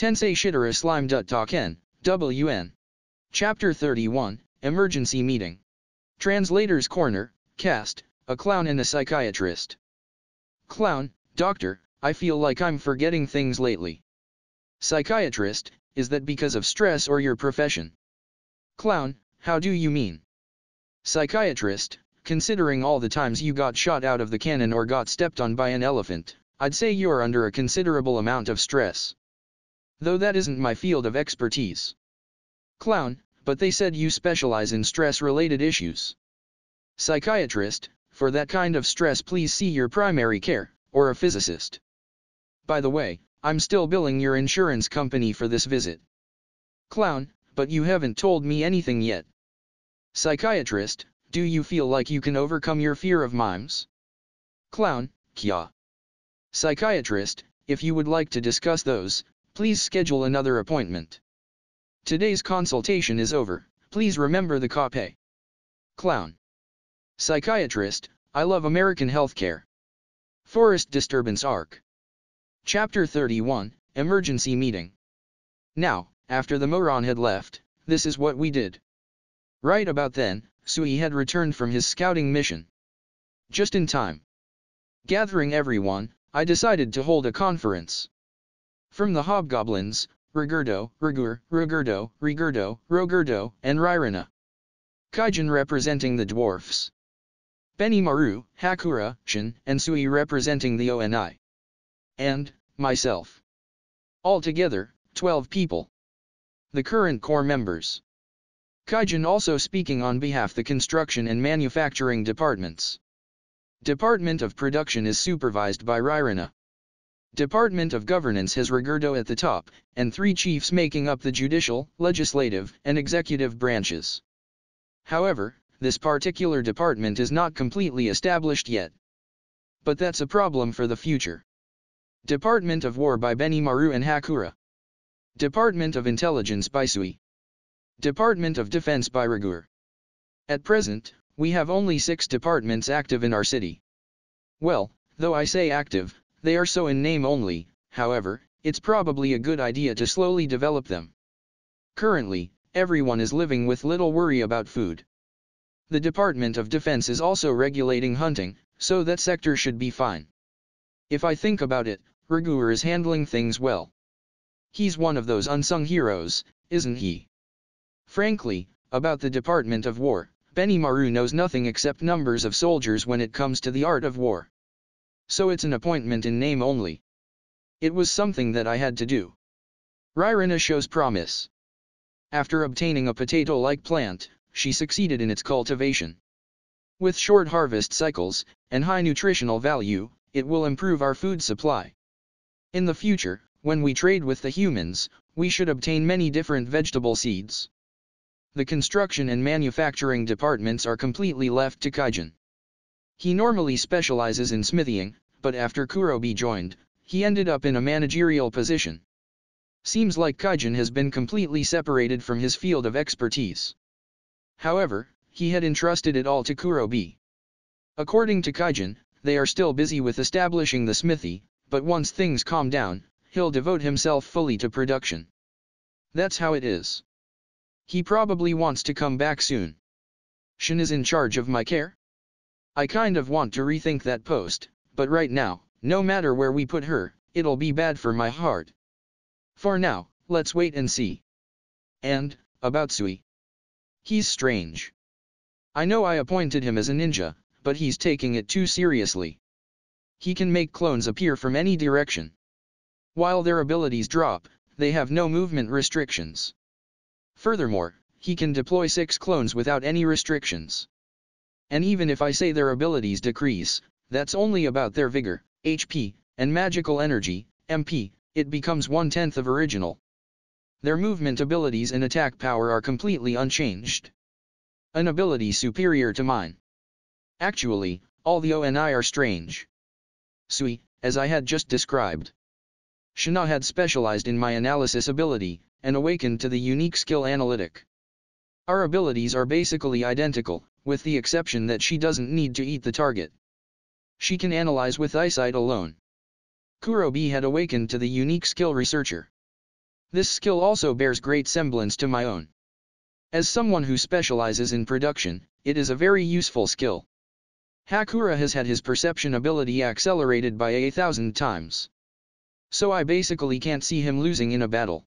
Tensei Shitara Slime Taken, WN. Chapter 31, Emergency Meeting. Translator's Corner, Cast, a clown and a psychiatrist. Clown: Doctor, I feel like I'm forgetting things lately. Psychiatrist: is that because of stress or your profession? Clown: how do you mean? Psychiatrist: considering all the times you got shot out of the cannon or got stepped on by an elephant, I'd say you're under a considerable amount of stress. Though that isn't my field of expertise. Clown: but they said you specialize in stress-related issues. Psychiatrist: for that kind of stress please see your primary care, or a physicist. By the way, I'm still billing your insurance company for this visit. Clown: but you haven't told me anything yet. Psychiatrist: do you feel like you can overcome your fear of mimes? Clown: Kya. Psychiatrist: if you would like to discuss those, please schedule another appointment. Today's consultation is over, please remember the copay. Clown. Psychiatrist: I love American healthcare. Forest Disturbance Arc. Chapter 31, Emergency Meeting. Now, after the moron had left, this is what we did. Right about then, Sui had returned from his scouting mission. Just in time. Gathering everyone, I decided to hold a conference. From the hobgoblins, Rigurdo, Rogurdo, and Ryrina. Kaijin representing the dwarfs. Benimaru, Hakura, Shin, and Sui representing the ONI. And, myself. Altogether, 12 people. The current core members. Kaijin also speaking on behalf the construction and manufacturing departments. Department of Production is supervised by Ryrina. Department of Governance has Rigurdo at the top, and 3 chiefs making up the judicial, legislative, and executive branches. However, this particular department is not completely established yet. But that's a problem for the future. Department of War by Benimaru and Hakura. Department of Intelligence by Sui. Department of Defense by Rigur. At present, we have only 6 departments active in our city. Well, though I say active, they are so in name only, however, it's probably a good idea to slowly develop them. Currently, everyone is living with little worry about food. The Department of Defense is also regulating hunting, so that sector should be fine. If I think about it, Rigur is handling things well. He's one of those unsung heroes, isn't he? Frankly, about the Department of War, Benimaru knows nothing except numbers of soldiers when it comes to the art of war. So it's an appointment in name only. It was something that I had to do. Ryrina shows promise. After obtaining a potato-like plant, she succeeded in its cultivation. With short harvest cycles, and high nutritional value, it will improve our food supply. In the future, when we trade with the humans, we should obtain many different vegetable seeds. The construction and manufacturing departments are completely left to Kaijin. He normally specializes in smithing, but after Kurobi joined, he ended up in a managerial position. Seems like Kaijin has been completely separated from his field of expertise. However, he had entrusted it all to Kurobi. According to Kaijin, they are still busy with establishing the smithy, but once things calm down, he'll devote himself fully to production. That's how it is. He probably wants to come back soon. Shin is in charge of my care? I kind of want to rethink that post, but right now, no matter where we put her, it'll be bad for my heart. For now, let's wait and see. And, about Sui. He's strange. I know I appointed him as a ninja, but he's taking it too seriously. He can make clones appear from any direction. While their abilities drop, they have no movement restrictions. Furthermore, he can deploy 6 clones without any restrictions. And even if I say their abilities decrease, that's only about their vigor, HP, and magical energy, MP, it becomes 1/10 of original. Their movement abilities and attack power are completely unchanged. An ability superior to mine. Actually, all the ONI are strange. Sui, as I had just described. Shina had specialized in my analysis ability, and awakened to the unique skill analytic. Our abilities are basically identical, with the exception that she doesn't need to eat the target. She can analyze with eyesight alone. Kurobi had awakened to the unique skill researcher. This skill also bears great semblance to my own. As someone who specializes in production, it is a very useful skill. Hakura has had his perception ability accelerated by 1,000 times. So I basically can't see him losing in a battle.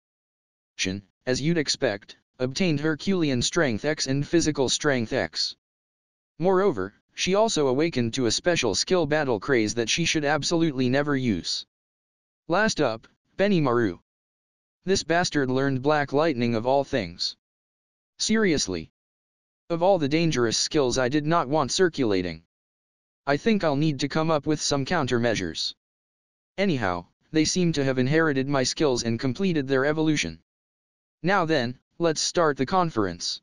Shin, as you'd expect, obtained Herculean Strength X and Physical Strength X. Moreover, she also awakened to a special skill battle craze that she should absolutely never use. Last up, Benimaru. This bastard learned Black Lightning of all things. Seriously. Of all the dangerous skills I did not want circulating. I think I'll need to come up with some countermeasures. Anyhow, they seem to have inherited my skills and completed their evolution. Now then, let's start the conference.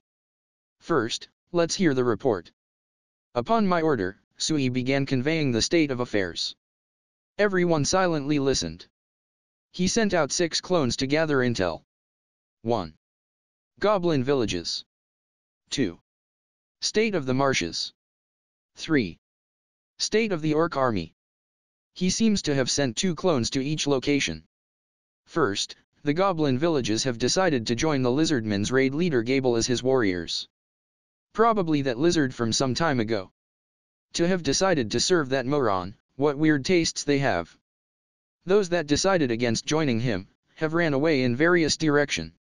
First, let's hear the report. Upon my order, Sui began conveying the state of affairs. Everyone silently listened. He sent out 6 clones to gather intel. 1. Goblin villages. 2. State of the marshes. 3. State of the orc army. He seems to have sent 2 clones to each location. First, the goblin villages have decided to join the lizardman's raid leader Gable as his warriors. Probably that lizard from some time ago. To have decided to serve that moron, what weird tastes they have. Those that decided against joining him, have ran away in various directions.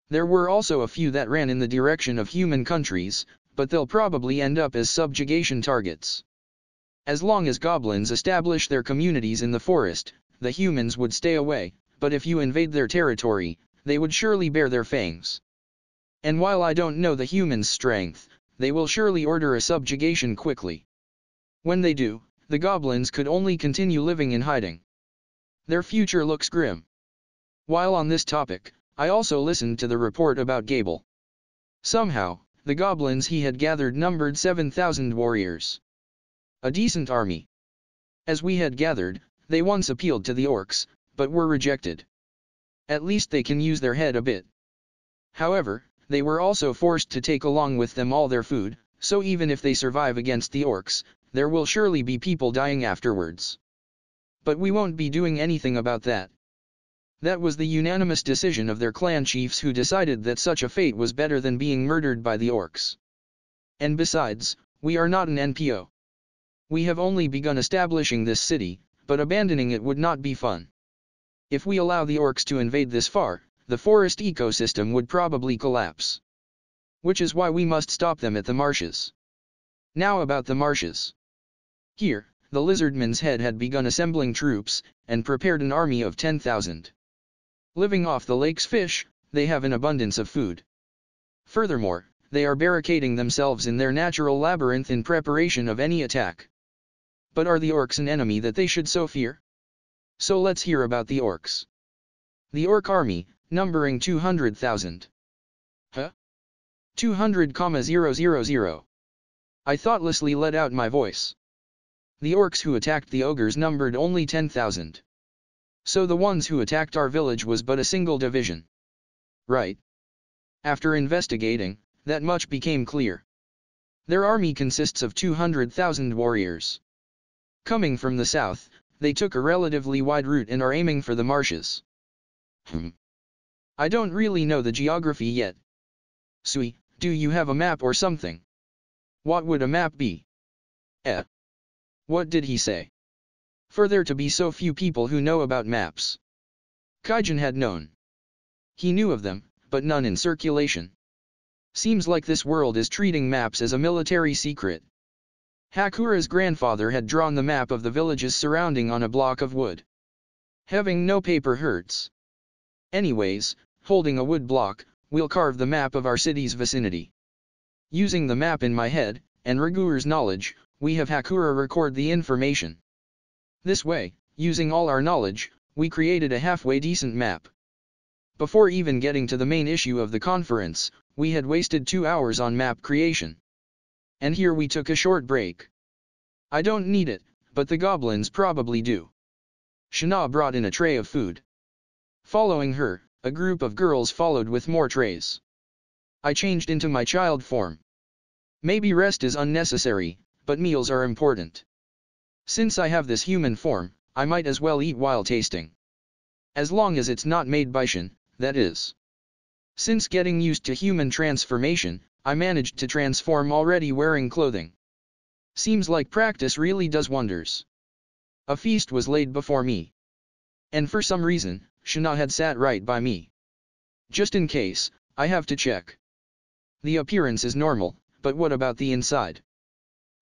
There were also a few that ran in the direction of human countries, but they'll probably end up as subjugation targets. As long as goblins establish their communities in the forest, the humans would stay away, but if you invade their territory, they would surely bare their fangs. And while I don't know the humans' strength, they will surely order a subjugation quickly. When they do, the goblins could only continue living in hiding. Their future looks grim. While on this topic, I also listened to the report about Gable. Somehow, the goblins he had gathered numbered 7,000 warriors. A decent army. As we had gathered, they once appealed to the orcs, but were rejected. At least they can use their head a bit. However, they were also forced to take along with them all their food, so even if they survive against the orcs, there will surely be people dying afterwards. But we won't be doing anything about that. That was the unanimous decision of their clan chiefs who decided that such a fate was better than being murdered by the orcs. And besides, we are not an NPO. We have only begun establishing this city, but abandoning it would not be fun. If we allow the orcs to invade this far, the forest ecosystem would probably collapse. Which is why we must stop them at the marshes. Now about the marshes. Here, the lizardman's head had begun assembling troops, and prepared an army of 10,000. Living off the lake's fish, they have an abundance of food. Furthermore, they are barricading themselves in their natural labyrinth in preparation of any attack. But are the orcs an enemy that they should so fear? So let's hear about the orcs. The orc army, numbering 200,000. Huh? 200,000. I thoughtlessly let out my voice. The orcs who attacked the ogres numbered only 10,000. So the ones who attacked our village was but a single division. Right. After investigating, that much became clear. Their army consists of 200,000 warriors. Coming from the south, they took a relatively wide route and are aiming for the marshes. I don't really know the geography yet. Sui, do you have a map or something? What would a map be? What did he say? For there to be so few people who know about maps. Kaijin had known. He knew of them, but none in circulation. Seems like this world is treating maps as a military secret. Hakura's grandfather had drawn the map of the villages surrounding on a block of wood. Having no paper hurts. Anyways, holding a wood block, we'll carve the map of our city's vicinity. Using the map in my head, and Riguru's knowledge, we have Hakura record the information. This way, using all our knowledge, we created a halfway decent map. Before even getting to the main issue of the conference, we had wasted 2 hours on map creation. And here we took a short break. I don't need it, but the goblins probably do. Shana brought in a tray of food. Following her, a group of girls followed with more trays. I changed into my child form. Maybe rest is unnecessary, but meals are important. Since I have this human form, I might as well eat while tasting. As long as it's not made by Shin, that is. Since getting used to human transformation, I managed to transform already wearing clothing. Seems like practice really does wonders. A feast was laid before me. And for some reason, Shana had sat right by me. Just in case, I have to check. The appearance is normal, but what about the inside?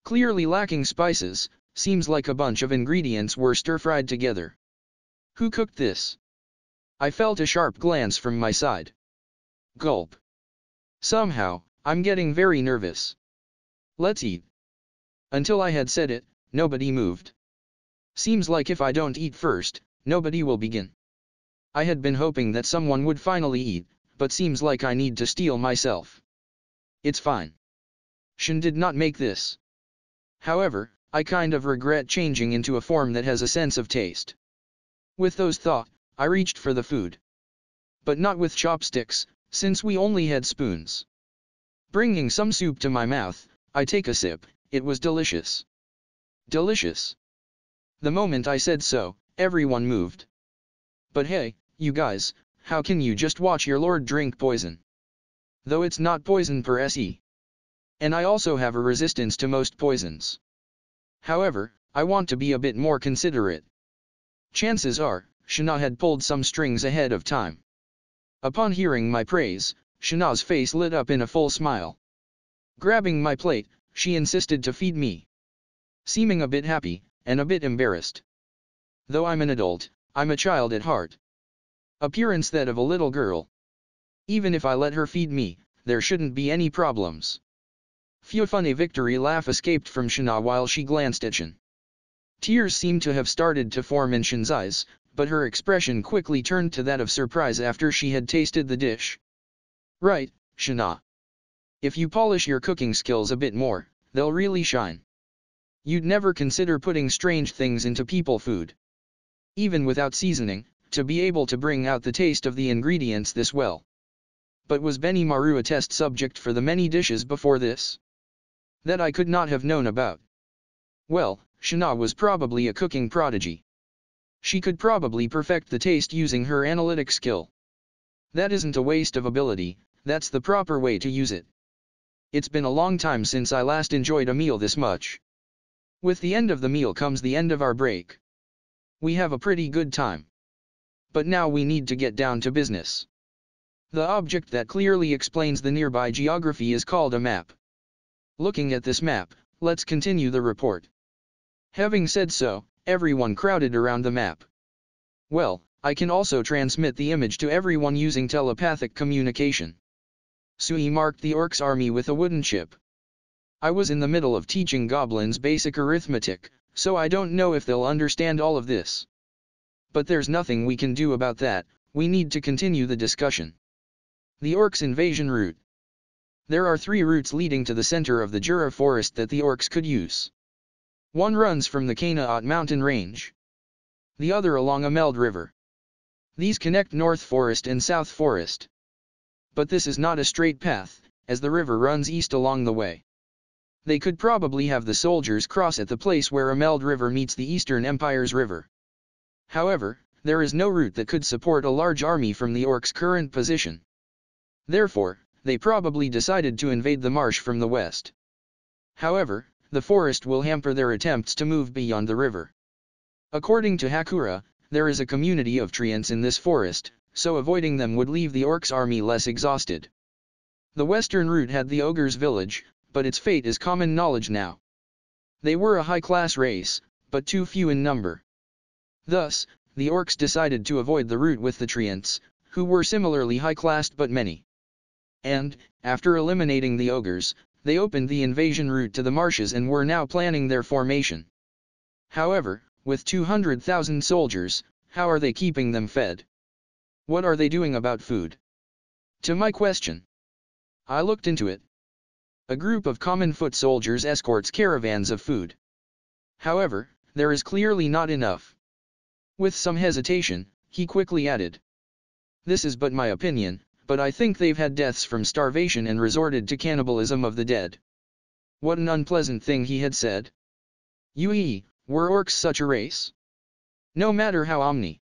Clearly lacking spices, seems like a bunch of ingredients were stir-fried together. Who cooked this? I felt a sharp glance from my side. Gulp. Somehow, I'm getting very nervous. Let's eat. Until I had said it, nobody moved. Seems like if I don't eat first, nobody will begin. I had been hoping that someone would finally eat, but seems like I need to steel myself. It's fine. Shin did not make this. However, I kind of regret changing into a form that has a sense of taste. With those thoughts, I reached for the food. But not with chopsticks, since we only had spoons. Bringing some soup to my mouth, I take a sip. It was delicious. Delicious. The moment I said so, everyone moved. But hey, you guys, how can you just watch your lord drink poison? Though it's not poison per se. And I also have a resistance to most poisons. However, I want to be a bit more considerate. Chances are, Shana had pulled some strings ahead of time. Upon hearing my praise, Shana's face lit up in a full smile. Grabbing my plate, she insisted to feed me. Seeming a bit happy, and a bit embarrassed. Though I'm an adult, I'm a child at heart. Appearance that of a little girl. Even if I let her feed me, there shouldn't be any problems. Few funny victory laugh escaped from Shana while she glanced at Shin. Tears seemed to have started to form in Shin's eyes, but her expression quickly turned to that of surprise after she had tasted the dish. Right, Shana. If you polish your cooking skills a bit more, they'll really shine. You'd never consider putting strange things into people food. Even without seasoning, to be able to bring out the taste of the ingredients this well. But was Benimaru a test subject for the many dishes before this? That I could not have known about. Well, Shana was probably a cooking prodigy. She could probably perfect the taste using her analytic skill. That isn't a waste of ability, that's the proper way to use it. It's been a long time since I last enjoyed a meal this much. With the end of the meal comes the end of our break. We have a pretty good time. But now we need to get down to business. The object that clearly explains the nearby geography is called a map. Looking at this map, let's continue the report. Having said so, everyone crowded around the map. Well, I can also transmit the image to everyone using telepathic communication. Sui marked the orcs' army with a wooden chip. I was in the middle of teaching goblins basic arithmetic, so I don't know if they'll understand all of this. But there's nothing we can do about that, we need to continue the discussion. The orcs' invasion route. There are 3 routes leading to the center of the Jura forest that the orcs could use. One runs from the Kanaat mountain range. The other along a Meld River. These connect North Forest and South Forest. But this is not a straight path, as the river runs east along the way. They could probably have the soldiers cross at the place where Ameld River meets the Eastern Empire's river. However, there is no route that could support a large army from the orcs' current position. Therefore, they probably decided to invade the marsh from the west. However, the forest will hamper their attempts to move beyond the river. According to Hakura, there is a community of treants in this forest, so avoiding them would leave the orcs' army less exhausted. The western route had the ogres' village, but its fate is common knowledge now. They were a high-class race, but too few in number. Thus, the orcs decided to avoid the route with the treants, who were similarly high-classed but many. And, after eliminating the ogres, they opened the invasion route to the marshes and were now planning their formation. However, with 200,000 soldiers, how are they keeping them fed? What are they doing about food? To my question, I looked into it. A group of common foot soldiers escorts caravans of food. However, there is clearly not enough. With some hesitation, he quickly added, "This is but my opinion, but I think they've had deaths from starvation and resorted to cannibalism of the dead." What an unpleasant thing he had said. Were orcs such a race? No matter how omni.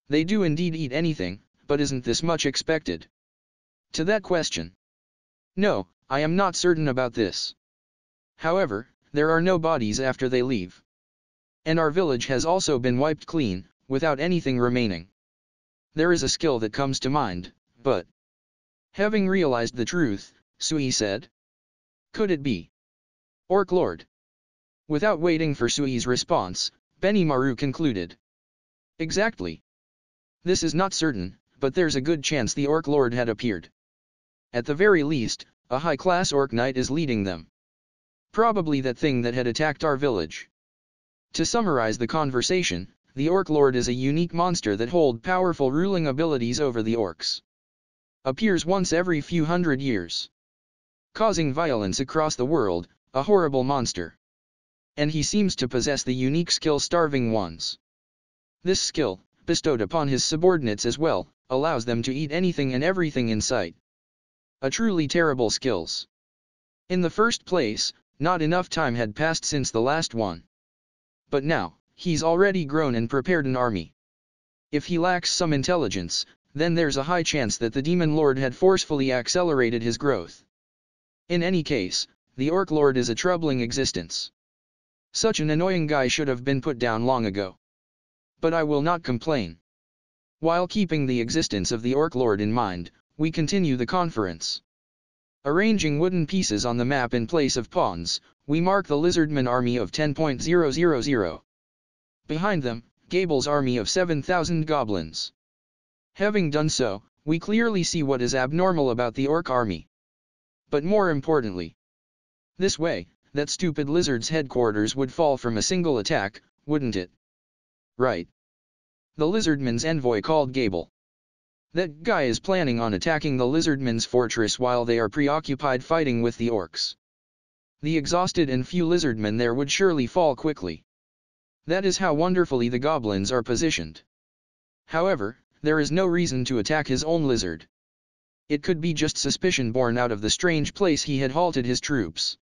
They do indeed eat anything, but isn't this much expected? To that question. No, I am not certain about this. However, there are no bodies after they leave. And our village has also been wiped clean, without anything remaining. There is a skill that comes to mind, but... Having realized the truth, Sui said. Could it be Orc Lord? Without waiting for Sui's response, Benimaru concluded. Exactly. This is not certain, but there's a good chance the Orc Lord had appeared. At the very least, a high-class Orc Knight is leading them. Probably that thing that had attacked our village. To summarize the conversation, the Orc Lord is a unique monster that holds powerful ruling abilities over the Orcs. Appears once every few hundred years. Causing violence across the world, a horrible monster. And he seems to possess the unique skill Starving Ones. This skill, bestowed upon his subordinates as well, allows them to eat anything and everything in sight. A truly terrible skills. In the first place, not enough time had passed since the last one. But now, he's already grown and prepared an army. If he lacks some intelligence, then there's a high chance that the Demon Lord had forcefully accelerated his growth. In any case, the Orc Lord is a troubling existence. Such an annoying guy should have been put down long ago. But I will not complain. While keeping the existence of the Orc Lord in mind, we continue the conference. Arranging wooden pieces on the map in place of pawns, we mark the Lizardman army of 10,000. Behind them, Gable's army of 7,000 goblins. Having done so, we clearly see what is abnormal about the Orc army. But more importantly, this way, that stupid lizard's headquarters would fall from a single attack, wouldn't it? Right. The Lizardman's envoy called Gable. That guy is planning on attacking the Lizardman's fortress while they are preoccupied fighting with the Orcs. The exhausted and few Lizardmen there would surely fall quickly. That is how wonderfully the goblins are positioned. However, there is no reason to attack his own lizard. It could be just suspicion born out of the strange place he had halted his troops.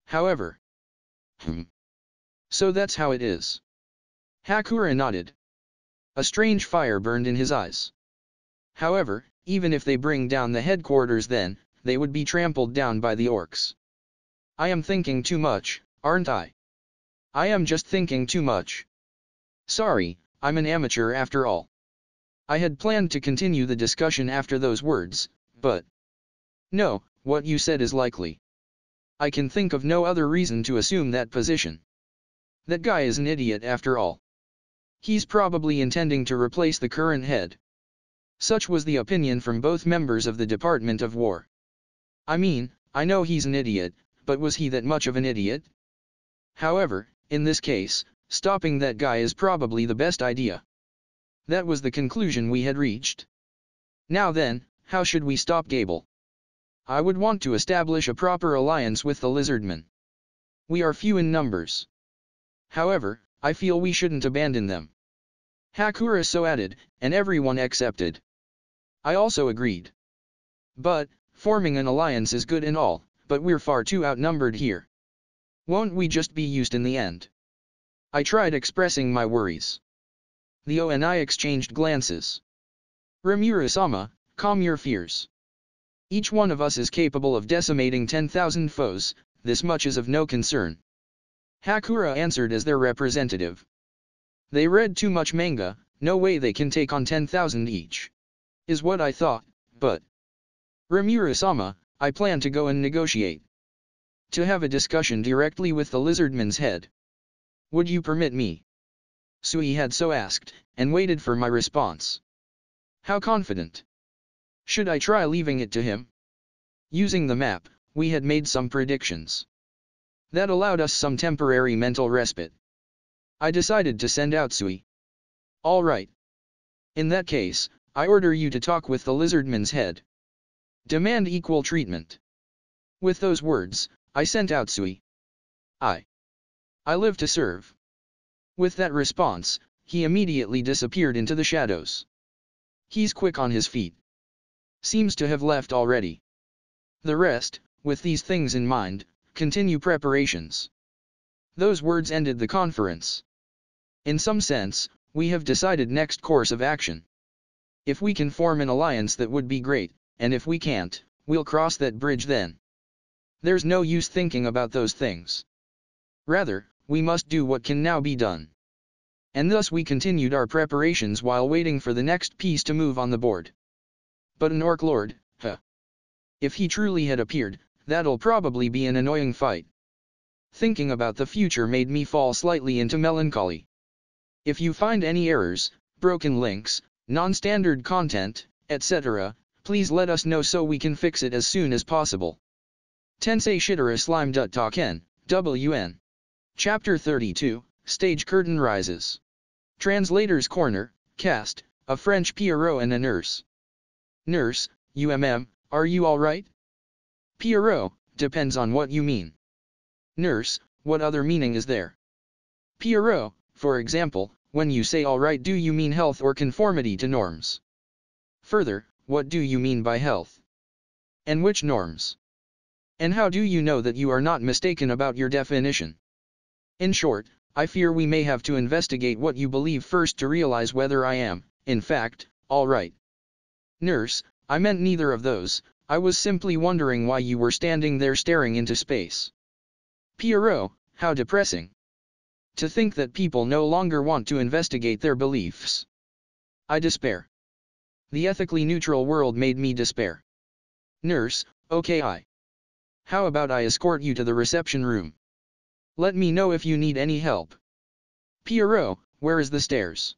However. So that's how it is. Hakura nodded. A strange fire burned in his eyes. However, even if they bring down the headquarters then, they would be trampled down by the Orcs. I am thinking too much, aren't I? I am just thinking too much. Sorry, I'm an amateur after all. I had planned to continue the discussion after those words, but... No, what you said is likely. I can think of no other reason to assume that position. That guy is an idiot after all. He's probably intending to replace the current head. Such was the opinion from both members of the Department of War. I mean, I know he's an idiot, but was he that much of an idiot? However, in this case, stopping that guy is probably the best idea. That was the conclusion we had reached. Now then, how should we stop Gable? I would want to establish a proper alliance with the Lizardmen. We are few in numbers. However, I feel we shouldn't abandon them. Hakura so added, and everyone accepted. I also agreed. But, forming an alliance is good and all, but we're far too outnumbered here. Won't we just be used in the end? I tried expressing my worries. The ONI exchanged glances. Rimuru-sama, calm your fears. Each one of us is capable of decimating 10,000 foes, this much is of no concern. Hakura answered as their representative. They read too much manga, no way they can take on 10,000 each. Is what I thought, but... Rimuru-sama, I plan to go and negotiate. To have a discussion directly with the Lizardman's head. Would you permit me? Sui had so asked, and waited for my response. How confident? Should I try leaving it to him? Using the map, we had made some predictions. That allowed us some temporary mental respite. I decided to send out Sui. All right. In that case, I order you to talk with the Lizardman's head. Demand equal treatment. With those words, I sent out Sui. I live to serve. With that response, he immediately disappeared into the shadows. He's quick on his feet. Seems to have left already. The rest, with these things in mind, continue preparations. Those words ended the conference. In some sense, we have decided next course of action. If we can form an alliance, that would be great, and if we can't, we'll cross that bridge then. There's no use thinking about those things. Rather, we must do what can now be done. And thus we continued our preparations while waiting for the next piece to move on the board. But an Orc Lord, if he truly had appeared, that'll probably be an annoying fight. Thinking about the future made me fall slightly into melancholy. If you find any errors, broken links, non-standard content, etc., please let us know so we can fix it as soon as possible. Tensei Shitara Slime Datta Ken, WN. Chapter 32, Stage Curtain Rises. Translator's Corner, Cast, a French Pierrot and a nurse. Nurse, are you alright? Pierrot, depends on what you mean. Nurse, what other meaning is there? Pierrot, for example, when you say alright, do you mean health or conformity to norms? Further, what do you mean by health? And which norms? And how do you know that you are not mistaken about your definition? In short, I fear we may have to investigate what you believe first to realize whether I am, in fact, alright. Nurse, I meant neither of those, I was simply wondering why you were standing there staring into space. Pierrot, how depressing. To think that people no longer want to investigate their beliefs. I despair. The ethically neutral world made me despair. Nurse, okay. How about I escort you to the reception room? Let me know if you need any help. Pierrot, where is the stairs?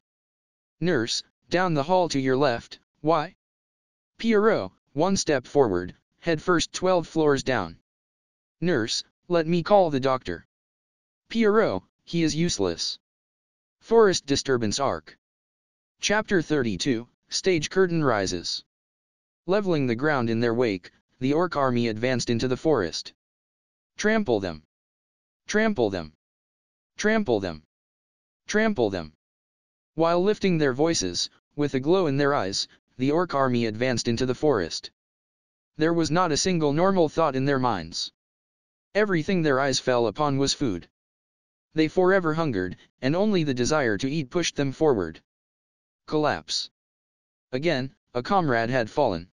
Nurse, down the hall to your left, why? Pierrot, one step forward, head first 12 floors down. Nurse, let me call the doctor. Pierrot, he is useless. Forest Disturbance Arc. Chapter 32, Stage Curtain Rises. Leveling the ground in their wake, the Orc army advanced into the forest. Trample them. Trample them. Trample them. Trample them. While lifting their voices, with a glow in their eyes, the Orc army advanced into the forest. There was not a single normal thought in their minds. Everything their eyes fell upon was food. They forever hungered, and only the desire to eat pushed them forward. Collapse. Again, a comrade had fallen.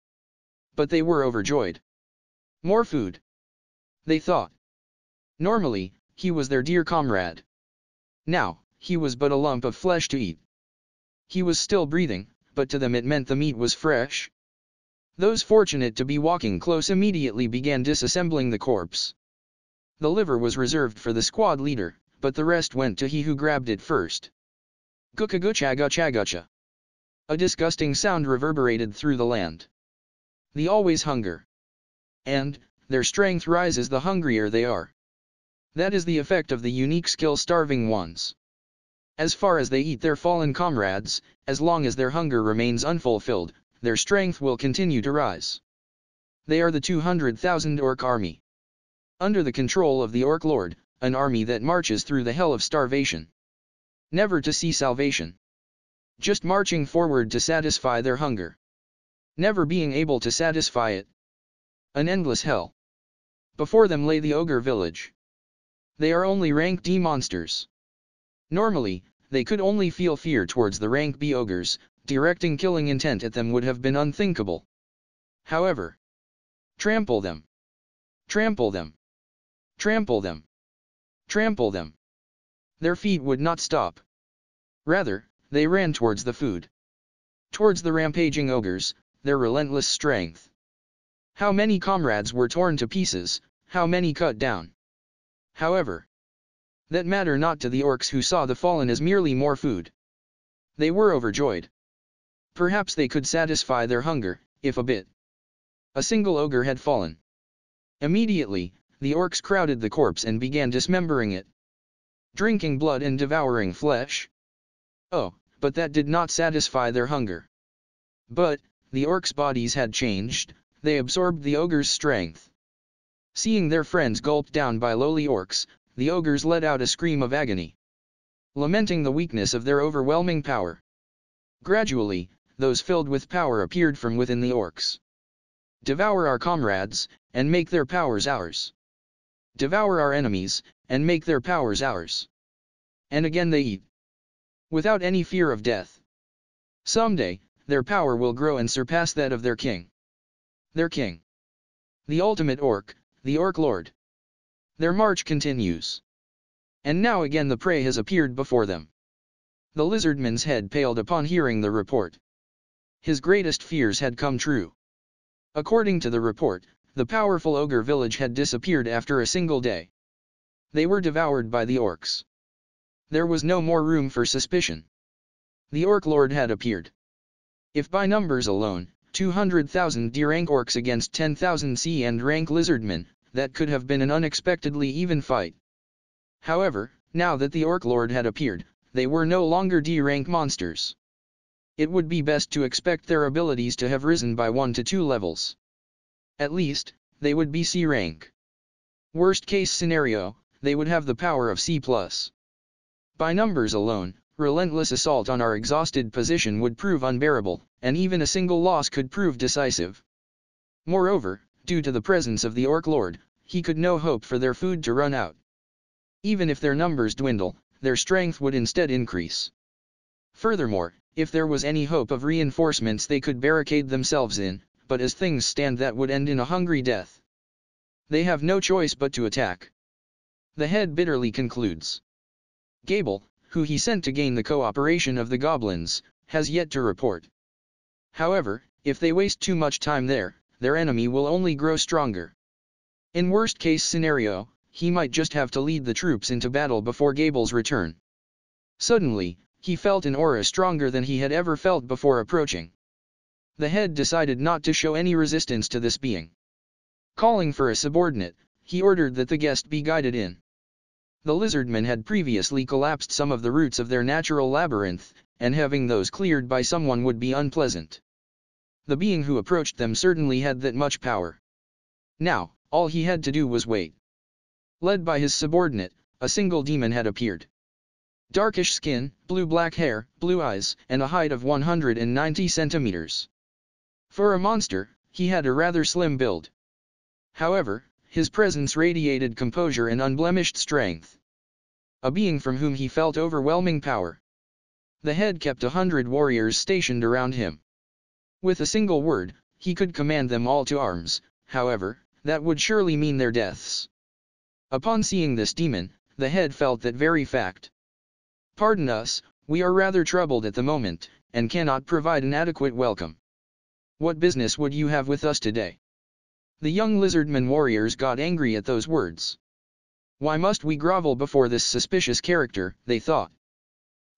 But they were overjoyed. More food. They thought. Normally, he was their dear comrade. Now, he was but a lump of flesh to eat. He was still breathing, but to them it meant the meat was fresh. Those fortunate to be walking close immediately began disassembling the corpse. The liver was reserved for the squad leader, but the rest went to he who grabbed it first. Gucha. A disgusting sound reverberated through the land. They always hunger. And, their strength rises the hungrier they are. That is the effect of the unique skill-starving ones. As far as they eat their fallen comrades, as long as their hunger remains unfulfilled, their strength will continue to rise. They are the 200,000 Orc army. Under the control of the Orc Lord, an army that marches through the hell of starvation. Never to see salvation. Just marching forward to satisfy their hunger. Never being able to satisfy it. An endless hell. Before them lay the ogre village. They are only rank D monsters. Normally, they could only feel fear towards the rank B ogres, directing killing intent at them would have been unthinkable. However, trample them. Trample them. Trample them. Trample them. Their feet would not stop. Rather, they ran towards the food. Towards the rampaging ogres, their relentless strength. How many comrades were torn to pieces, how many cut down. However, that mattered not to the orcs who saw the fallen as merely more food. They were overjoyed. Perhaps they could satisfy their hunger, if a bit. A single ogre had fallen. Immediately, the orcs crowded the corpse and began dismembering it. Drinking blood and devouring flesh. Oh, but that did not satisfy their hunger. But, the orcs' bodies had changed, they absorbed the ogre's strength. Seeing their friends gulped down by lowly orcs, the ogres let out a scream of agony. Lamenting the weakness of their overwhelming power. Gradually, those filled with power appeared from within the orcs. Devour our comrades, and make their powers ours. Devour our enemies, and make their powers ours. And again they eat. Without any fear of death. Someday, their power will grow and surpass that of their king. Their king. The ultimate orc, the Orc Lord. Their march continues. And now again the prey has appeared before them. The lizardman's head paled upon hearing the report. His greatest fears had come true. According to the report, the powerful ogre village had disappeared after a single day. They were devoured by the orcs. There was no more room for suspicion. The Orc Lord had appeared. If by numbers alone, 200,000 D-rank orcs against 10,000 C and rank lizardmen, that could have been an unexpectedly even fight. However, now that the Orc Lord had appeared, they were no longer D-rank monsters. It would be best to expect their abilities to have risen by 1 to 2 levels. At least, they would be C rank. Worst case scenario, they would have the power of C+. By numbers alone, relentless assault on our exhausted position would prove unbearable, and even a single loss could prove decisive. Moreover, due to the presence of the Orc Lord, he could no hope for their food to run out. Even if their numbers dwindle, their strength would instead increase. Furthermore, if there was any hope of reinforcements they could barricade themselves in, but as things stand that would end in a hungry death. They have no choice but to attack. The head bitterly concludes. Gable, who he sent to gain the cooperation of the goblins, has yet to report. However, if they waste too much time there, their enemy will only grow stronger. In worst case scenario, he might just have to lead the troops into battle before Gable's return. Suddenly, he felt an aura stronger than he had ever felt before approaching. The head decided not to show any resistance to this being. Calling for a subordinate, he ordered that the guest be guided in. The lizardmen had previously collapsed some of the roots of their natural labyrinth, and having those cleared by someone would be unpleasant. The being who approached them certainly had that much power. Now, all he had to do was wait. Led by his subordinate, a single demon had appeared. Darkish skin, blue-black hair, blue eyes, and a height of 190 centimeters. For a monster, he had a rather slim build. However, his presence radiated composure and unblemished strength. A being from whom he felt overwhelming power. The head kept 100 warriors stationed around him. With a single word, he could command them all to arms, however, that would surely mean their deaths. Upon seeing this demon, the head felt that very fact. Pardon us, we are rather troubled at the moment, and cannot provide an adequate welcome. What business would you have with us today? The young lizardman warriors got angry at those words. Why must we grovel before this suspicious character, they thought.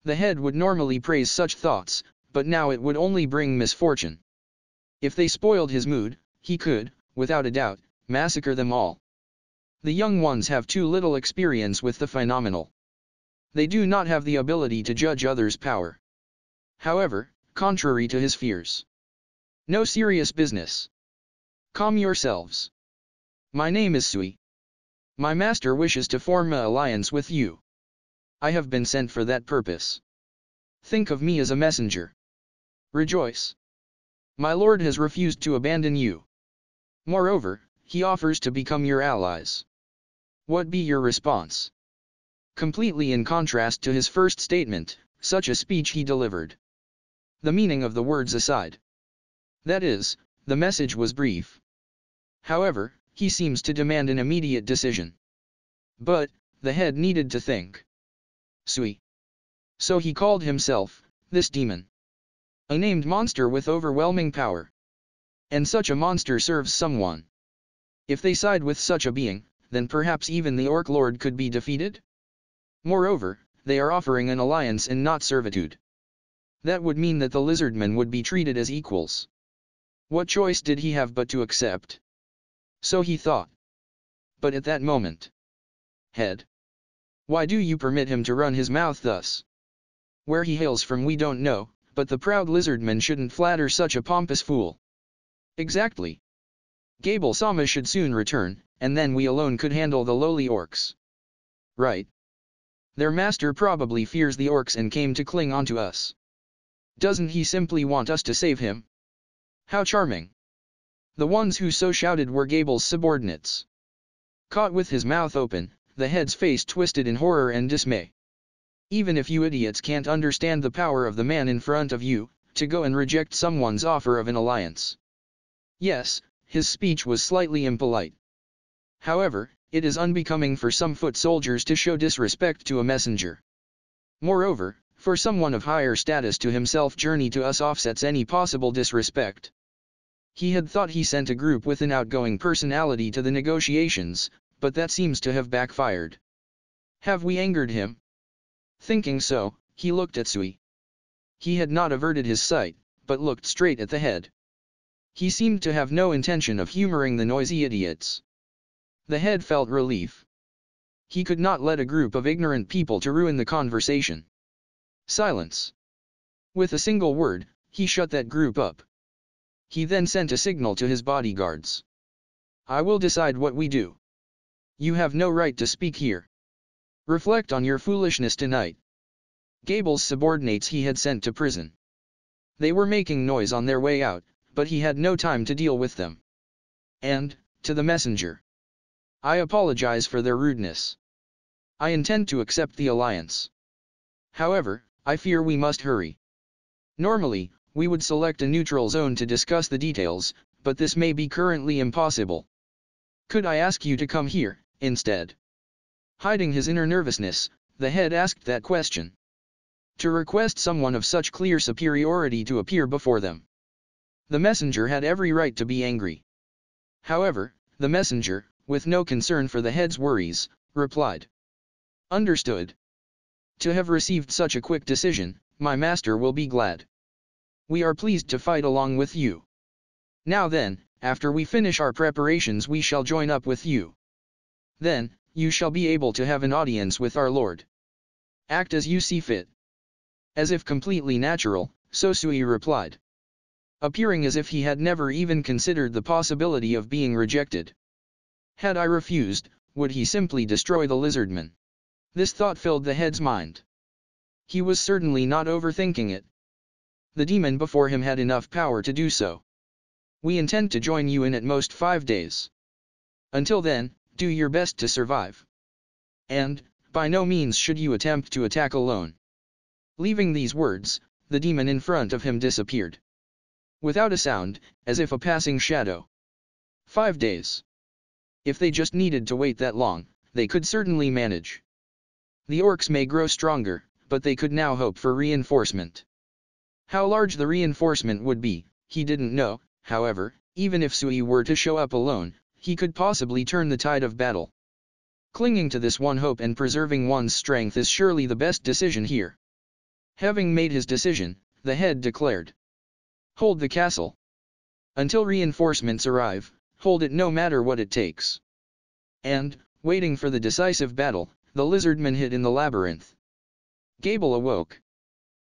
The head would normally praise such thoughts, but now it would only bring misfortune. If they spoiled his mood, he could, without a doubt, massacre them all. The young ones have too little experience with the phenomenal. They do not have the ability to judge others' power. However, contrary to his fears. No serious business. Calm yourselves. My name is Sui. My master wishes to form an alliance with you. I have been sent for that purpose. Think of me as a messenger. Rejoice. My lord has refused to abandon you. Moreover, he offers to become your allies. What be your response? Completely in contrast to his first statement, such a speech he delivered. The meaning of the words aside. That is, the message was brief. However, he seems to demand an immediate decision. But, the head needed to think. Sui. So he called himself, this demon. A named monster with overwhelming power. And such a monster serves someone. If they side with such a being, then perhaps even the Orc Lord could be defeated? Moreover, they are offering an alliance and not servitude. That would mean that the lizardmen would be treated as equals. What choice did he have but to accept? So he thought. But at that moment. Head. Why do you permit him to run his mouth thus? Where he hails from we don't know, but the proud lizardman shouldn't flatter such a pompous fool. Exactly. Gable-sama should soon return, and then we alone could handle the lowly orcs. Right. Their master probably fears the orcs and came to cling onto us. Doesn't he simply want us to save him? How charming. The ones who so shouted were Gable's subordinates. Caught with his mouth open, the head's face twisted in horror and dismay. Even if you idiots can't understand the power of the man in front of you, to go and reject someone's offer of an alliance. Yes, his speech was slightly impolite. However, it is unbecoming for some foot soldiers to show disrespect to a messenger. Moreover, for someone of higher status to himself journey to us offsets any possible disrespect. He had thought he sent a group with an outgoing personality to the negotiations, but that seems to have backfired. Have we angered him? Thinking so, he looked at Sui. He had not averted his sight, but looked straight at the head. He seemed to have no intention of humoring the noisy idiots. The head felt relief. He could not let a group of ignorant people to ruin the conversation. Silence. With a single word, he shut that group up. He then sent a signal to his bodyguards. I will decide what we do. You have no right to speak here. Reflect on your foolishness tonight. Gable's subordinates he had sent to prison. They were making noise on their way out, but he had no time to deal with them. And, to the messenger. I apologize for their rudeness. I intend to accept the alliance. However, I fear we must hurry. Normally, we would select a neutral zone to discuss the details, but this may be currently impossible. Could I ask you to come here, instead? Hiding his inner nervousness, the head asked that question. To request someone of such clear superiority to appear before them. The messenger had every right to be angry. However, the messenger, with no concern for the head's worries, replied. Understood. To have received such a quick decision, my master will be glad. We are pleased to fight along with you. Now then, after we finish our preparations we shall join up with you. Then, you shall be able to have an audience with our lord. Act as you see fit. As if completely natural, Sosui replied. Appearing as if he had never even considered the possibility of being rejected. Had I refused, would he simply destroy the lizardman? This thought filled the head's mind. He was certainly not overthinking it. The demon before him had enough power to do so. We intend to join you in at most 5 days. Until then, do your best to survive. And, by no means should you attempt to attack alone. Leaving these words, the demon in front of him disappeared. Without a sound, as if a passing shadow. 5 days. If they just needed to wait that long, they could certainly manage. The orcs may grow stronger, but they could now hope for reinforcement. How large the reinforcement would be, he didn't know, however, even if Sui were to show up alone, he could possibly turn the tide of battle. Clinging to this one hope and preserving one's strength is surely the best decision here. Having made his decision, the head declared. Hold the castle. Until reinforcements arrive, hold it no matter what it takes. And, waiting for the decisive battle, the lizardman hid in the labyrinth. Gable awoke.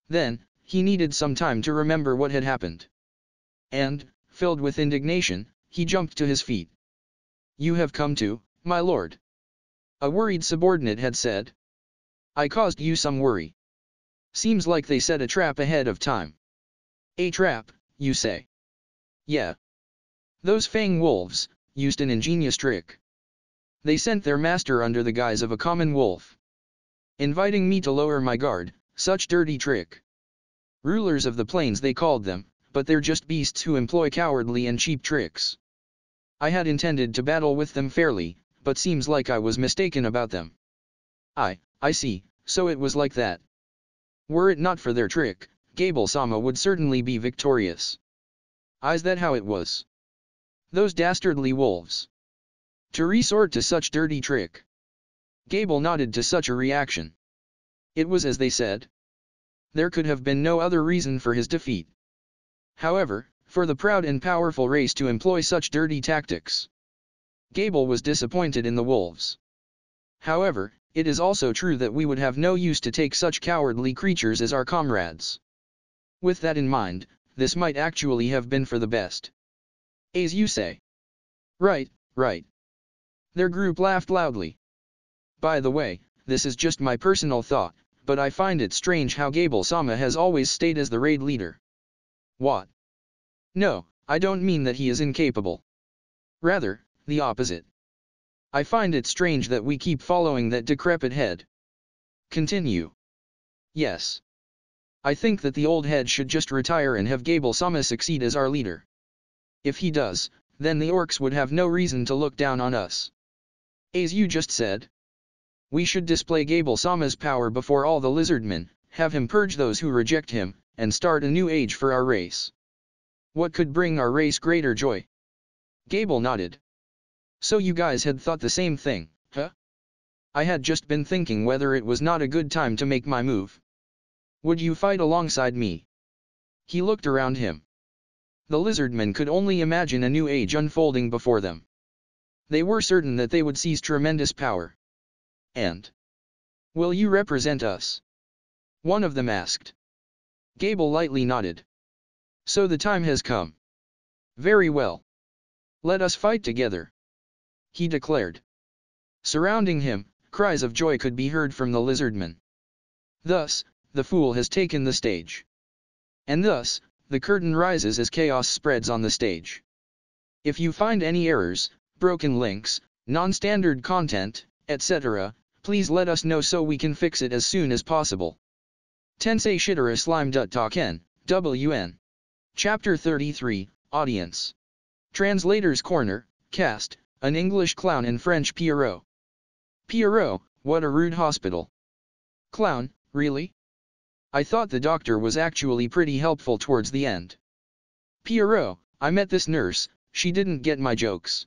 Then, he needed some time to remember what had happened. And, filled with indignation, he jumped to his feet. You have come to, my lord. A worried subordinate had said. I caused you some worry. Seems like they set a trap ahead of time. A trap, you say? Yeah. Those Fang wolves used an ingenious trick. They sent their master under the guise of a common wolf. Inviting me to lower my guard, such dirty trick. Rulers of the plains they called them, but they're just beasts who employ cowardly and cheap tricks. I had intended to battle with them fairly, but seems like I was mistaken about them. I see, so it was like that. Were it not for their trick, Gable-sama would certainly be victorious. Is that how it was? Those dastardly wolves. To resort to such dirty trick. Gable nodded to such a reaction. It was as they said. There could have been no other reason for his defeat. However, for the proud and powerful race to employ such dirty tactics. Gable was disappointed in the wolves. However, it is also true that we would have no use to take such cowardly creatures as our comrades. With that in mind, this might actually have been for the best. As you say. Right, right. Their group laughed loudly. By the way, this is just my personal thought, but I find it strange how Gable-sama has always stayed as the raid leader. What? No, I don't mean that he is incapable. Rather, the opposite. I find it strange that we keep following that decrepit head. Continue. Yes. I think that the old head should just retire and have Gable-sama succeed as our leader. If he does, then the orcs would have no reason to look down on us. As you just said, we should display Gable-sama's power before all the lizardmen, have him purge those who reject him, and start a new age for our race. What could bring our race greater joy? Gable nodded. So you guys had thought the same thing, huh? I had just been thinking whether it was not a good time to make my move. Would you fight alongside me? He looked around him. The lizardmen could only imagine a new age unfolding before them. They were certain that they would seize tremendous power. And will you represent us? One of them asked. Gable lightly nodded. So the time has come. Very well. Let us fight together, he declared. Surrounding him, cries of joy could be heard from the lizardmen. Thus, the fool has taken the stage. And thus, the curtain rises as chaos spreads on the stage. If you find any errors, broken links, non-standard content, etc., please let us know so we can fix it as soon as possible. Tensei Shitara Slime Datta Ken, WN. Chapter 33, Audience. Translator's Corner, Cast, an English clown and French Pierrot. Pierrot, what a rude hospital. Clown, really? I thought the doctor was actually pretty helpful towards the end. Pierrot, I met this nurse, she didn't get my jokes.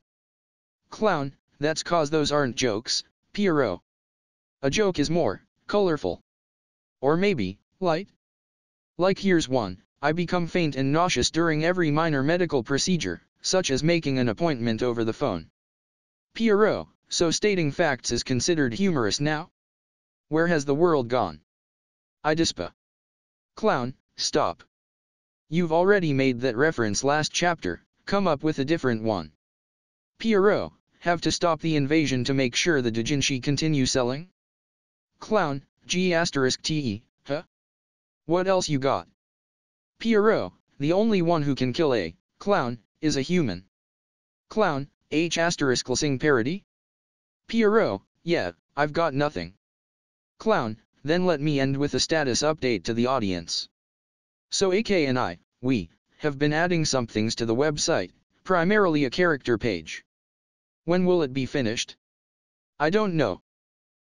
Clown, that's cause those aren't jokes, Pierrot. A joke is more colorful. Or maybe, light? Like here's one, I become faint and nauseous during every minor medical procedure, such as making an appointment over the phone. Pierrot, so stating facts is considered humorous now? Where has the world gone? Idispa. Clown, stop. You've already made that reference last chapter, come up with a different one. Pierrot, have to stop the invasion to make sure the doujinshi continue selling? Clown, G*te, huh? What else you got? Pierrot, the only one who can kill a clown is a human. Clown, H*sing parody? Pierrot, yeah, I've got nothing. Clown, then let me end with a status update to the audience. So AK and we, have been adding some things to the website, primarily a character page. When will it be finished? I don't know.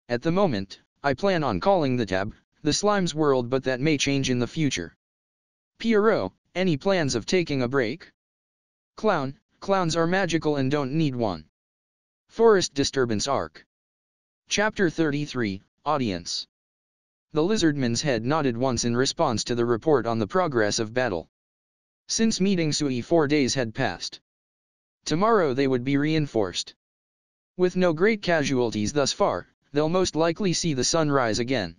At the moment, I plan on calling the tab, the Slime's World, but that may change in the future. Pierrot, any plans of taking a break? Clown, clowns are magical and don't need one. Forest Disturbance Arc. Chapter 33, Audience. The lizardman's head nodded once in response to the report on the progress of battle. Since meeting Sui 4 days had passed. Tomorrow they would be reinforced. With no great casualties thus far, they'll most likely see the sun rise again.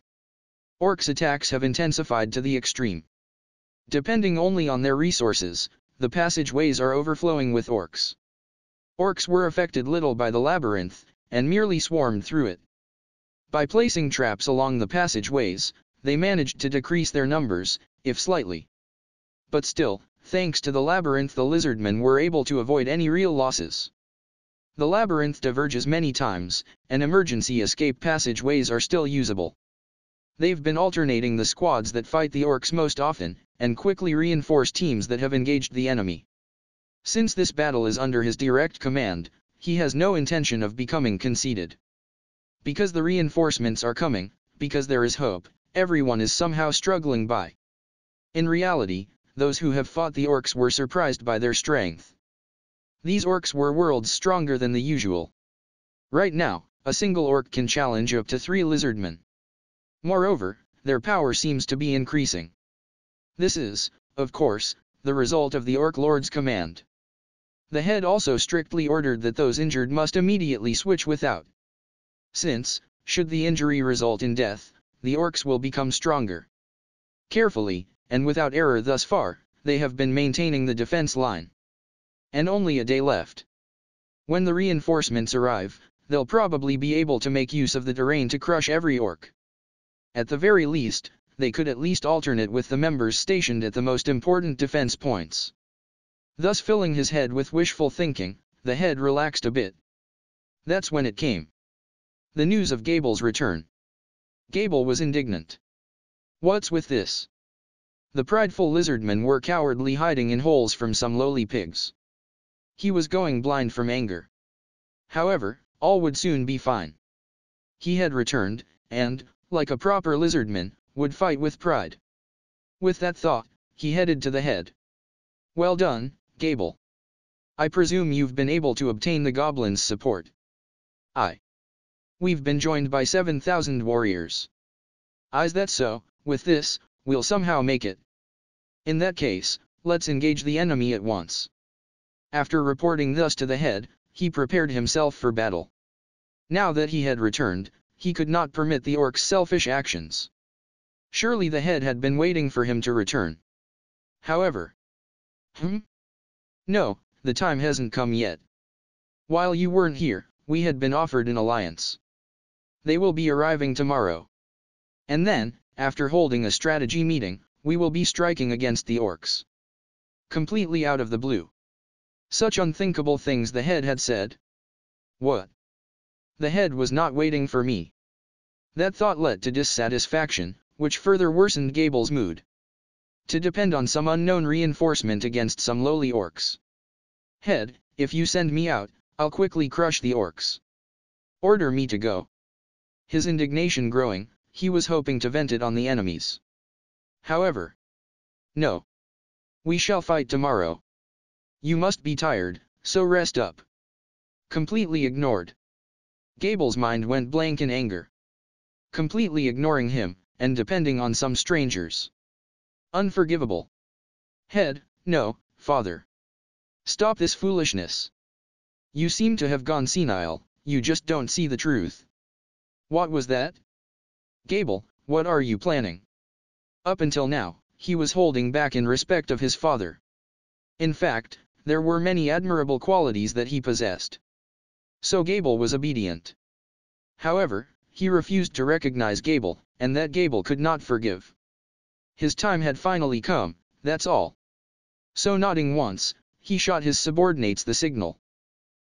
Orcs' attacks have intensified to the extreme. Depending only on their resources, the passageways are overflowing with orcs. Orcs were affected little by the labyrinth, and merely swarmed through it. By placing traps along the passageways, they managed to decrease their numbers, if slightly. But still, thanks to the labyrinth, the lizardmen were able to avoid any real losses. The labyrinth diverges many times, and emergency escape passageways are still usable. They've been alternating the squads that fight the orcs most often, and quickly reinforce teams that have engaged the enemy. Since this battle is under his direct command, he has no intention of becoming conceited. Because the reinforcements are coming, because there is hope, everyone is somehow struggling by. In reality, those who have fought the orcs were surprised by their strength. These orcs were worlds stronger than the usual. Right now, a single orc can challenge up to 3 lizardmen. Moreover, their power seems to be increasing. This is, of course, the result of the Orc Lord's command. The head also strictly ordered that those injured must immediately switch without. Since, should the injury result in death, the orcs will become stronger. Carefully, and without error thus far, they have been maintaining the defense line. And only a day left. When the reinforcements arrive, they'll probably be able to make use of the terrain to crush every orc. At the very least, they could at least alternate with the members stationed at the most important defense points. Thus filling his head with wishful thinking, the head relaxed a bit. That's when it came. The news of Gable's return. Gable was indignant. What's with this? The prideful lizardmen were cowardly hiding in holes from some lowly pigs. He was going blind from anger. However, all would soon be fine. He had returned, and, like a proper lizardman, would fight with pride. With that thought, he headed to the head. Well done, Gable. I presume you've been able to obtain the goblins' support. Aye. We've been joined by 7,000 warriors. Is that so? With this, we'll somehow make it. In that case, let's engage the enemy at once. After reporting thus to the head, he prepared himself for battle. Now that he had returned, he could not permit the orcs' selfish actions. Surely the head had been waiting for him to return. However. No, the time hasn't come yet. While you weren't here, we had been offered an alliance. They will be arriving tomorrow. And then, after holding a strategy meeting, we will be striking against the orcs. Completely out of the blue. Such unthinkable things the head had said. What? The head was not waiting for me. That thought led to dissatisfaction, which further worsened Gable's mood. To depend on some unknown reinforcement against some lowly orcs. Head, if you send me out, I'll quickly crush the orcs. Order me to go. His indignation growing, he was hoping to vent it on the enemies. However. No. We shall fight tomorrow. You must be tired, so rest up. Completely ignored. Gable's mind went blank in anger. Completely ignoring him, and depending on some strangers. Unforgivable. Head, no, father. Stop this foolishness. You seem to have gone senile, you just don't see the truth. What was that? Gable, what are you planning? Up until now, he was holding back in respect of his father. In fact, there were many admirable qualities that he possessed. So Gable was obedient. However, he refused to recognize Gable, and that Gable could not forgive. His time had finally come, that's all. So nodding once, he shot his subordinates the signal.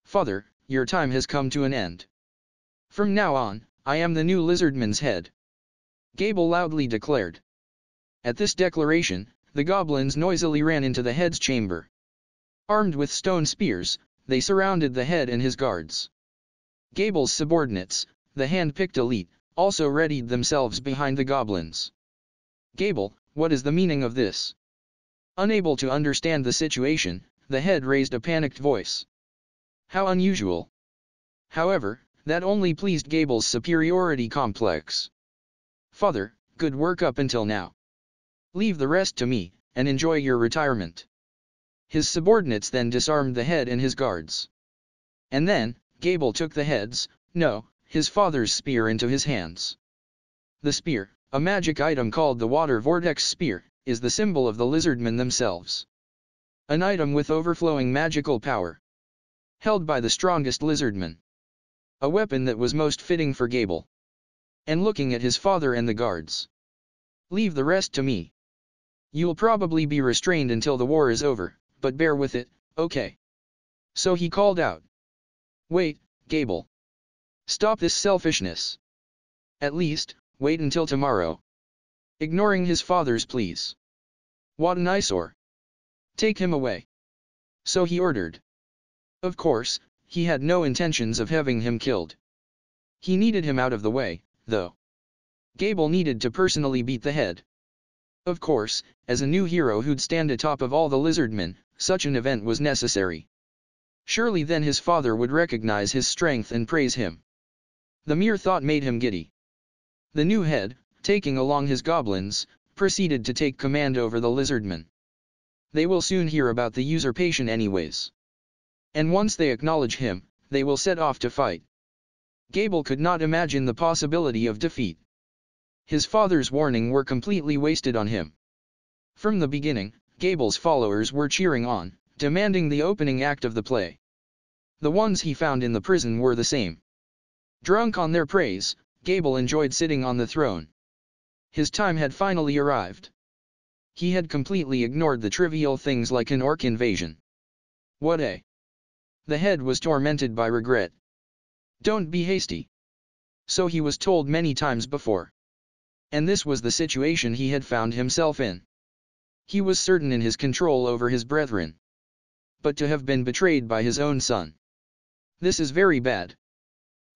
Father, your time has come to an end. From now on, I am the new lizardman's head. Gable loudly declared. At this declaration, the goblins noisily ran into the head's chamber. Armed with stone spears, they surrounded the head and his guards. Gable's subordinates, the hand-picked elite, also readied themselves behind the goblins. Gable, what is the meaning of this? Unable to understand the situation, the head raised a panicked voice. How unusual. However, that only pleased Gable's superiority complex. Father, good work up until now. Leave the rest to me, and enjoy your retirement. His subordinates then disarmed the head and his guards. And then, Gable took the head's, his father's spear into his hands. The spear, a magic item called the Water Vortex Spear, is the symbol of the lizardmen themselves. An item with overflowing magical power. Held by the strongest lizardmen. A weapon that was most fitting for Gable. And looking at his father and the guards. Leave the rest to me. You'll probably be restrained until the war is over, but bear with it, okay? So he called out. Wait, Gable. Stop this selfishness. At least, wait until tomorrow. Ignoring his father's pleas. What an eyesore. Take him away. So he ordered. Of course, he had no intentions of having him killed. He needed him out of the way, though. Gable needed to personally beat the head. Of course, as a new hero who'd stand atop of all the lizardmen, such an event was necessary. Surely then his father would recognize his strength and praise him. The mere thought made him giddy. The new head, taking along his goblins, proceeded to take command over the lizardmen. They will soon hear about the usurpation anyways. And once they acknowledge him, they will set off to fight. Gable could not imagine the possibility of defeat. His father's warning were completely wasted on him. From the beginning, Gable's followers were cheering on, demanding the opening act of the play. The ones he found in the prison were the same. Drunk on their praise, Gable enjoyed sitting on the throne. His time had finally arrived. He had completely ignored the trivial things like an orc invasion. What a... The head was tormented by regret. Don't be hasty. So he was told many times before. And this was the situation he had found himself in. He was certain in his control over his brethren. But to have been betrayed by his own son. This is very bad.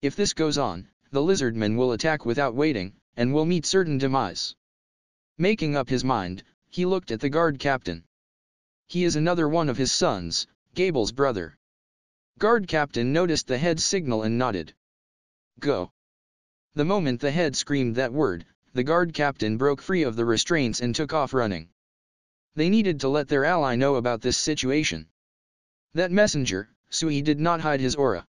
If this goes on, the lizardmen will attack without waiting, and will meet certain demise. Making up his mind, he looked at the guard captain. He is another one of his sons, Gable's brother. Guard captain noticed the head's signal and nodded. Go. The moment the head screamed that word, the guard captain broke free of the restraints and took off running. They needed to let their ally know about this situation. That messenger, Sui, did not hide his aura.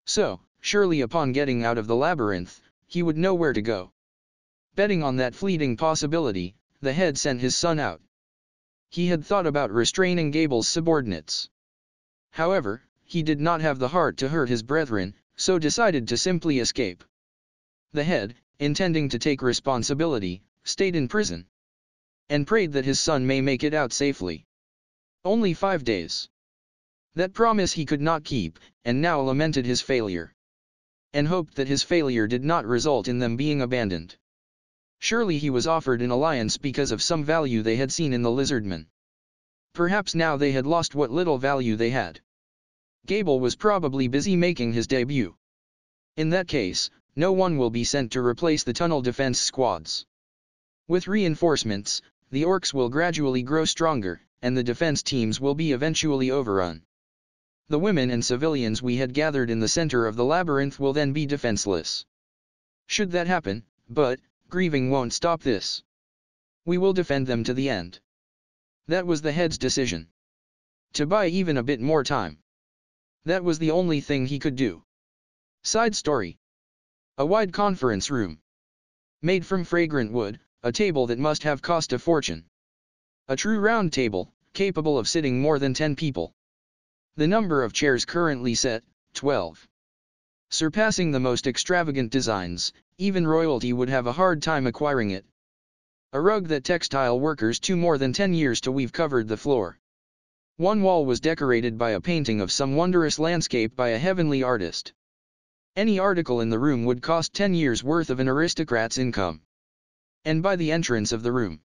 So, surely upon getting out of the labyrinth, he would know where to go. Betting on that fleeting possibility, the head sent his son out. He had thought about restraining Gable's subordinates. However, he did not have the heart to hurt his brethren, so decided to simply escape. The head, intending to take responsibility, stayed in prison. And prayed that his son may make it out safely. Only 5 days. That promise he could not keep, and now lamented his failure. And hoped that his failure did not result in them being abandoned. Surely he was offered an alliance because of some value they had seen in the lizardmen. Perhaps now they had lost what little value they had. Gable was probably busy making his debut. In that case, no one will be sent to replace the tunnel defense squads. With reinforcements, the orcs will gradually grow stronger, and the defense teams will be eventually overrun. The women and civilians we had gathered in the center of the labyrinth will then be defenseless. Should that happen, but grieving won't stop this. We will defend them to the end. That was the head's decision. To buy even a bit more time. That was the only thing he could do. Side story. A wide conference room. Made from fragrant wood, a table that must have cost a fortune. A true round table, capable of sitting more than 10 people. The number of chairs currently set, 12. Surpassing the most extravagant designs, even royalty would have a hard time acquiring it. A rug that textile workers took more than 10 years to weave covered the floor. One wall was decorated by a painting of some wondrous landscape by a heavenly artist. Any article in the room would cost 10 years' worth of an aristocrat's income. And by the entrance of the room,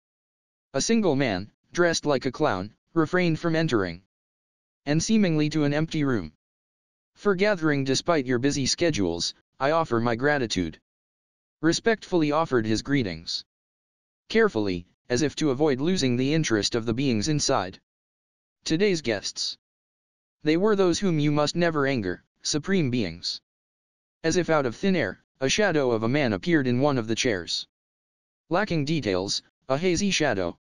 a single man, dressed like a clown, refrained from entering. And seemingly to an empty room. For gathering despite your busy schedules, I offer my gratitude. Respectfully offered his greetings. Carefully, as if to avoid losing the interest of the beings inside. Today's guests. They were those whom you must never anger, supreme beings. As if out of thin air, a shadow of a man appeared in one of the chairs. Lacking details, a hazy shadow.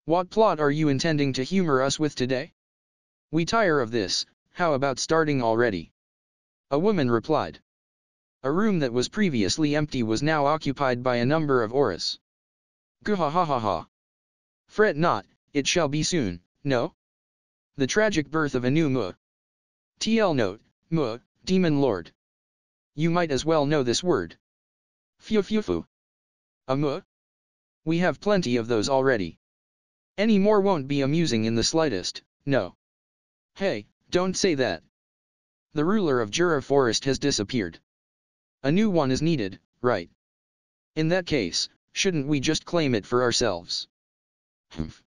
What plot are you intending to humor us with today? We tire of this, how about starting already? A woman replied. A room that was previously empty was now occupied by a number of auras. Gah-ha-ha-ha-ha. Fret not, it shall be soon, no? The tragic birth of a new Mu. TL note, Mu, demon lord. You might as well know this word. Fu-fu-fu. A Mu? We have plenty of those already. Any more won't be amusing in the slightest, no. Hey, don't say that. The ruler of Jura Forest has disappeared. A new one is needed, right? In that case, shouldn't we just claim it for ourselves? Humph.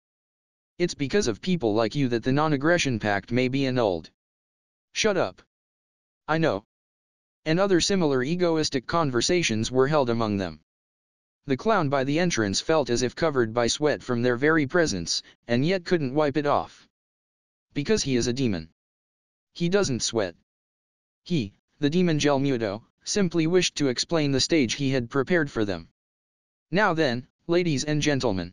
It's because of people like you that the non-aggression pact may be annulled. Shut up. I know. And other similar egoistic conversations were held among them. The clown by the entrance felt as if covered by sweat from their very presence, and yet couldn't wipe it off. Because he is a demon. He doesn't sweat. He, the demon Gelmudo, simply wished to explain the stage he had prepared for them. Now then, ladies and gentlemen.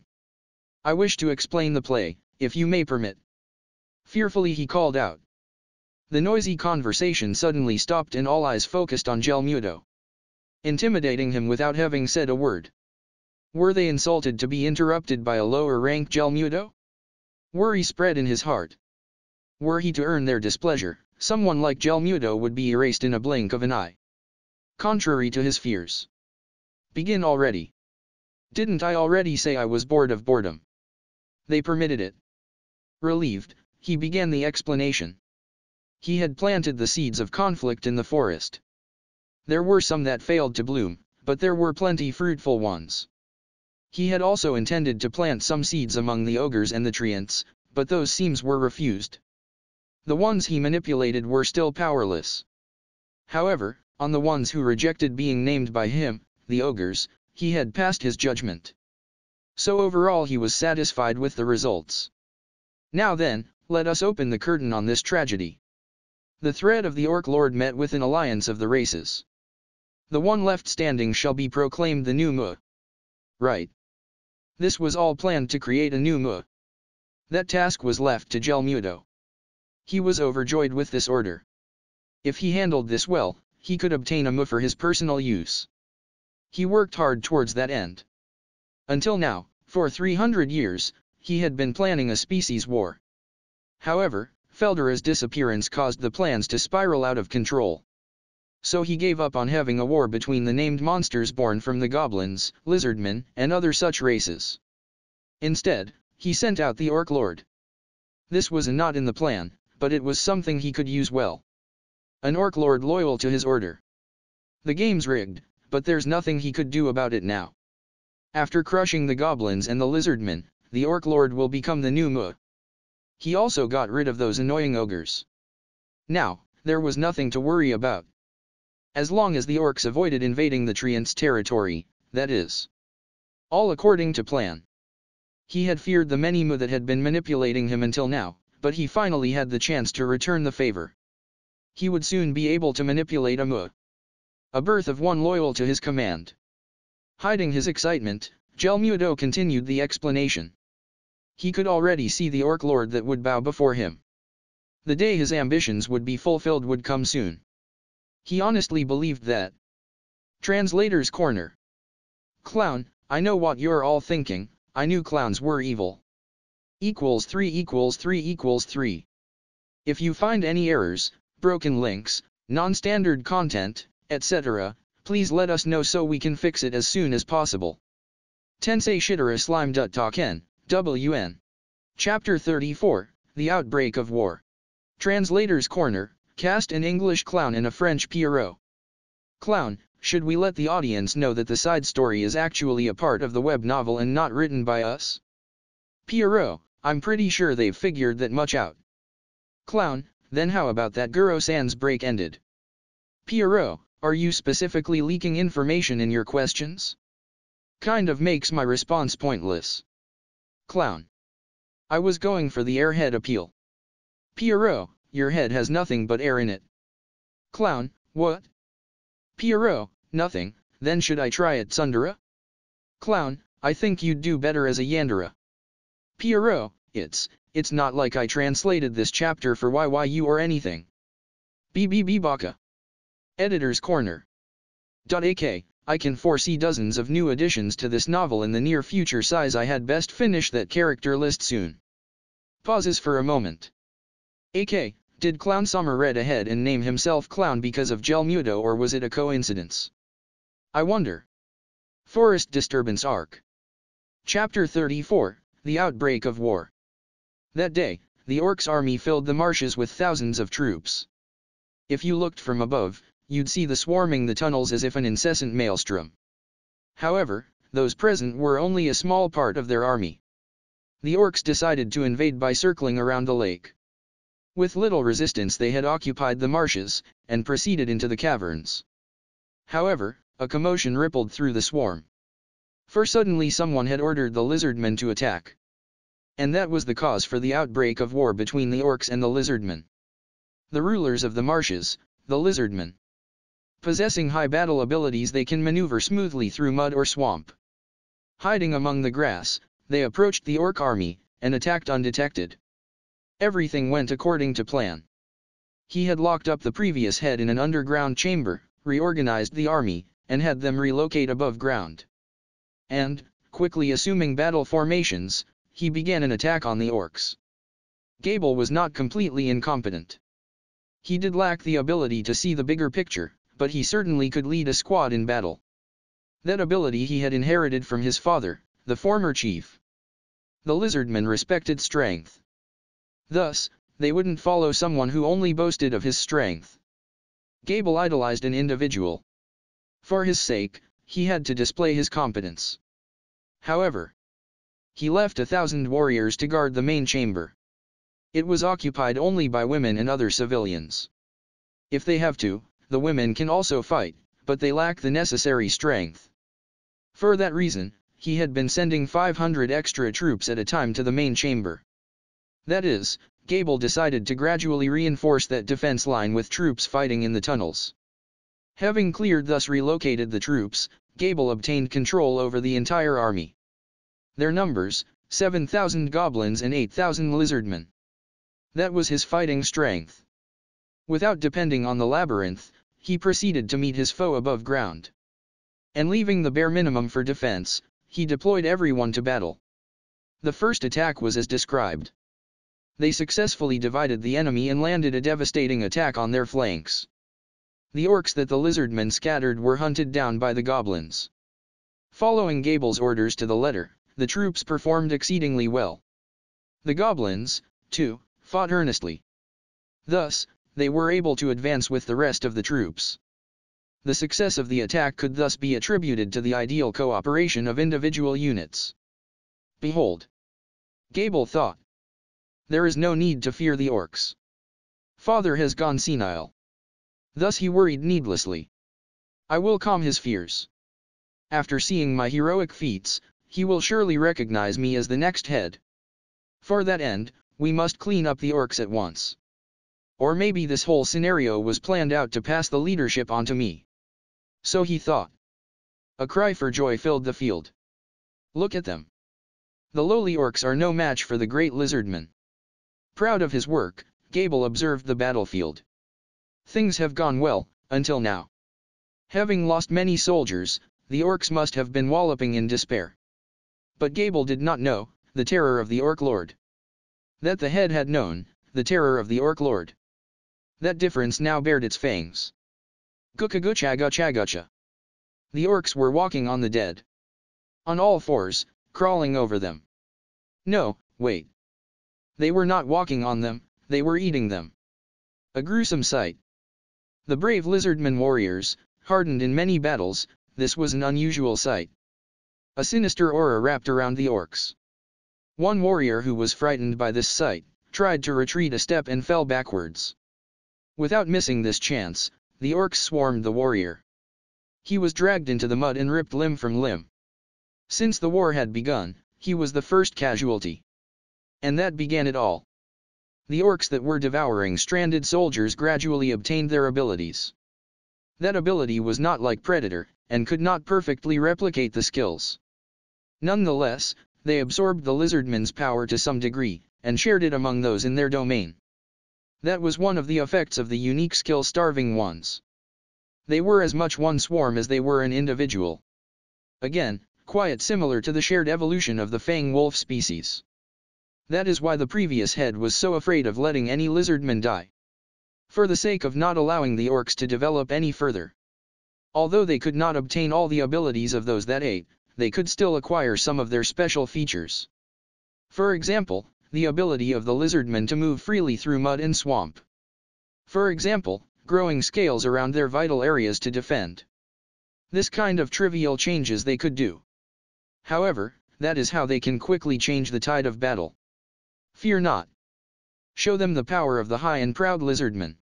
I wish to explain the play, if you may permit. Fearfully he called out. The noisy conversation suddenly stopped and all eyes focused on Gelmudo. Intimidating him without having said a word. Were they insulted to be interrupted by a lower-ranked Gelmudo? Worry spread in his heart. Were he to earn their displeasure, someone like Gelmudo would be erased in a blink of an eye. Contrary to his fears. Begin already. Didn't I already say I was bored of boredom? They permitted it. Relieved, he began the explanation. He had planted the seeds of conflict in the forest. There were some that failed to bloom, but there were plenty fruitful ones. He had also intended to plant some seeds among the ogres and the treants, but those seeds were refused. The ones he manipulated were still powerless. However, on the ones who rejected being named by him, the ogres, he had passed his judgment. So overall he was satisfied with the results. Now then, let us open the curtain on this tragedy. The thread of the Orc Lord met with an alliance of the races. The one left standing shall be proclaimed the new Mu. Right. This was all planned to create a new Mu. That task was left to Gelmudo. He was overjoyed with this order. If he handled this well, he could obtain a Mu for his personal use. He worked hard towards that end. Until now, for 300 years, he had been planning a species war. However, Feldera's disappearance caused the plans to spiral out of control. So he gave up on having a war between the named monsters born from the goblins, lizardmen, and other such races. Instead, he sent out the Orc Lord. This was not in the plan, but it was something he could use well. An Orc Lord loyal to his order. The game's rigged, but there's nothing he could do about it now. After crushing the goblins and the lizardmen, the Orc Lord will become the new Mu. He also got rid of those annoying ogres. Now, there was nothing to worry about. As long as the orcs avoided invading the treants' territory, that is. All according to plan. He had feared the many Mu that had been manipulating him until now, but he finally had the chance to return the favor. He would soon be able to manipulate a Mu. A birth of one loyal to his command. Hiding his excitement, Gelmudo continued the explanation. He could already see the Orc Lord that would bow before him. The day his ambitions would be fulfilled would come soon. He honestly believed that. Translator's Corner. Clown, I know what you're all thinking, I knew clowns were evil. =3 =3 3. If you find any errors, broken links, non-standard content, etc., please let us know so we can fix it as soon as possible. Tensei Shitara Slime Ken, WN. Chapter 34, The Outbreak of War. Translator's Corner, cast an English clown and a French Pierrot. Clown, should we let the audience know that the side story is actually a part of the web novel and not written by us? Pierrot, I'm pretty sure they've figured that much out. Clown, then how about that Guro-san's break ended? Pierrot, are you specifically leaking information in your questions? Kind of makes my response pointless. Clown. I was going for the airhead appeal. Pierrot, your head has nothing but air in it. Clown, what? Pierrot, nothing, then should I try it Tsundere? Clown, I think you'd do better as a Yandere. Pierrot, it's not like I translated this chapter for YYU or anything. BBB Baka. Editor's Corner. AK, I can foresee dozens of new additions to this novel in the near future. Size I had best finish that character list soon. Pauses for a moment. AK, did Clown Summer read ahead and name himself Clown because of Gelmudo or was it a coincidence? I wonder. Forest Disturbance Arc. Chapter 34, The Outbreak of War. That day, the Orcs' army filled the marshes with thousands of troops. If you looked from above, you'd see the swarming the tunnels as if an incessant maelstrom. However, those present were only a small part of their army. The Orcs decided to invade by circling around the lake. With little resistance they had occupied the marshes, and proceeded into the caverns. However, a commotion rippled through the swarm. For suddenly someone had ordered the lizardmen to attack. And that was the cause for the outbreak of war between the Orcs and the lizardmen. The rulers of the marshes, the lizardmen. Possessing high battle abilities, they can maneuver smoothly through mud or swamp. Hiding among the grass, they approached the Orc army, and attacked undetected. Everything went according to plan. He had locked up the previous head in an underground chamber, reorganized the army, and had them relocate above ground. And, quickly assuming battle formations, he began an attack on the Orcs. Gable was not completely incompetent. He did lack the ability to see the bigger picture, but he certainly could lead a squad in battle. That ability he had inherited from his father, the former chief. The lizardmen respected strength. Thus, they wouldn't follow someone who only boasted of his strength. Gable idolized an individual. For his sake, he had to display his competence. However, he left 1,000 warriors to guard the main chamber. It was occupied only by women and other civilians. If they have to, the women can also fight, but they lack the necessary strength. For that reason, he had been sending 500 extra troops at a time to the main chamber. That is, Gable decided to gradually reinforce that defense line with troops fighting in the tunnels. Having thus relocated the troops, Gable obtained control over the entire army. Their numbers, 7,000 goblins and 8,000 lizardmen. That was his fighting strength. Without depending on the labyrinth, he proceeded to meet his foe above ground. And leaving the bare minimum for defense, he deployed everyone to battle. The first attack was as described. They successfully divided the enemy and landed a devastating attack on their flanks. The orcs that the lizardmen scattered were hunted down by the goblins. Following Gable's orders to the letter, the troops performed exceedingly well. The goblins, too, fought earnestly. Thus, they were able to advance with the rest of the troops. The success of the attack could thus be attributed to the ideal cooperation of individual units. Behold! Gable thought. There is no need to fear the orcs. Father has gone senile. Thus he worried needlessly. I will calm his fears. After seeing my heroic feats, he will surely recognize me as the next head. For that end, we must clean up the orcs at once. Or maybe this whole scenario was planned out to pass the leadership on to me. So he thought. A cry for joy filled the field. Look at them. The lowly orcs are no match for the great lizardmen. Proud of his work, Gable observed the battlefield. Things have gone well, until now. Having lost many soldiers, the orcs must have been walloping in despair. But Gable did not know, the terror of the orc lord. That the head had known, the terror of the orc lord. That difference now bared its fangs. Gucha. The orcs were walking on the dead. On all fours, crawling over them. No, wait. They were not walking on them, they were eating them. A gruesome sight. The brave lizardmen warriors, hardened in many battles, this was an unusual sight. A sinister aura wrapped around the orcs. One warrior who was frightened by this sight, tried to retreat a step and fell backwards. Without missing this chance, the orcs swarmed the warrior. He was dragged into the mud and ripped limb from limb. Since the war had begun, he was the first casualty. And that began it all. The orcs that were devouring stranded soldiers gradually obtained their abilities. That ability was not like Predator, and could not perfectly replicate the skills. Nonetheless, they absorbed the lizardmen's power to some degree, and shared it among those in their domain. That was one of the effects of the unique skill-starving ones. They were as much one swarm as they were an individual. Again, quite similar to the shared evolution of the fang wolf species. That is why the previous head was so afraid of letting any lizardman die. For the sake of not allowing the orcs to develop any further. Although they could not obtain all the abilities of those that ate, they could still acquire some of their special features. For example, the ability of the lizardmen to move freely through mud and swamp. For example, growing scales around their vital areas to defend. This kind of trivial changes they could do. However, that is how they can quickly change the tide of battle. Fear not. Show them the power of the high and proud lizardmen.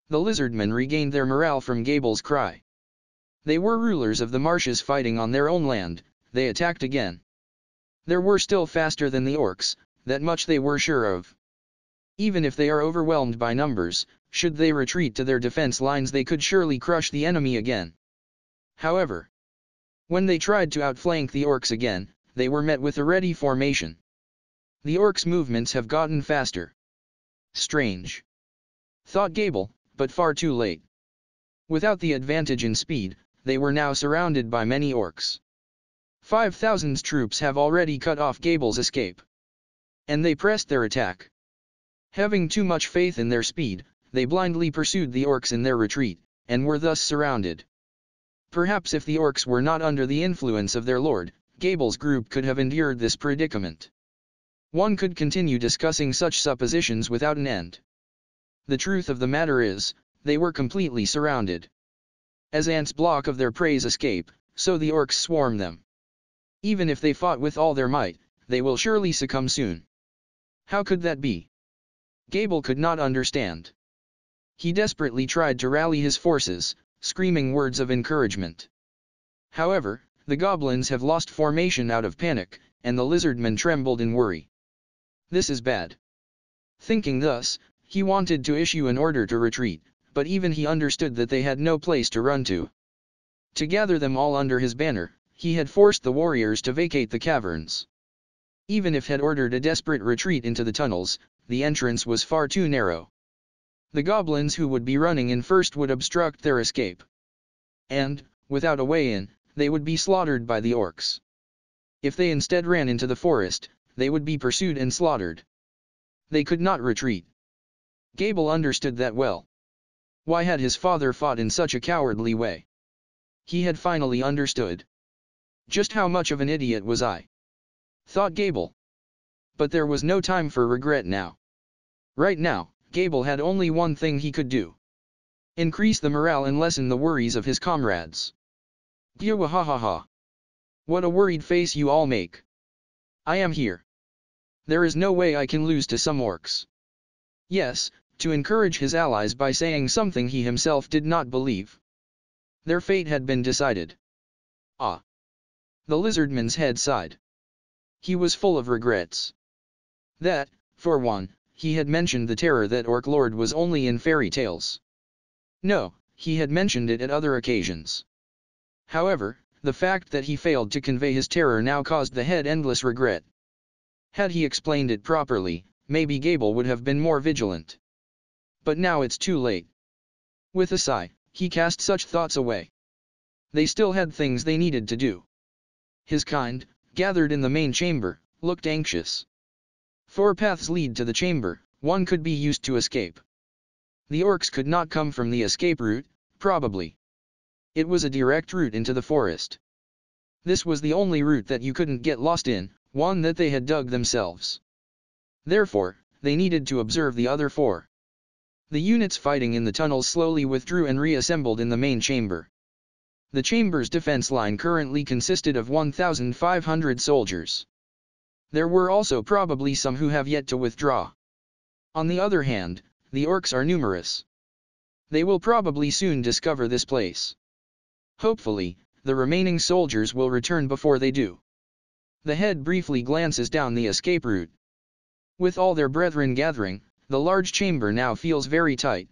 The lizardmen regained their morale from Gable's cry. They were rulers of the marshes fighting on their own land, they attacked again. They were still faster than the orcs, that much they were sure of. Even if they are overwhelmed by numbers, should they retreat to their defense lines they could surely crush the enemy again. However, when they tried to outflank the orcs again, they were met with a ready formation. The orcs' movements have gotten faster. Strange. Thought Gable, but far too late. Without the advantage in speed, they were now surrounded by many orcs. 5,000 troops have already cut off Gable's escape. And they pressed their attack. Having too much faith in their speed, they blindly pursued the orcs in their retreat, and were thus surrounded. Perhaps if the orcs were not under the influence of their lord, Gable's group could have endured this predicament. One could continue discussing such suppositions without an end. The truth of the matter is, they were completely surrounded. As ants block of their prey's escape, so the orcs swarm them. Even if they fought with all their might, they will surely succumb soon. How could that be? Gable could not understand. He desperately tried to rally his forces, screaming words of encouragement. However, the goblins have lost formation out of panic, and the lizardmen trembled in worry. This is bad. Thinking thus, he wanted to issue an order to retreat, but even he understood that they had no place to run to. To gather them all under his banner, he had forced the warriors to vacate the caverns. Even if had ordered a desperate retreat into the tunnels, the entrance was far too narrow. The goblins who would be running in first would obstruct their escape. And, without a way in, they would be slaughtered by the orcs. If they instead ran into the forest, they would be pursued and slaughtered. They could not retreat. Gable understood that well. Why had his father fought in such a cowardly way? He had finally understood. Just how much of an idiot was I? Thought Gable. But there was no time for regret now. Right now, Gable had only one thing he could do. Increase the morale and lessen the worries of his comrades. Gyawa ha ha ha. What a worried face you all make. I am here. There is no way I can lose to some orcs. Yes, to encourage his allies by saying something he himself did not believe. Their fate had been decided. Ah. The lizardman's head sighed. He was full of regrets. That, for one, he had mentioned the terror that Orc Lord was only in fairy tales. No, he had mentioned it at other occasions. However, the fact that he failed to convey his terror now caused the head endless regret. Had he explained it properly, maybe Gable would have been more vigilant. But now it's too late. With a sigh, he cast such thoughts away. They still had things they needed to do. His kind, gathered in the main chamber, looked anxious. 4 paths lead to the chamber, one could be used to escape. The orcs could not come from the escape route, probably. It was a direct route into the forest. This was the only route that you couldn't get lost in, one that they had dug themselves. Therefore, they needed to observe the other 4. The units fighting in the tunnels slowly withdrew and reassembled in the main chamber. The chamber's defense line currently consisted of 1,500 soldiers. There were also probably some who have yet to withdraw. On the other hand, the orcs are numerous. They will probably soon discover this place. Hopefully, the remaining soldiers will return before they do. The head briefly glances down the escape route. With all their brethren gathering, the large chamber now feels very tight.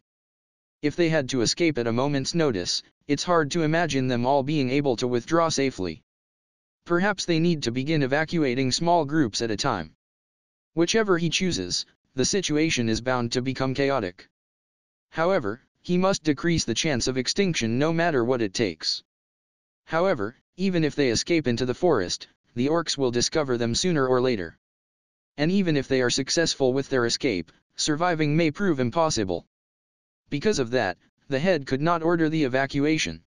If they had to escape at a moment's notice, it's hard to imagine them all being able to withdraw safely. Perhaps they need to begin evacuating small groups at a time. Whichever he chooses, the situation is bound to become chaotic. However, he must decrease the chance of extinction no matter what it takes. However, even if they escape into the forest, the orcs will discover them sooner or later. And even if they are successful with their escape, surviving may prove impossible. Because of that, the head could not order the evacuation.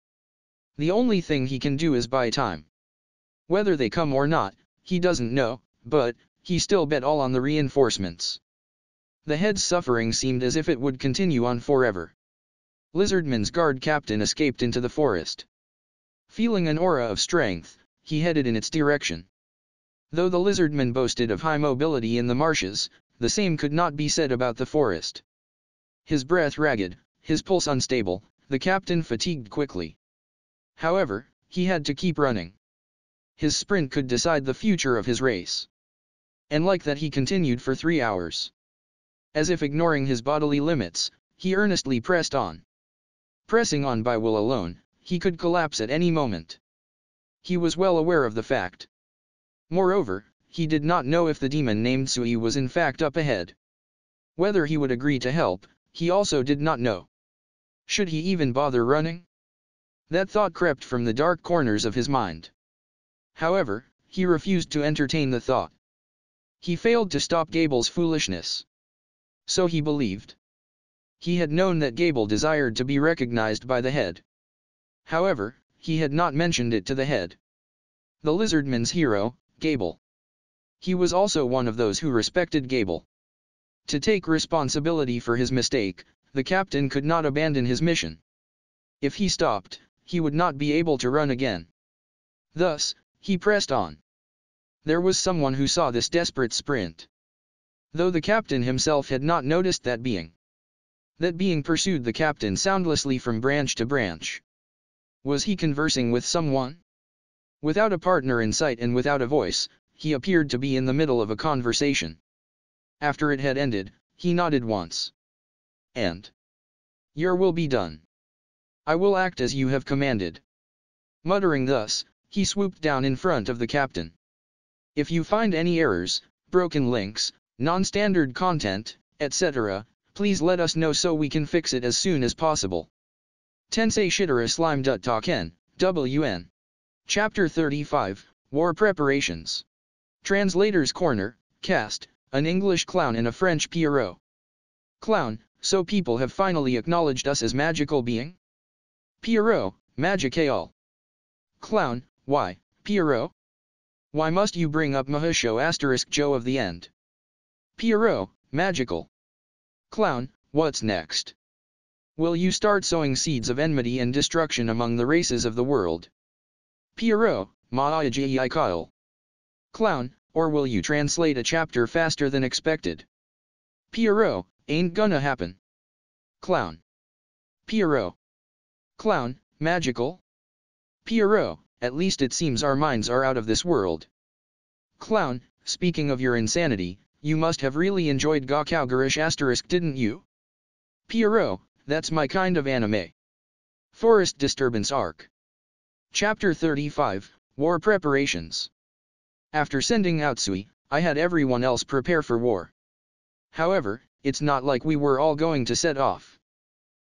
The only thing he can do is buy time. Whether they come or not, he doesn't know, but he still bet all on the reinforcements. The head's suffering seemed as if it would continue on forever. Lizardman's guard captain escaped into the forest. Feeling an aura of strength, he headed in its direction. Though the lizardman boasted of high mobility in the marshes, the same could not be said about the forest. His breath ragged, his pulse unstable, the captain fatigued quickly. However, he had to keep running. His sprint could decide the future of his race. And like that he continued for 3 hours. As if ignoring his bodily limits, he earnestly pressed on. Pressing on by will alone, he could collapse at any moment. He was well aware of the fact. Moreover, he did not know if the demon named Sui was in fact up ahead. Whether he would agree to help, he also did not know. Should he even bother running? That thought crept from the dark corners of his mind. However, he refused to entertain the thought. He failed to stop Gable's foolishness. So he believed. He had known that Gable desired to be recognized by the head. However, he had not mentioned it to the head. The lizardman's hero, Gable. He was also one of those who respected Gable. To take responsibility for his mistake, the captain could not abandon his mission. If he stopped, he would not be able to run again. Thus, he pressed on. There was someone who saw this desperate sprint. Though the captain himself had not noticed that being. That being pursued the captain soundlessly from branch to branch. Was he conversing with someone? Without a partner in sight and without a voice, he appeared to be in the middle of a conversation. After it had ended, he nodded once. And your will be done. I will act as you have commanded. Muttering thus, he swooped down in front of the captain. If you find any errors, broken links, non-standard content, etc., please let us know so we can fix it as soon as possible. Tensei Shitara Slime Datta Ken, WN. Chapter 35, War Preparations. Translator's Corner, Cast, an English clown and a French Pierrot. Clown, so people have finally acknowledged us as magical being? Pierrot, magical. Clown, why, Pierrot? Why must you bring up Mahusho * Joe of the end? Pierrot, magical. Clown, what's next? Will you start sowing seeds of enmity and destruction among the races of the world? Pierrot, Ma'ajai Kyle. Clown, or will you translate a chapter faster than expected? Pierrot, ain't gonna happen. Clown. Pierrot. Clown, magical? Pierrot, at least it seems our minds are out of this world. Clown, speaking of your insanity, you must have really enjoyed Gakkaugarish *, didn't you? Pierrot, that's my kind of anime. Forest Disturbance Arc. Chapter 35, War Preparations. After sending out Sui, I had everyone else prepare for war. However, it's not like we were all going to set off.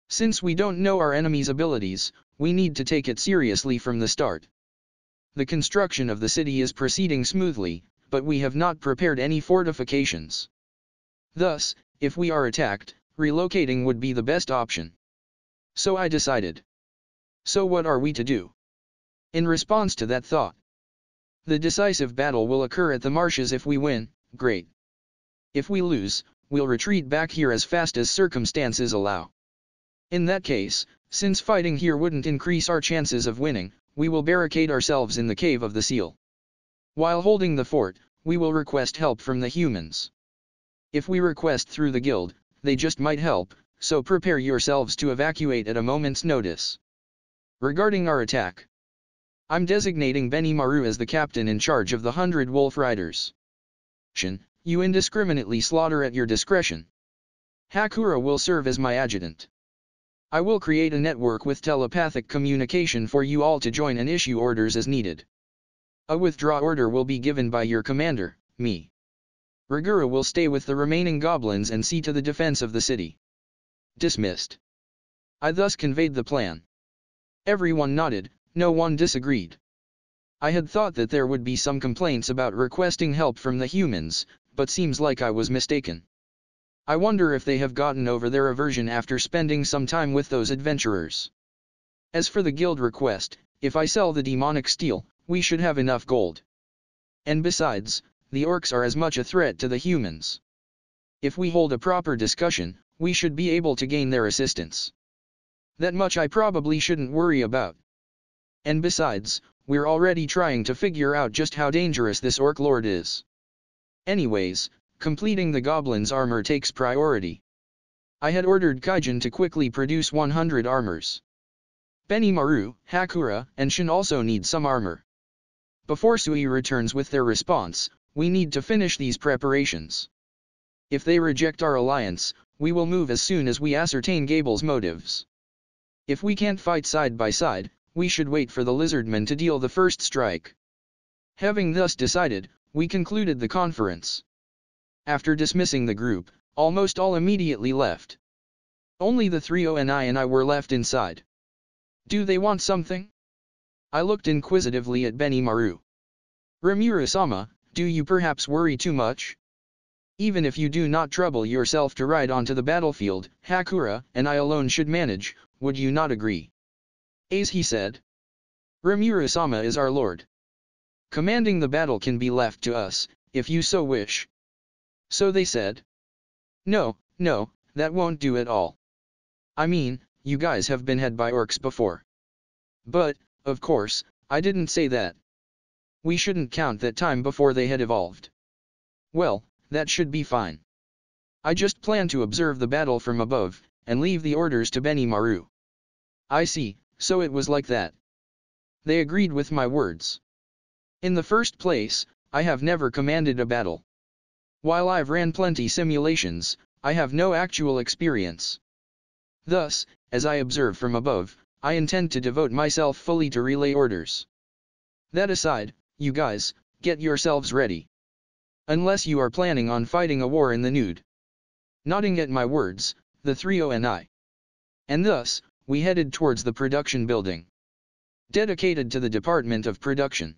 Since we don't know our enemy's abilities, we need to take it seriously from the start. The construction of the city is proceeding smoothly, but we have not prepared any fortifications. Thus, if we are attacked, relocating would be the best option. So I decided. So what are we to do? In response to that thought, the decisive battle will occur at the marshes. If we win, great. If we lose, we'll retreat back here as fast as circumstances allow. In that case, since fighting here wouldn't increase our chances of winning, we will barricade ourselves in the cave of the seal. While holding the fort, we will request help from the humans. If we request through the guild, they just might help, so prepare yourselves to evacuate at a moment's notice. Regarding our attack, I'm designating Benimaru as the captain in charge of the 100 wolf riders. You indiscriminately slaughter at your discretion. Hakura will serve as my adjutant. I will create a network with telepathic communication for you all to join and issue orders as needed. A withdraw order will be given by your commander, me. Rigura will stay with the remaining goblins and see to the defense of the city. Dismissed. I thus conveyed the plan. Everyone nodded, no one disagreed. I had thought that there would be some complaints about requesting help from the humans, but seems like I was mistaken. I wonder if they have gotten over their aversion after spending some time with those adventurers. As for the guild request, if I sell the demonic steel, we should have enough gold. And besides, the orcs are as much a threat to the humans. If we hold a proper discussion, we should be able to gain their assistance. That much I probably shouldn't worry about. And besides, we're already trying to figure out just how dangerous this orc lord is. Anyways, completing the goblin's armor takes priority. I had ordered Kaijin to quickly produce 100 armors. Benimaru, Hakura, and Shin also need some armor. Before Sui returns with their response, we need to finish these preparations. If they reject our alliance, we will move as soon as we ascertain Gable's motives. If we can't fight side by side, we should wait for the lizardmen to deal the first strike. Having thus decided, we concluded the conference. After dismissing the group, almost all immediately left. Only the 3 ONI and I were left inside. Do they want something? I looked inquisitively at Benimaru. Rimuru-sama, do you perhaps worry too much? Even if you do not trouble yourself to ride onto the battlefield, Hakura and I alone should manage, would you not agree? As he said. Rimuru-sama is our lord. Commanding the battle can be left to us, if you so wish. So they said. No, that won't do at all. I mean, you guys have been had by orcs before. But, of course, I didn't say that. We shouldn't count that time before they had evolved. Well, that should be fine. I just plan to observe the battle from above, and leave the orders to Benimaru. I see, so it was like that. They agreed with my words. In the first place, I have never commanded a battle. While I've ran plenty simulations, I have no actual experience. Thus, as I observe from above, I intend to devote myself fully to relay orders. That aside, you guys, get yourselves ready. Unless you are planning on fighting a war in the nude. Nodding at my words, the three ONI. And thus, we headed towards the production building. Dedicated to the Department of Production.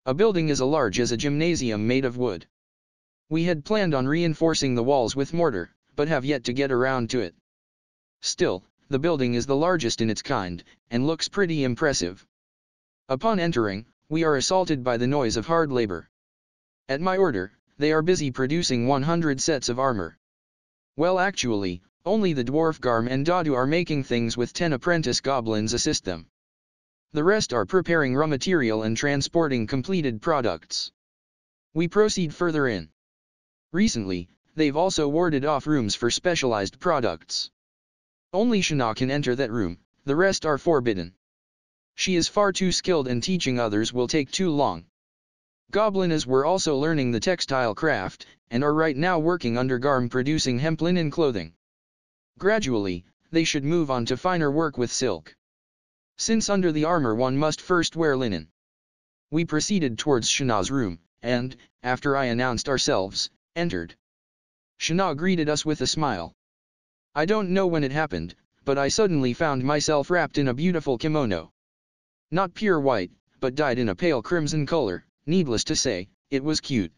A building as large as a gymnasium made of wood. We had planned on reinforcing the walls with mortar, but have yet to get around to it. Still, the building is the largest in its kind, and looks pretty impressive. Upon entering, we are assaulted by the noise of hard labor. At my order, they are busy producing 100 sets of armor. Well, actually, only the dwarf Garm and Dadu are making things with 10 apprentice goblins assist them. The rest are preparing raw material and transporting completed products. We proceed further in. Recently, they've also warded off rooms for specialized products. Only Shana can enter that room, the rest are forbidden. She is far too skilled and teaching others will take too long. Goblinas were also learning the textile craft, and are right now working under Garm producing hemp linen clothing. Gradually, they should move on to finer work with silk. Since under the armor one must first wear linen. We proceeded towards Shana's room, and, after I announced ourselves, entered. Shana greeted us with a smile. I don't know when it happened, but I suddenly found myself wrapped in a beautiful kimono. Not pure white, but dyed in a pale crimson color, needless to say, it was cute.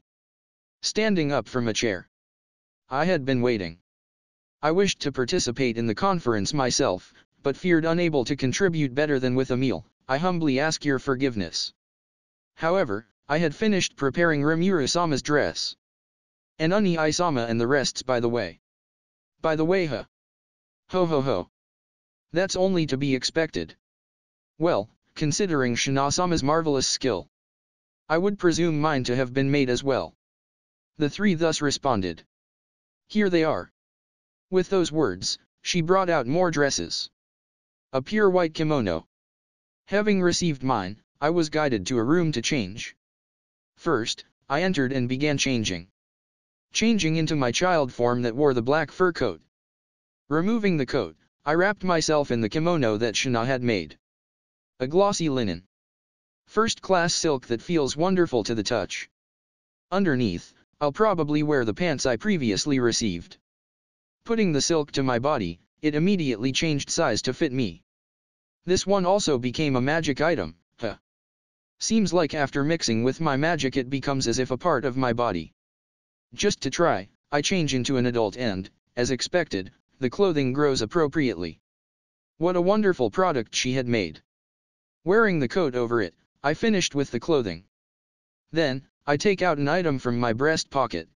Standing up from a chair. I had been waiting. I wished to participate in the conference myself, but feared unable to contribute better than with a meal. I humbly ask your forgiveness. However, I had finished preparing Rimuru-sama's dress. And Uni-sama and the rest's by the way. By the way, huh? Ho ho ho. That's only to be expected. Well, considering Shina-sama's marvelous skill, I would presume mine to have been made as well. The three thus responded. Here they are. With those words, she brought out more dresses. A pure white kimono. Having received mine, I was guided to a room to change. First, I entered and began changing. Changing into my child form that wore the black fur coat. Removing the coat, I wrapped myself in the kimono that Shana had made. A glossy linen. First-class silk that feels wonderful to the touch. Underneath, I'll probably wear the pants I previously received. Putting the silk to my body, it immediately changed size to fit me. This one also became a magic item, huh? Seems like after mixing with my magic it becomes as if a part of my body. Just to try, I change into an adult and, as expected, the clothing grows appropriately. What a wonderful product she had made. Wearing the coat over it, I finished with the clothing. Then, I take out an item from my breast pocket.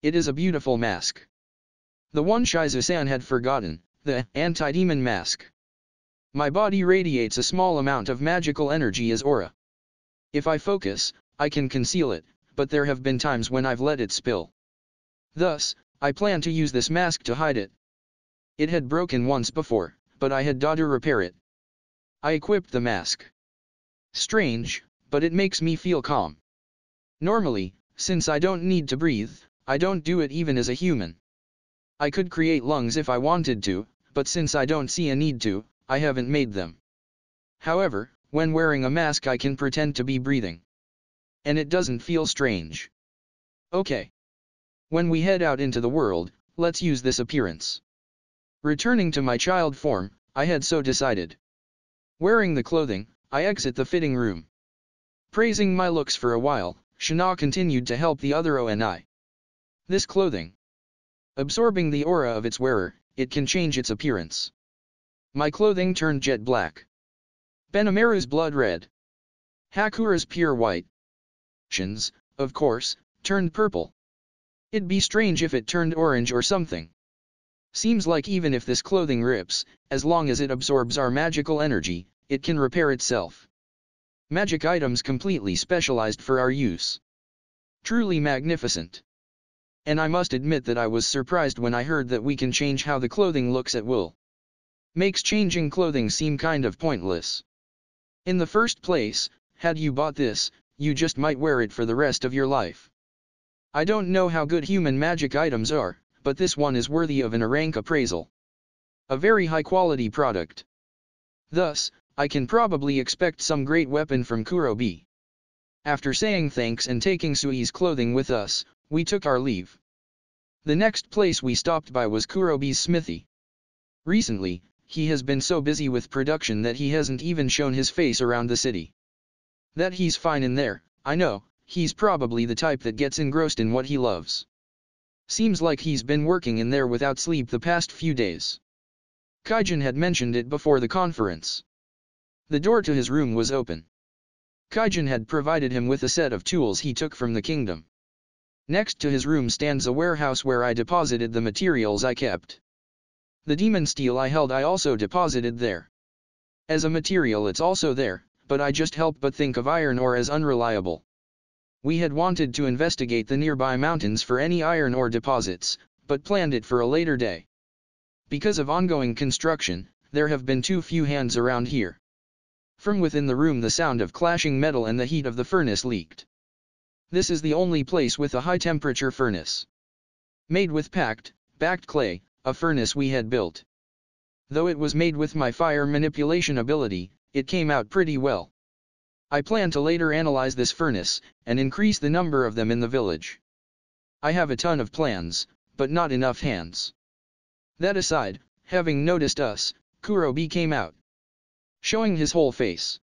It is a beautiful mask. The one Shizu-san had forgotten, the anti-demon mask. My body radiates a small amount of magical energy as aura. If I focus, I can conceal it, but there have been times when I've let it spill. Thus, I plan to use this mask to hide it. It had broken once before, but I had to repair it. I equipped the mask. Strange, but it makes me feel calm. Normally, since I don't need to breathe, I don't do it even as a human. I could create lungs if I wanted to, but since I don't see a need to, I haven't made them. However, when wearing a mask I can pretend to be breathing. And it doesn't feel strange. Okay. When we head out into the world, let's use this appearance. Returning to my child form, I had so decided. Wearing the clothing, I exit the fitting room. Praising my looks for a while, Shana continued to help the other ONI. This clothing. Absorbing the aura of its wearer, it can change its appearance. My clothing turned jet black. Benimaru's blood red. Hakura's pure white. Shin's, of course, turned purple. It'd be strange if it turned orange or something. Seems like even if this clothing rips, as long as it absorbs our magical energy, it can repair itself. Magic items completely specialized for our use. Truly magnificent. And I must admit that I was surprised when I heard that we can change how the clothing looks at will. Makes changing clothing seem kind of pointless. In the first place, had you bought this, you just might wear it for the rest of your life. I don't know how good human magic items are, but this one is worthy of an rank appraisal. A very high quality product. Thus, I can probably expect some great weapon from Kurobe. After saying thanks and taking Sui's clothing with us, we took our leave. The next place we stopped by was Kurobe's smithy. Recently, he has been so busy with production that he hasn't even shown his face around the city. That he's fine in there, I know, he's probably the type that gets engrossed in what he loves. Seems like he's been working in there without sleep the past few days. Kaijin had mentioned it before the conference. The door to his room was open. Kaijin had provided him with a set of tools he took from the kingdom. Next to his room stands a warehouse where I deposited the materials I kept. The demon steel I held I also deposited there. As a material it's also there, but I just help but think of iron ore as unreliable. We had wanted to investigate the nearby mountains for any iron ore deposits, but planned it for a later day. Because of ongoing construction, there have been too few hands around here. From within the room the sound of clashing metal and the heat of the furnace leaked. This is the only place with a high-temperature furnace. Made with backed clay, a furnace we had built. Though it was made with my fire manipulation ability, it came out pretty well. I plan to later analyze this furnace, and increase the number of them in the village. I have a ton of plans, but not enough hands. That aside, having noticed us, Kurobe came out, showing his whole face.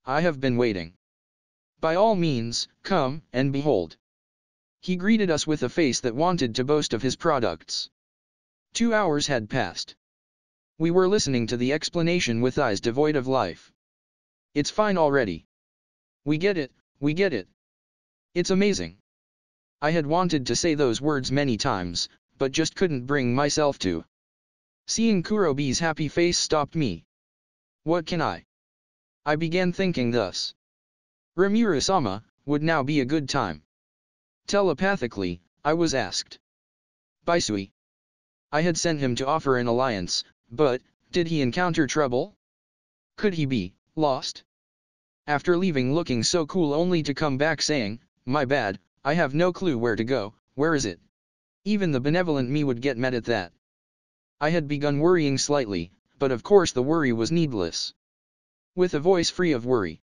I have been waiting. By all means, come and behold. He greeted us with a face that wanted to boast of his products. 2 hours had passed. We were listening to the explanation with eyes devoid of life. It's fine already. We get it, we get it. It's amazing. I had wanted to say those words many times, but just couldn't bring myself to. Seeing Kurobe's happy face stopped me. What can I began thinking thus. Rimuru-sama, would now be a good time. Telepathically, I was asked. By Sui. I had sent him to offer an alliance, but, did he encounter trouble? Could he be lost? After leaving looking so cool only to come back saying, my bad, I have no clue where to go, where is it? Even the benevolent me would get mad at that. I had begun worrying slightly, but of course the worry was needless. With a voice free of worry,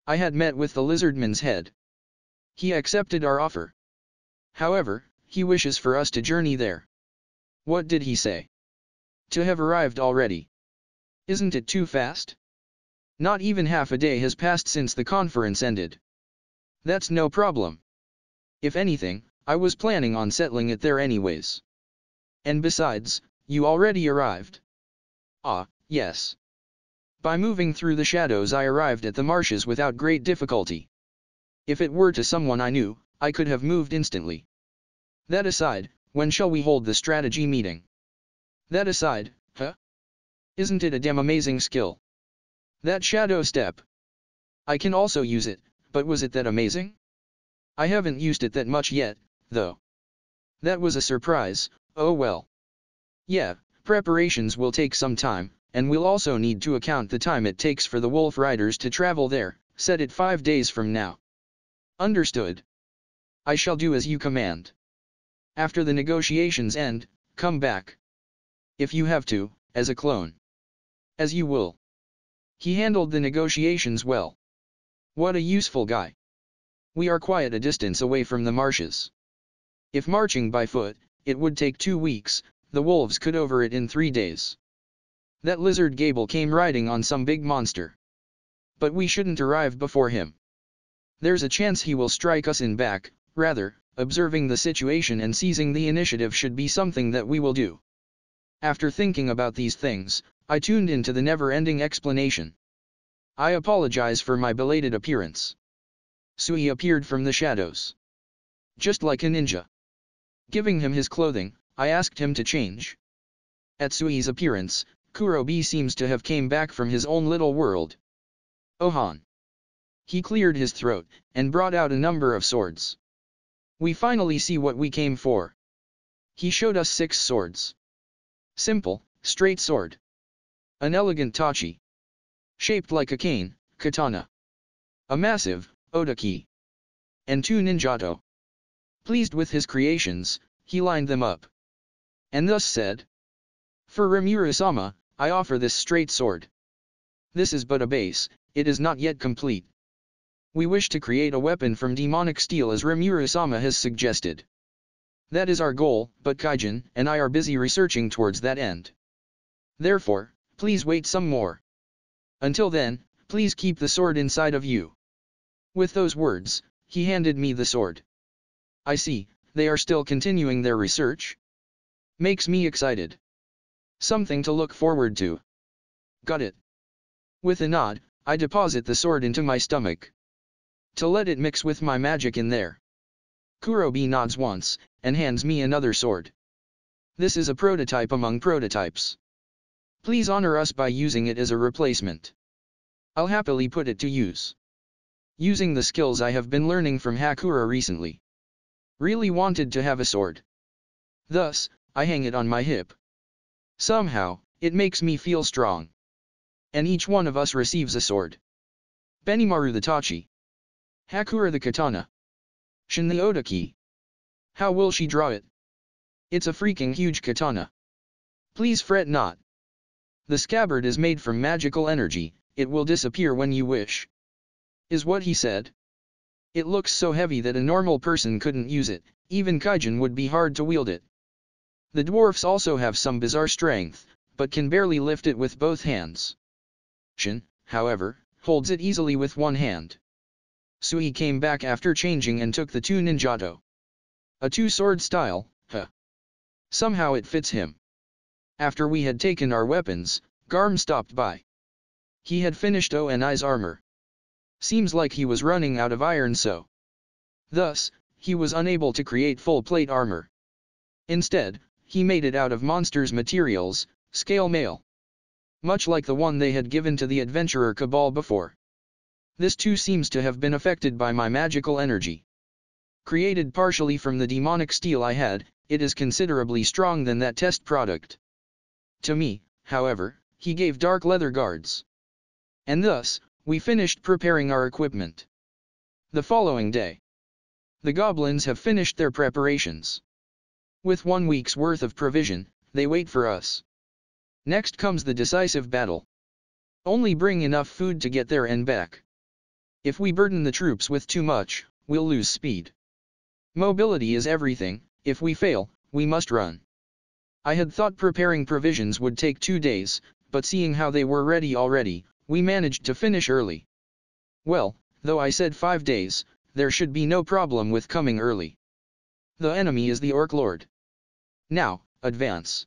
I had met with the lizardman's head. He accepted our offer. However, he wishes for us to journey there. What did he say? To have arrived already. Isn't it too fast? Not even half a day has passed since the conference ended. That's no problem. If anything, I was planning on settling it there anyways. And besides, you already arrived. Ah, yes. By moving through the shadows I arrived at the marshes without great difficulty. If it were to someone I knew, I could have moved instantly. That aside, when shall we hold the strategy meeting? That aside, huh? Isn't it a damn amazing skill? That shadow step. I can also use it, but was it that amazing? I haven't used it that much yet, though. That was a surprise, oh well. Yeah, preparations will take some time, and we'll also need to account the time it takes for the wolf riders to travel there, set it 5 days from now. Understood. I shall do as you command. After the negotiations end, come back. If you have to, as a clone. As you will. He handled the negotiations well. What a useful guy. We are quite a distance away from the marshes. If marching by foot, it would take 2 weeks, the wolves could over it in 3 days. That lizard Gable came riding on some big monster. But we shouldn't arrive before him. There's a chance he will strike us in back, rather, observing the situation and seizing the initiative should be something that we will do. After thinking about these things, I tuned into the never-ending explanation. I apologize for my belated appearance. Sui appeared from the shadows. Just like a ninja. Giving him his clothing, I asked him to change. At Sui's appearance, Kurobe seems to have came back from his own little world. Ohan. He cleared his throat, and brought out a number of swords. We finally see what we came for. He showed us 6 swords. Simple, straight sword. An elegant tachi. Shaped like a cane, katana. A massive, otaki. And 2 ninjato. Pleased with his creations, he lined them up. And thus said, "For Rimuru-sama, I offer this straight sword. This is but a base, it is not yet complete. We wish to create a weapon from demonic steel as Rimuru-sama has suggested. That is our goal, but Kaijin and I are busy researching towards that end. Therefore, please wait some more. Until then, please keep the sword inside of you." With those words, he handed me the sword. I see, they are still continuing their research. Makes me excited. Something to look forward to. Got it. With a nod, I deposit the sword into my stomach. To let it mix with my magic in there. Kurobi nods once, and hands me another sword. This is a prototype among prototypes. Please honor us by using it as a replacement. I'll happily put it to use. Using the skills I have been learning from Hakura recently. Really wanted to have a sword. Thus, I hang it on my hip. Somehow, it makes me feel strong. And each one of us receives a sword. Benimaru the tachi. Hakura the katana. Shin the otaki. How will she draw it? It's a freaking huge katana. Please fret not. The scabbard is made from magical energy, it will disappear when you wish. Is what he said. It looks so heavy that a normal person couldn't use it, even Kaijin would be hard to wield it. The dwarfs also have some bizarre strength, but can barely lift it with both hands. Shin, however, holds it easily with one hand. Sui came back after changing and took the 2 ninjato. A 2-sword style, huh. Somehow it fits him. After we had taken our weapons, Garm stopped by. He had finished Oni's armor. Seems like he was running out of iron so. Thus, he was unable to create full plate armor. Instead, he made it out of monsters' materials, scale mail. Much like the one they had given to the adventurer Cabal before. This too seems to have been affected by my magical energy. Created partially from the demonic steel I had, it is considerably strong than that test product. To me, however, he gave dark leather guards. And thus, we finished preparing our equipment. The following day. The goblins have finished their preparations. With 1 week's worth of provision, they wait for us. Next comes the decisive battle. Only bring enough food to get there and back. If we burden the troops with too much, we'll lose speed. Mobility is everything, if we fail, we must run. I had thought preparing provisions would take 2 days, but seeing how they were ready already, we managed to finish early. Well, though I said 5 days, there should be no problem with coming early. The enemy is the Orc Lord. Now, advance.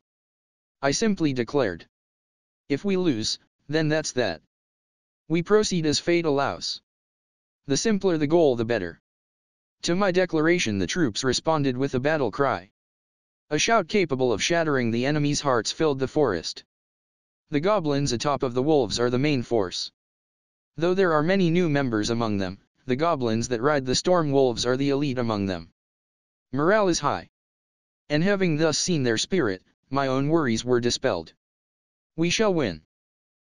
I simply declared. If we lose, then that's that. We proceed as fate allows. The simpler the goal the better. To my declaration the troops responded with a battle cry. A shout capable of shattering the enemy's hearts filled the forest. The goblins atop of the wolves are the main force. Though there are many new members among them, the goblins that ride the storm wolves are the elite among them. Morale is high. And having thus seen their spirit, my own worries were dispelled. We shall win.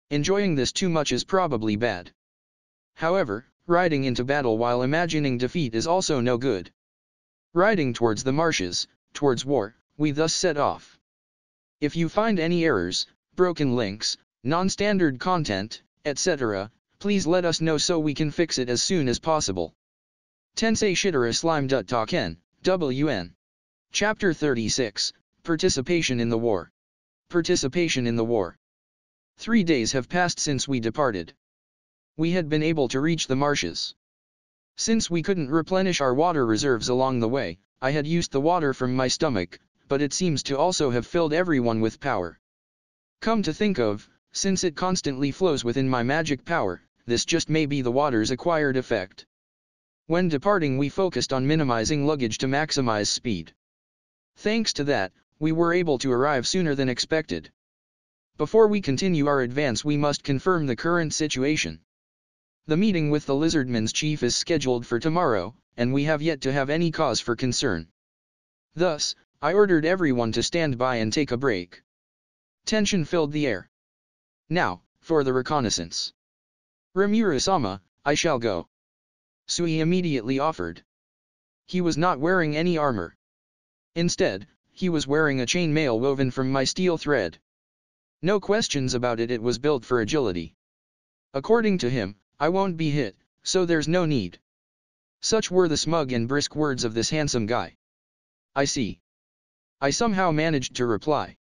Enjoying this too much is probably bad. However, riding into battle while imagining defeat is also no good. Riding towards the marshes, towards war, we thus set off. If you find any errors, broken links, non-standard content, etc., please let us know so we can fix it as soon as possible. Tensei Shitara Slime Taken, WN. Chapter 36, Participation in the War. Participation in the War. 3 days have passed since we departed. We had been able to reach the marshes. Since we couldn't replenish our water reserves along the way, I had used the water from my stomach, but it seems to also have filled everyone with power. Come to think of, since it constantly flows within my magic power, this just may be the water's acquired effect. When departing we focused on minimizing luggage to maximize speed. Thanks to that, we were able to arrive sooner than expected. Before we continue our advance we must confirm the current situation. The meeting with the lizardman's chief is scheduled for tomorrow, and we have yet to have any cause for concern. Thus, I ordered everyone to stand by and take a break. Tension filled the air. Now, for the reconnaissance. Rimuru-sama, I shall go. Sui immediately offered. He was not wearing any armor. Instead, he was wearing a chainmail woven from my steel thread. No questions about it, it was built for agility. According to him, I won't be hit, so there's no need. Such were the smug and brisk words of this handsome guy. I see. I somehow managed to reply.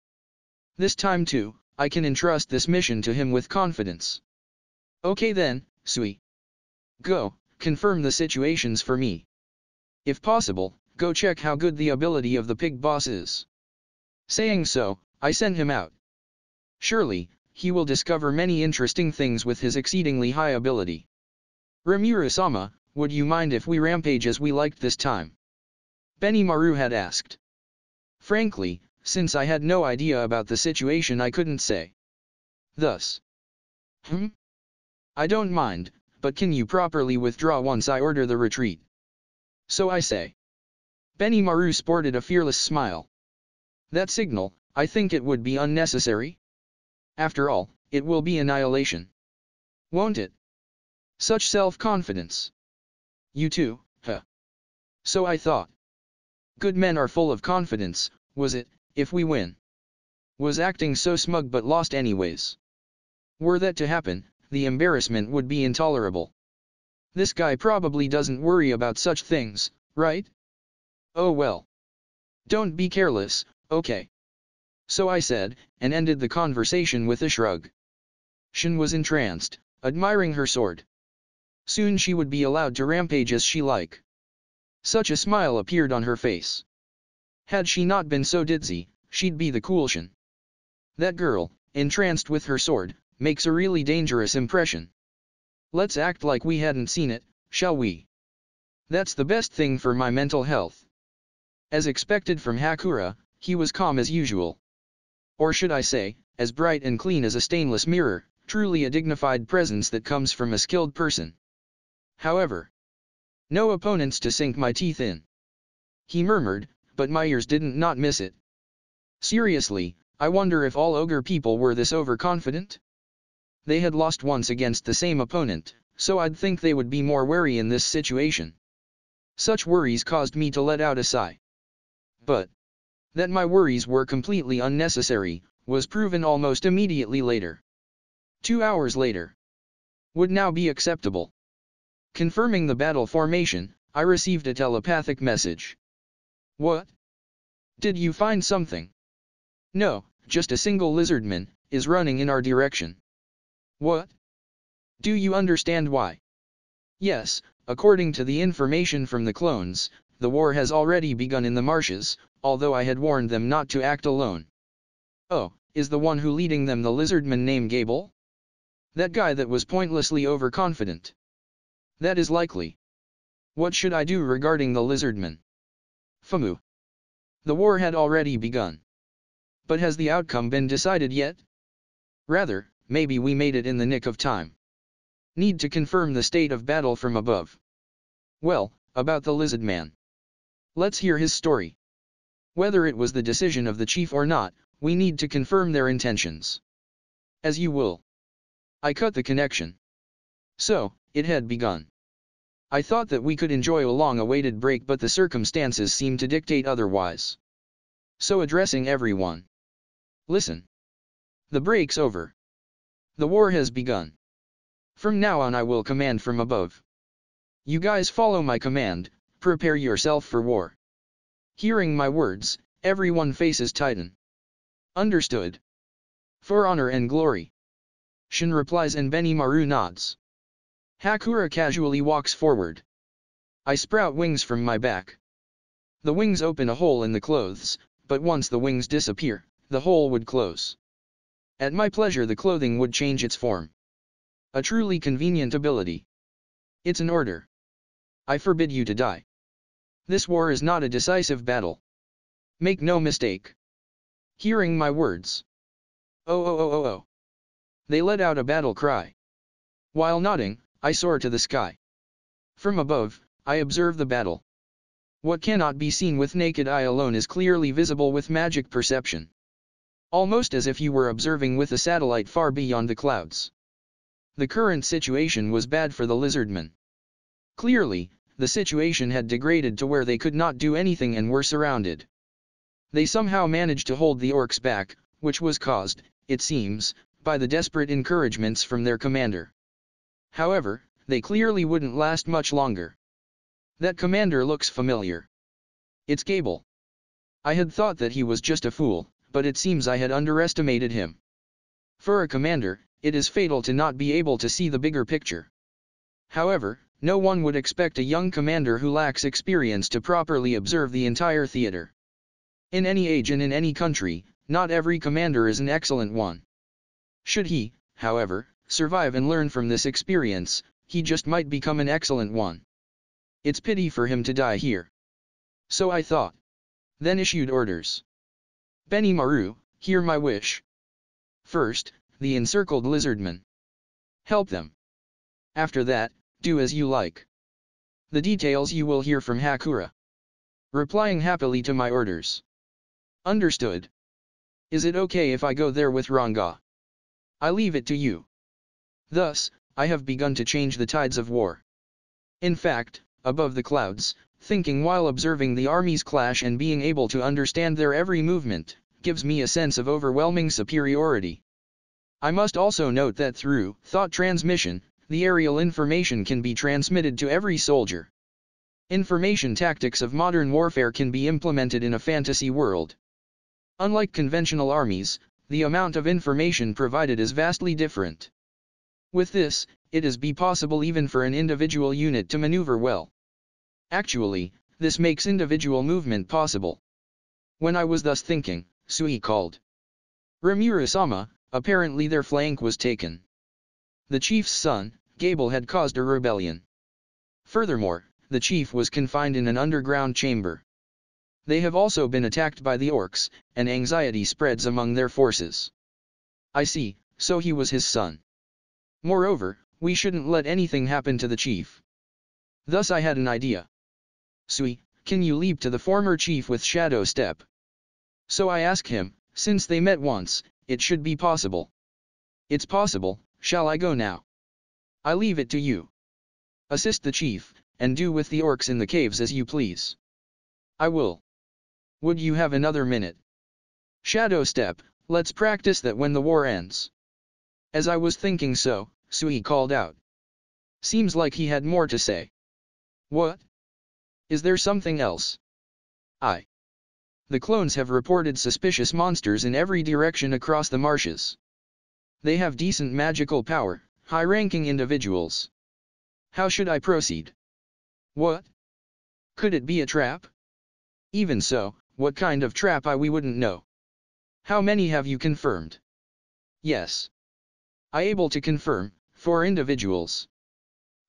This time too, I can entrust this mission to him with confidence. Okay then, Sui. Go, confirm the situations for me. If possible, go check how good the ability of the pig boss is. Saying so, I sent him out. Surely, he will discover many interesting things with his exceedingly high ability. Rimuru-sama, would you mind if we rampage as we liked this time? Benimaru had asked. Frankly, since I had no idea about the situation, I couldn't say. Thus. I don't mind, but can you properly withdraw once I order the retreat? So I say. Benimaru sported a fearless smile. That signal, I think it would be unnecessary. After all, it will be annihilation. Won't it? Such self-confidence. You too, huh? So I thought. Good men are full of confidence, was it, if we win? Was acting so smug but lost anyways. Were that to happen, the embarrassment would be intolerable. This guy probably doesn't worry about such things, right? Oh well. Don't be careless, okay? So I said, and ended the conversation with a shrug. Shin was entranced, admiring her sword. Soon she would be allowed to rampage as she like. Such a smile appeared on her face. Had she not been so ditzy, she'd be the cool Shin. That girl, entranced with her sword, makes a really dangerous impression. Let's act like we hadn't seen it, shall we? That's the best thing for my mental health. As expected from Hakura, he was calm as usual. Or should I say, as bright and clean as a stainless mirror, truly a dignified presence that comes from a skilled person. However, no opponents to sink my teeth in. He murmured, but my ears didn't not miss it. Seriously, I wonder if all ogre people were this overconfident? They had lost once against the same opponent, so I'd think they would be more wary in this situation. Such worries caused me to let out a sigh. But that my worries were completely unnecessary, was proven almost immediately later. 2 hours later. Would now be acceptable. Confirming the battle formation, I received a telepathic message. What? Did you find something? No, just a single lizardman is running in our direction. What? Do you understand why? Yes, according to the information from the clones, the war has already begun in the marshes, although I had warned them not to act alone. Oh, is the one who leading them the lizardman named Gable? That guy that was pointlessly overconfident. That is likely. What should I do regarding the lizardman? Famu. The war had already begun. But has the outcome been decided yet? Rather, maybe we made it in the nick of time. Need to confirm the state of battle from above. Well, about the lizardman. Let's hear his story. Whether it was the decision of the chief or not, we need to confirm their intentions. As you will. I cut the connection. So, it had begun. I thought that we could enjoy a long-awaited break, but the circumstances seemed to dictate otherwise. So addressing everyone. Listen. The break's over. The war has begun. From now on I will command from above. You guys follow my command, prepare yourself for war. Hearing my words, everyone faces tighten. Understood. For honor and glory. Shin replies and Benimaru nods. Hakura casually walks forward. I sprout wings from my back. The wings open a hole in the clothes, but once the wings disappear, the hole would close. At my pleasure the clothing would change its form. A truly convenient ability. It's an order. I forbid you to die. This war is not a decisive battle. Make no mistake. Hearing my words. Oh. They let out a battle cry. While nodding, I soar to the sky. From above, I observe the battle. What cannot be seen with naked eye alone is clearly visible with magic perception. Almost as if you were observing with a satellite far beyond the clouds. The current situation was bad for the lizardmen. Clearly, the situation had degraded to where they could not do anything and were surrounded. They somehow managed to hold the orcs back, which was caused, it seems, by the desperate encouragements from their commander. However, they clearly wouldn't last much longer. That commander looks familiar. It's Gable. I had thought that he was just a fool, but it seems I had underestimated him. For a commander, it is fatal to not be able to see the bigger picture. However, no one would expect a young commander who lacks experience to properly observe the entire theater. In any age and in any country, not every commander is an excellent one. Should he, however, survive and learn from this experience, he just might become an excellent one. It's pity for him to die here. So I thought. Then issued orders. Benimaru, hear my wish. First, the encircled lizardmen. Help them. After that, do as you like. The details you will hear from Hakura. Replying happily to my orders. Understood. Is it okay if I go there with Ranga? I leave it to you. Thus, I have begun to change the tides of war. In fact, above the clouds, thinking while observing the armies clash and being able to understand their every movement, gives me a sense of overwhelming superiority. I must also note that through thought transmission, the aerial information can be transmitted to every soldier. Information tactics of modern warfare can be implemented in a fantasy world. Unlike conventional armies, the amount of information provided is vastly different. With this, it is possible even for an individual unit to maneuver well. Actually, this makes individual movement possible. When I was thus thinking, Sui called. Rimuru-sama, apparently their flank was taken. The chief's son, Gable, had caused a rebellion. Furthermore, the chief was confined in an underground chamber. They have also been attacked by the orcs, and anxiety spreads among their forces. I see, so he was his son. Moreover, we shouldn't let anything happen to the chief. Thus I had an idea. Sui, can you leap to the former chief with shadow step? So I asked him, since they met once, it should be possible. It's possible, shall I go now? I leave it to you. Assist the chief, and do with the orcs in the caves as you please. I will. Would you have another minute? Shadow step, let's practice that when the war ends. As I was thinking so, Sui called out. Seems like he had more to say. What? Is there something else? The clones have reported suspicious monsters in every direction across the marshes. They have decent magical power, high-ranking individuals. How should I proceed? What? Could it be a trap? Even so, what kind of trap we wouldn't know. How many have you confirmed? Yes. I able to confirm, 4 individuals.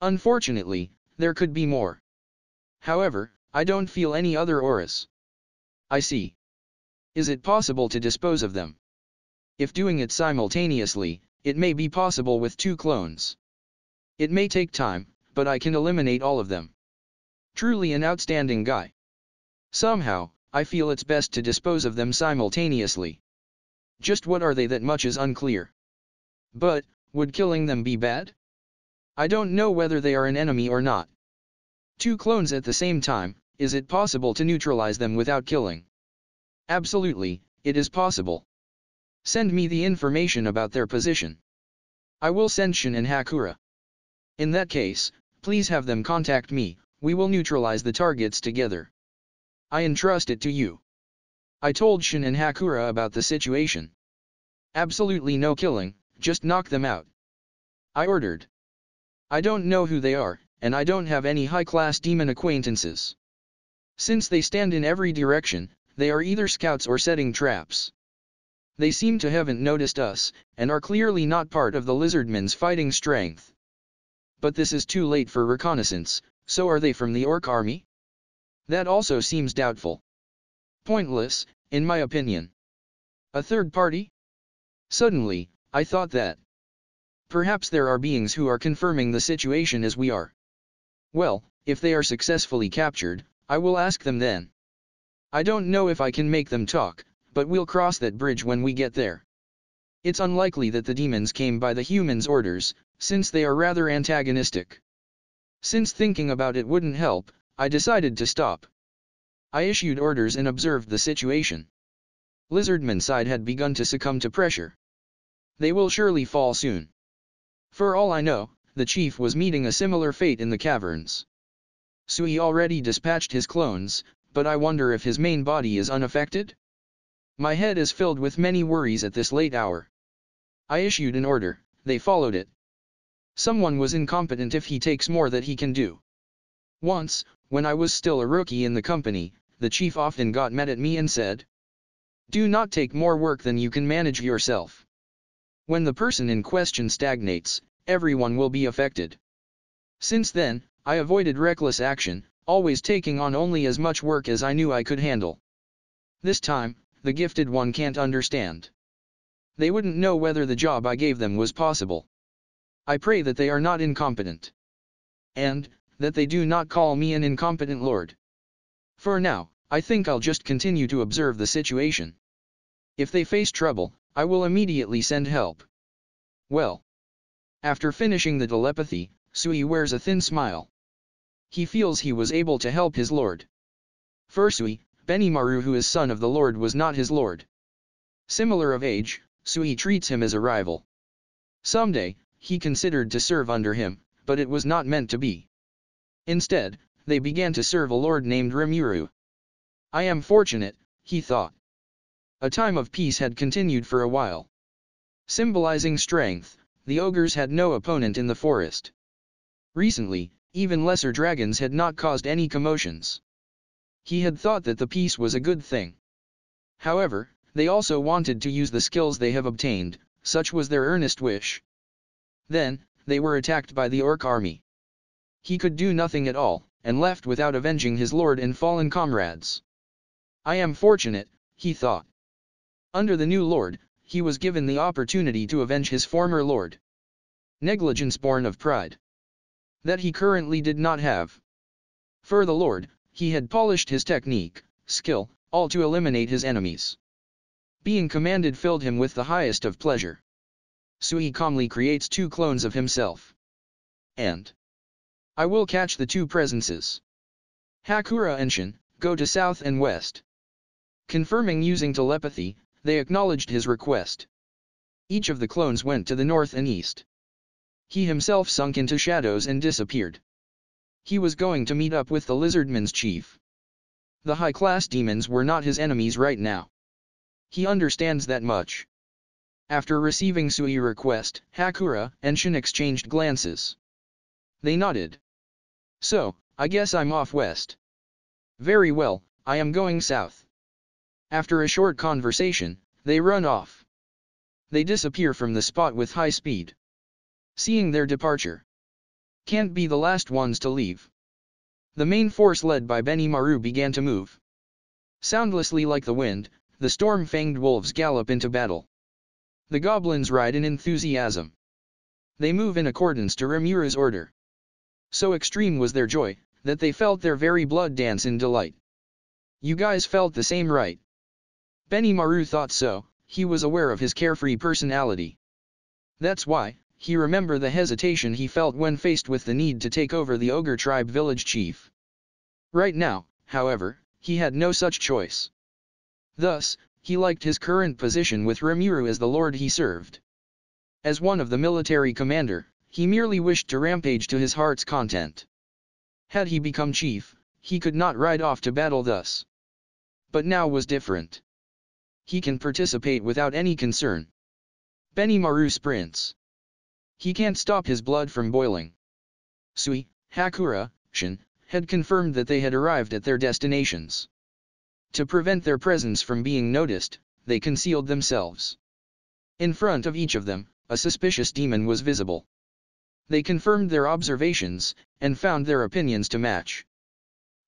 Unfortunately, there could be more. However, I don't feel any other auras. I see. Is it possible to dispose of them? If doing it simultaneously, it may be possible with 2 clones. It may take time, but I can eliminate all of them. Truly an outstanding guy. Somehow, I feel it's best to dispose of them simultaneously. Just what are they that much is unclear. But, would killing them be bad? I don't know whether they are an enemy or not. 2 clones at the same time, is it possible to neutralize them without killing? Absolutely, it is possible. Send me the information about their position. I will send Shin and Hakura. In that case, please have them contact me, we will neutralize the targets together. I entrust it to you. I told Shin and Hakura about the situation. Absolutely no killing, just knock them out. I ordered. I don't know who they are, and I don't have any high-class demon acquaintances. Since they stand in every direction, they are either scouts or setting traps. They seem to haven't noticed us, and are clearly not part of the lizardmen's fighting strength. But this is too late for reconnaissance, so are they from the orc army? That also seems doubtful. Pointless, in my opinion. A third party? Suddenly, I thought that. Perhaps there are beings who are confirming the situation as we are. Well, if they are successfully captured, I will ask them then. I don't know if I can make them talk, but we'll cross that bridge when we get there. It's unlikely that the demons came by the humans' orders, since they are rather antagonistic. Since thinking about it wouldn't help, I decided to stop. I issued orders and observed the situation. Lizardman's side had begun to succumb to pressure. They will surely fall soon. For all I know, the chief was meeting a similar fate in the caverns. Sui already dispatched his clones, but I wonder if his main body is unaffected? My head is filled with many worries at this late hour. I issued an order, they followed it. Someone was incompetent if he takes more that he can do. Once, when I was still a rookie in the company, the chief often got mad at me and said, "Do not take more work than you can manage yourself." When the person in question stagnates, everyone will be affected. Since then, I avoided reckless action, always taking on only as much work as I knew I could handle. This time, the gifted one can't understand. They wouldn't know whether the job I gave them was possible. I pray that they are not incompetent. And, that they do not call me an incompetent lord. For now, I think I'll just continue to observe the situation. If they face trouble, I will immediately send help. Well. After finishing the telepathy, Sui wears a thin smile. He feels he was able to help his lord. For Sui, Benimaru, who is son of the lord, was not his lord. Similar of age, Sui treats him as a rival. Someday, he considered to serve under him, but it was not meant to be. Instead, they began to serve a lord named Rimuru. I am fortunate, he thought. A time of peace had continued for a while. Symbolizing strength, the ogres had no opponent in the forest. Recently, even lesser dragons had not caused any commotions. He had thought that the peace was a good thing. However, they also wanted to use the skills they have obtained, such was their earnest wish. Then, they were attacked by the orc army. He could do nothing at all, and left without avenging his lord and fallen comrades. I am fortunate, he thought. Under the new lord, he was given the opportunity to avenge his former lord. Negligence born of pride. That he currently did not have. For the lord, he had polished his technique, skill, all to eliminate his enemies. Being commanded filled him with the highest of pleasure. Sui calmly creates 2 clones of himself. And I will catch the 2 presences. Hakura and Shin, go to south and west. Confirming using telepathy, they acknowledged his request. Each of the clones went to the north and east. He himself sunk into shadows and disappeared. He was going to meet up with the Lizardman's chief. The high-class demons were not his enemies right now. He understands that much. After receiving Sui's request, Hakura and Shin exchanged glances. They nodded. So, I guess I'm off west. Very well, I am going south. After a short conversation, they run off. They disappear from the spot with high speed. Seeing their departure. Can't be the last ones to leave. The main force led by Benimaru began to move. Soundlessly like the wind, the storm-fanged wolves gallop into battle. The goblins ride in enthusiasm. They move in accordance to Rimuru's order. So extreme was their joy, that they felt their very blood dance in delight. You guys felt the same, right? Benimaru thought so. He was aware of his carefree personality. That's why, he remembered the hesitation he felt when faced with the need to take over the ogre tribe village chief. Right now, however, he had no such choice. Thus, he liked his current position with Rimuru as the lord he served. As one of the military commander, he merely wished to rampage to his heart's content. Had he become chief, he could not ride off to battle thus. But now was different. He can participate without any concern. Benimaru sprints. He can't stop his blood from boiling. Sui, Hakura, Shin, had confirmed that they had arrived at their destinations. To prevent their presence from being noticed, they concealed themselves. In front of each of them, a suspicious demon was visible. They confirmed their observations, and found their opinions to match.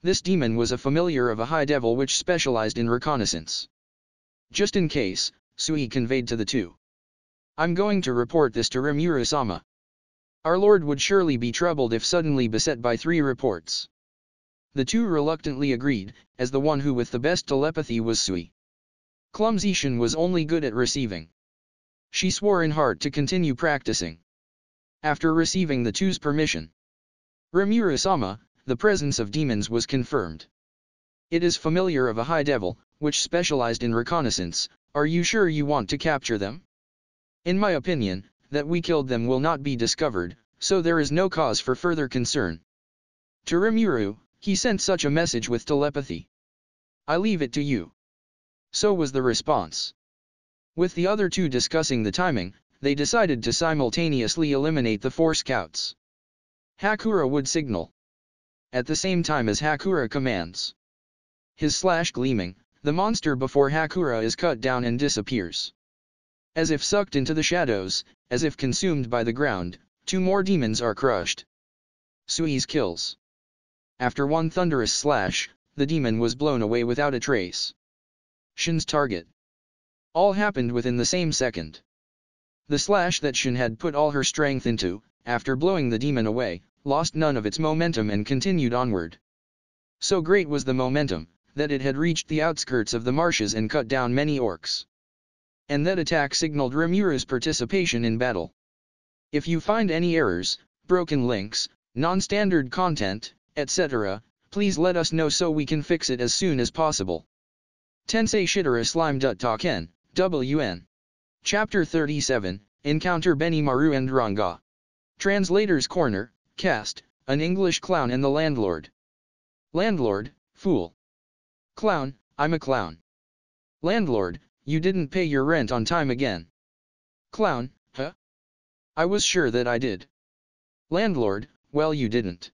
This demon was a familiar of a high devil which specialized in reconnaissance. Just in case, Sui conveyed to the 2. I'm going to report this to Rimuru-sama. Our lord would surely be troubled if suddenly beset by 3 reports. The 2 reluctantly agreed, as the one who with the best telepathy was Sui. Clumsy Shin was only good at receiving. She swore in heart to continue practicing. After receiving the 2's permission, Rimuru-sama, the presence of demons was confirmed. It is familiar of a high devil, which specialized in reconnaissance. Are you sure you want to capture them? In my opinion, that we killed them will not be discovered, so there is no cause for further concern. To Rimuru, he sent such a message with telepathy. I leave it to you. So was the response. With the other 2 discussing the timing, they decided to simultaneously eliminate the 4 scouts. Hakura would signal. At the same time as Hakura commands. His slash gleaming, the monster before Hakura is cut down and disappears. As if sucked into the shadows, as if consumed by the ground, 2 more demons are crushed. Sui's kills. After one thunderous slash, the demon was blown away without a trace. Shin's target. All happened within the same second. The slash that Shin had put all her strength into, after blowing the demon away, lost none of its momentum and continued onward. So great was the momentum, that it had reached the outskirts of the marshes and cut down many orcs. And that attack signaled Rimuru's participation in battle. If you find any errors, broken links, non-standard content, etc., please let us know so we can fix it as soon as possible. Tensei Shitara Slime Taken, WN. Chapter 37, Encounter Benimaru and Ranga. Translator's Corner, Cast, an English clown and the landlord. Landlord, fool. Clown, I'm a clown. Landlord, you didn't pay your rent on time again. Clown, huh? I was sure that I did. Landlord, well you didn't.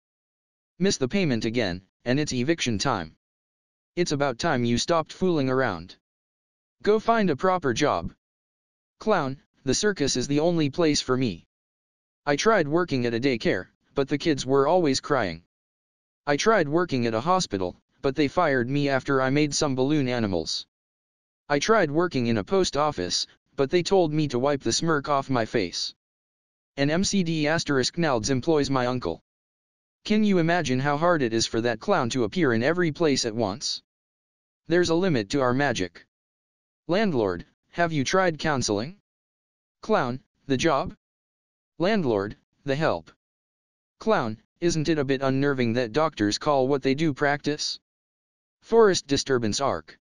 Miss the payment again, and it's eviction time. It's about time you stopped fooling around. Go find a proper job. Clown, the circus is the only place for me. I tried working at a daycare, but the kids were always crying. I tried working at a hospital, but they fired me after I made some balloon animals. I tried working in a post office, but they told me to wipe the smirk off my face. An MCD*Nalds employs my uncle. Can you imagine how hard it is for that clown to appear in every place at once? There's a limit to our magic. Landlord, have you tried counseling? Clown, the job? Landlord, the help. Clown, isn't it a bit unnerving that doctors call what they do practice? Forest Disturbance Arc.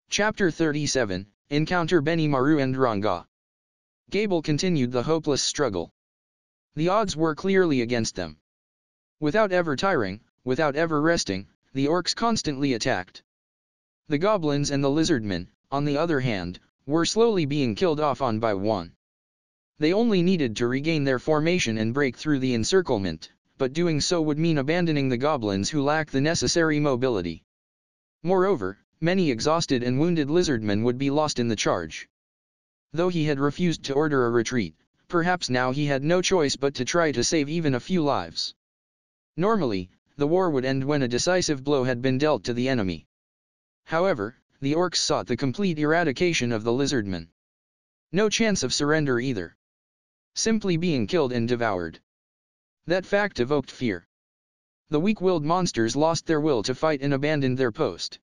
Chapter 37, Encounter Benimaru and Ranga. Gable continued the hopeless struggle. The odds were clearly against them. Without ever tiring, without ever resting, the orcs constantly attacked. The goblins and the lizardmen, on the other hand, were slowly being killed off one by one. They only needed to regain their formation and break through the encirclement, but doing so would mean abandoning the goblins who lack the necessary mobility. Moreover, many exhausted and wounded lizardmen would be lost in the charge. Though he had refused to order a retreat, perhaps now he had no choice but to try to save even a few lives. Normally, the war would end when a decisive blow had been dealt to the enemy. However, the orcs sought the complete eradication of the lizardmen. No chance of surrender either. Simply being killed and devoured. That fact evoked fear. The weak-willed monsters lost their will to fight and abandoned their post.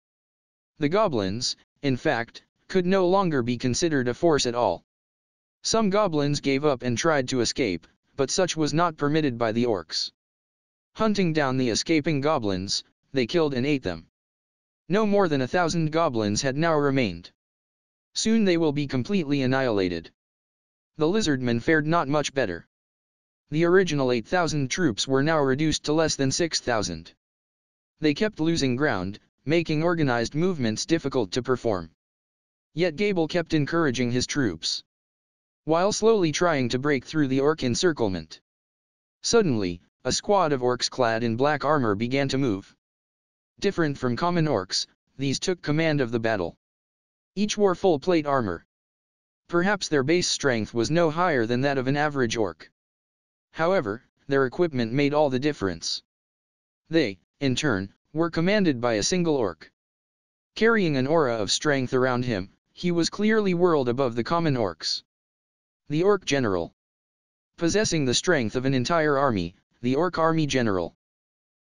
The goblins, in fact, could no longer be considered a force at all. Some goblins gave up and tried to escape, but such was not permitted by the orcs. Hunting down the escaping goblins, they killed and ate them. No more than 1,000 goblins had now remained. Soon they will be completely annihilated. The lizardmen fared not much better. The original 8,000 troops were now reduced to less than 6,000. They kept losing ground, making organized movements difficult to perform. Yet Gable kept encouraging his troops, while slowly trying to break through the orc encirclement. Suddenly, a squad of orcs clad in black armor began to move. Different from common orcs, these took command of the battle. Each wore full plate armor. Perhaps their base strength was no higher than that of an average orc. However, their equipment made all the difference. They, in turn, were commanded by a single orc. Carrying an aura of strength around him, he was clearly whirled above the common orcs. The Orc General. Possessing the strength of an entire army, the Orc Army General.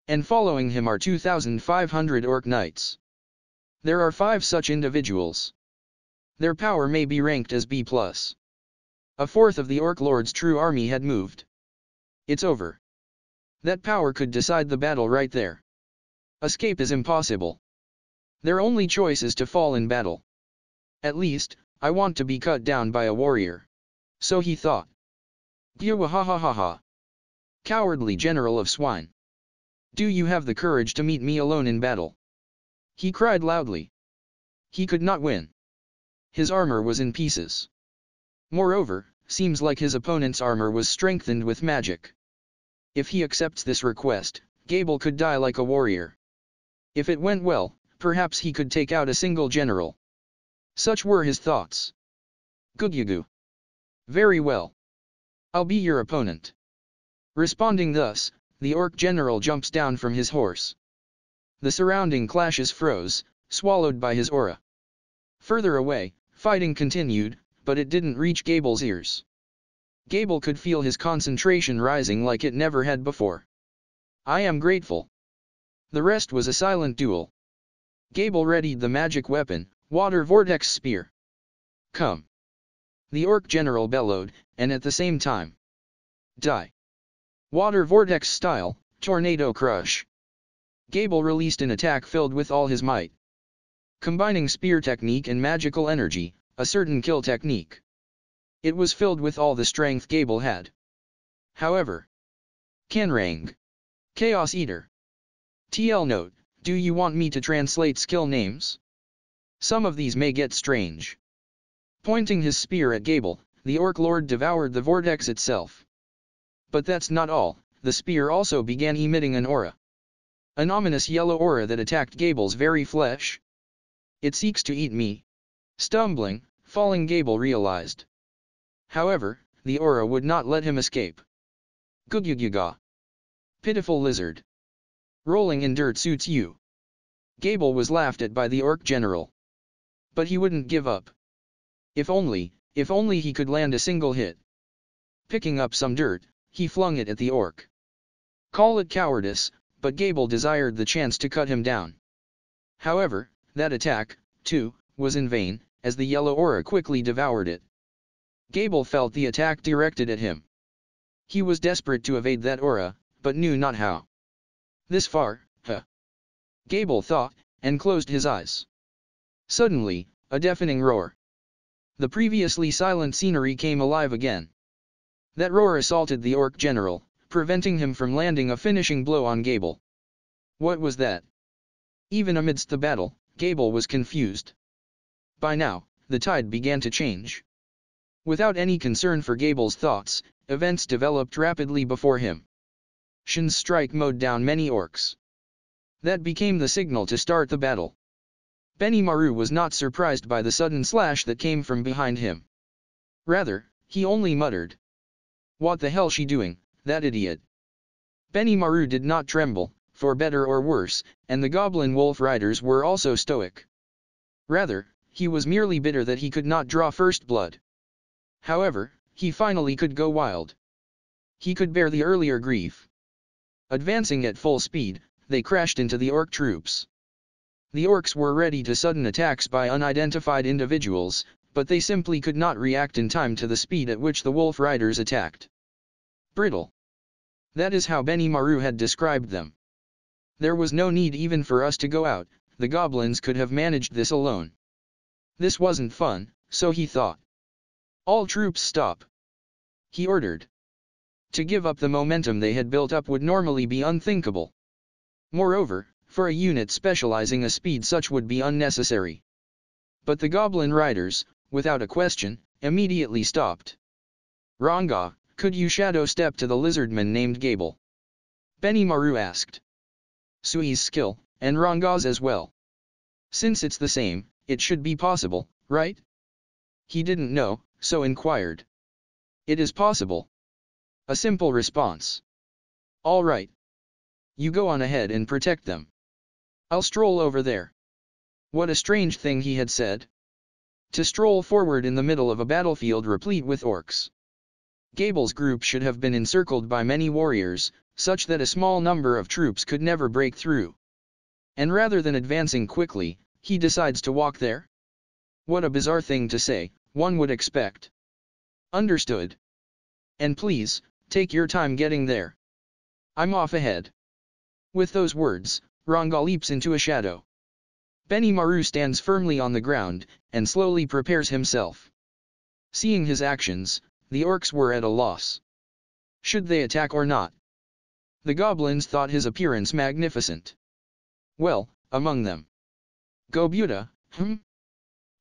And following him are 2,500 Orc Knights. There are 5 such individuals. Their power may be ranked as B+. A fourth of the Orc Lord's true army had moved. It's over. That power could decide the battle right there. Escape is impossible. Their only choice is to fall in battle. At least, I want to be cut down by a warrior. So he thought. Gyawahahaha. Cowardly general of swine. Do you have the courage to meet me alone in battle? He cried loudly. He could not win. His armor was in pieces. Moreover, seems like his opponent's armor was strengthened with magic. If he accepts this request, Gable could die like a warrior. If it went well, perhaps he could take out a single general. Such were his thoughts. Gugyagu. Very well. I'll be your opponent. Responding thus, the Orc General jumps down from his horse. The surrounding clashes froze, swallowed by his aura. Further away, fighting continued, but it didn't reach Gable's ears. Gable could feel his concentration rising like it never had before. I am grateful. The rest was a silent duel. Gable readied the magic weapon, Water Vortex Spear. Come. The Orc General bellowed, and at the same time. Die. Water Vortex Style, Tornado Crush. Gable released an attack filled with all his might. Combining spear technique and magical energy, a certain kill technique. It was filled with all the strength Gable had. However. Kanrang. Chaos Eater. TL note, do you want me to translate skill names? Some of these may get strange. Pointing his spear at Gable, the Orc Lord devoured the vortex itself. But that's not all, the spear also began emitting an aura. An ominous yellow aura that attacked Gable's very flesh. It seeks to eat me. Stumbling, falling Gable realized. However, the aura would not let him escape. Gugyugyuga. Pitiful lizard. Rolling in dirt suits you. Gable was laughed at by the Orc General. But he wouldn't give up. If only he could land a single hit. Picking up some dirt, he flung it at the orc. Call it cowardice, but Gable desired the chance to cut him down. However, that attack, too, was in vain, as the yellow aura quickly devoured it. Gable felt the attack directed at him. He was desperate to evade that aura, but knew not how. This far, huh? Gable thought, and closed his eyes. Suddenly, a deafening roar. The previously silent scenery came alive again. That roar assaulted the Orc General, preventing him from landing a finishing blow on Gable. What was that? Even amidst the battle, Gable was confused. By now, the tide began to change. Without any concern for Gable's thoughts, events developed rapidly before him. Shin's strike mowed down many orcs. That became the signal to start the battle. Benimaru was not surprised by the sudden slash that came from behind him. Rather, he only muttered. What the hell she doing, that idiot? Benimaru did not tremble, for better or worse, and the goblin wolf riders were also stoic. Rather, he was merely bitter that he could not draw first blood. However, he finally could go wild. He could bear the earlier grief. Advancing at full speed, they crashed into the orc troops. The orcs were ready to sudden attacks by unidentified individuals, but they simply could not react in time to the speed at which the wolf riders attacked. Brittle. That is how Benimaru had described them. There was no need even for us to go out, the goblins could have managed this alone. This wasn't fun, so he thought. All troops stop. He ordered. To give up the momentum they had built up would normally be unthinkable. Moreover, for a unit specializing a speed such would be unnecessary. But the goblin riders, without a question, immediately stopped. Ranga, could you shadow step to the lizardman named Gable? Benimaru asked. Sui's skill, and Ranga's as well. Since it's the same, it should be possible, right? He didn't know, so inquired. It is possible. A simple response. All right. You go on ahead and protect them. I'll stroll over there. What a strange thing he had said. to stroll forward in the middle of a battlefield replete with orcs. Gable's group should have been encircled by many warriors, such that a small number of troops could never break through. And rather than advancing quickly, he decides to walk there? What a bizarre thing to say, one would expect. Understood. And please, take your time getting there. I'm off ahead. With those words, Ranga leaps into a shadow. Benimaru stands firmly on the ground, and slowly prepares himself. Seeing his actions, the orcs were at a loss. Should they attack or not? The goblins thought his appearance magnificent. Well, among them. Go Buddha,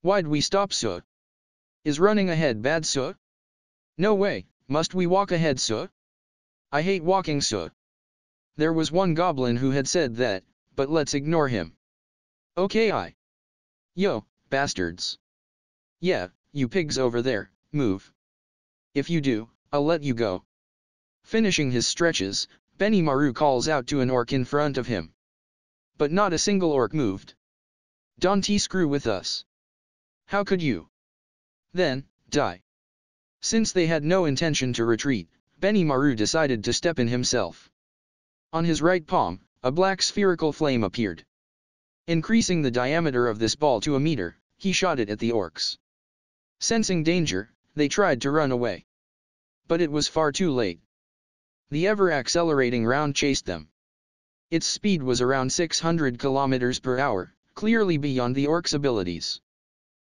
Why'd we stop so? Is running ahead bad so? No way, must we walk ahead so? I hate walking so. There was one goblin who had said that, but let's ignore him. Okay Yo, bastards. Yeah, you pigs over there, move. If you do, I'll let you go. Finishing his stretches, Benimaru calls out to an orc in front of him. But not a single orc moved. Don't screw with us. How could you? Then, die. Since they had no intention to retreat, Benimaru decided to step in himself. On his right palm, a black spherical flame appeared. Increasing the diameter of this ball to a meter, he shot it at the orcs. Sensing danger, they tried to run away. But it was far too late. The ever-accelerating round chased them. Its speed was around 600 km per hour, clearly beyond the orcs' abilities.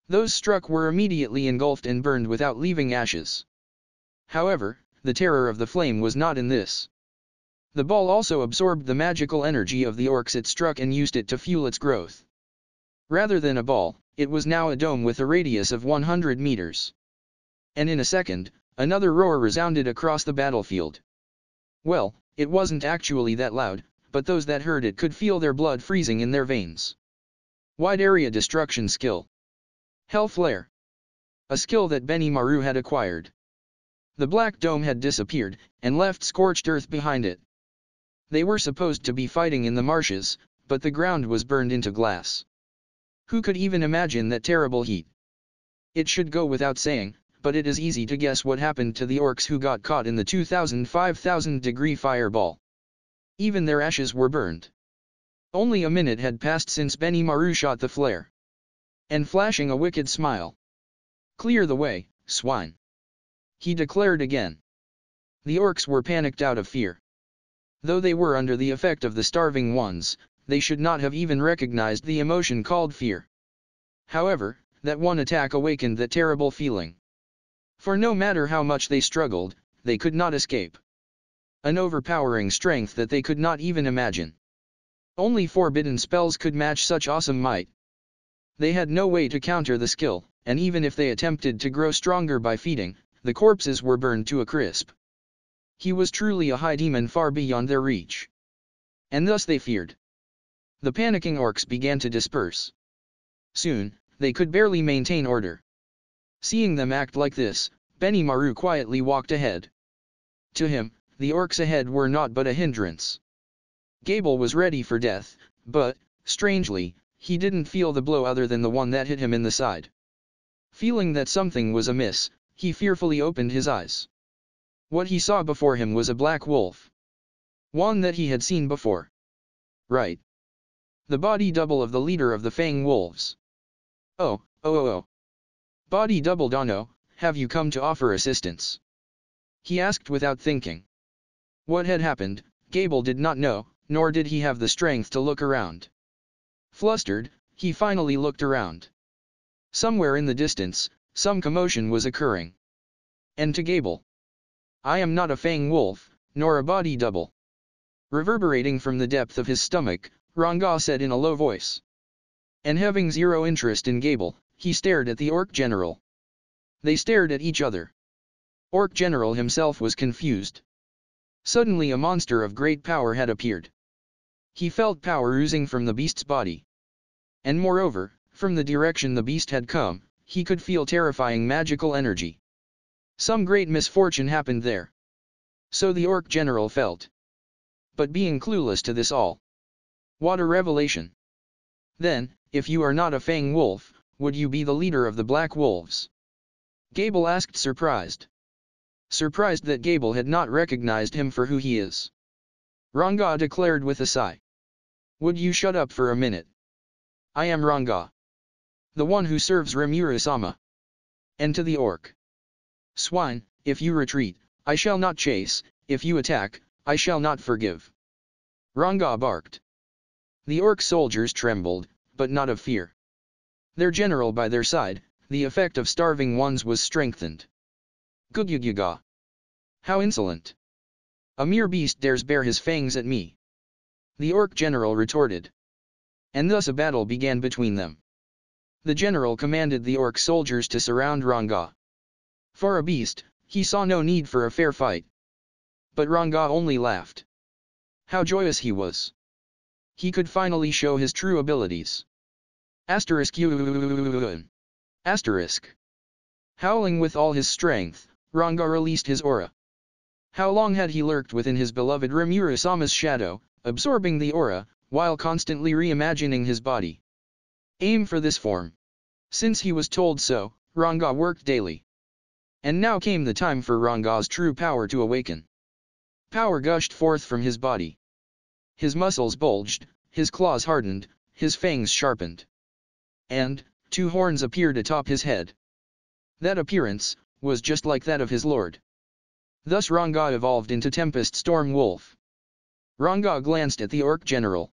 Those struck were immediately engulfed and burned without leaving ashes. However, the terror of the flame was not in this. The ball also absorbed the magical energy of the orcs it struck and used it to fuel its growth. Rather than a ball, it was now a dome with a radius of 100 meters. And in a second, another roar resounded across the battlefield. Well, it wasn't actually that loud, but those that heard it could feel their blood freezing in their veins. Wide area destruction skill. Hell Flare. A skill that Benimaru had acquired. The black dome had disappeared, and left scorched earth behind it. They were supposed to be fighting in the marshes, but the ground was burned into glass. Who could even imagine that terrible heat? It should go without saying, but it is easy to guess what happened to the orcs who got caught in the 5,000 degree fireball. Even their ashes were burned. Only a minute had passed since Benimaru shot the flare. And flashing a wicked smile. Clear the way, swine. He declared again. The orcs were panicked out of fear. Though they were under the effect of the starving ones, they should not have even recognized the emotion called fear. However, that one attack awakened that terrible feeling. For no matter how much they struggled, they could not escape. An overpowering strength that they could not even imagine. Only forbidden spells could match such awesome might. They had no way to counter the skill, and even if they attempted to grow stronger by feeding, the corpses were burned to a crisp. He was truly a high demon far beyond their reach. And thus they feared. The panicking orcs began to disperse. Soon, they could barely maintain order. Seeing them act like this, Benimaru quietly walked ahead. To him, the orcs ahead were naught but a hindrance. Gable was ready for death, but, strangely, he didn't feel the blow other than the one that hit him in the side. Feeling that something was amiss, he fearfully opened his eyes. What he saw before him was a black wolf. One that he had seen before. Right. The body double of the leader of the Fang Wolves. Oh. Body double Dono, have you come to offer assistance? He asked without thinking. What had happened, Gable did not know, nor did he have the strength to look around. Flustered, he finally looked around. Somewhere in the distance, some commotion was occurring. And to Gable. I am not a Fang Wolf, nor a body double. Reverberating from the depth of his stomach, Ranga said in a low voice. And having zero interest in Gable, he stared at the Orc General. They stared at each other. Orc General himself was confused. Suddenly a monster of great power had appeared. He felt power oozing from the beast's body. And moreover, from the direction the beast had come, he could feel terrifying magical energy. Some great misfortune happened there. So the Orc General felt. But being clueless to this all. What a revelation. Then, if you are not a Fang Wolf, would you be the leader of the Black Wolves? Gable asked, surprised. Surprised that Gable had not recognized him for who he is. Ranga declared with a sigh. Would you shut up for a minute? I am Ranga, the one who serves Rimuru-sama. And to the orc. Swine, if you retreat, I shall not chase, if you attack, I shall not forgive. Ranga barked. The orc soldiers trembled, but not of fear. Their general by their side, the effect of starving ones was strengthened. Gugyugyuga. How insolent! A mere beast dares bare his fangs at me. The orc general retorted. And thus a battle began between them. The general commanded the orc soldiers to surround Ranga. For a beast, he saw no need for a fair fight. But Ranga only laughed. How joyous he was! He could finally show his true abilities. Asterisk. Howling with all his strength, Ranga released his aura. How long had he lurked within his beloved Rimuru-sama's shadow, absorbing the aura, while constantly reimagining his body? Aim for this form. Since he was told so, Ranga worked daily. And now came the time for Ranga's true power to awaken. Power gushed forth from his body. His muscles bulged, his claws hardened, his fangs sharpened. And 2 horns appeared atop his head. That appearance was just like that of his lord. Thus Ranga evolved into Tempest Storm Wolf. Ranga glanced at the orc general.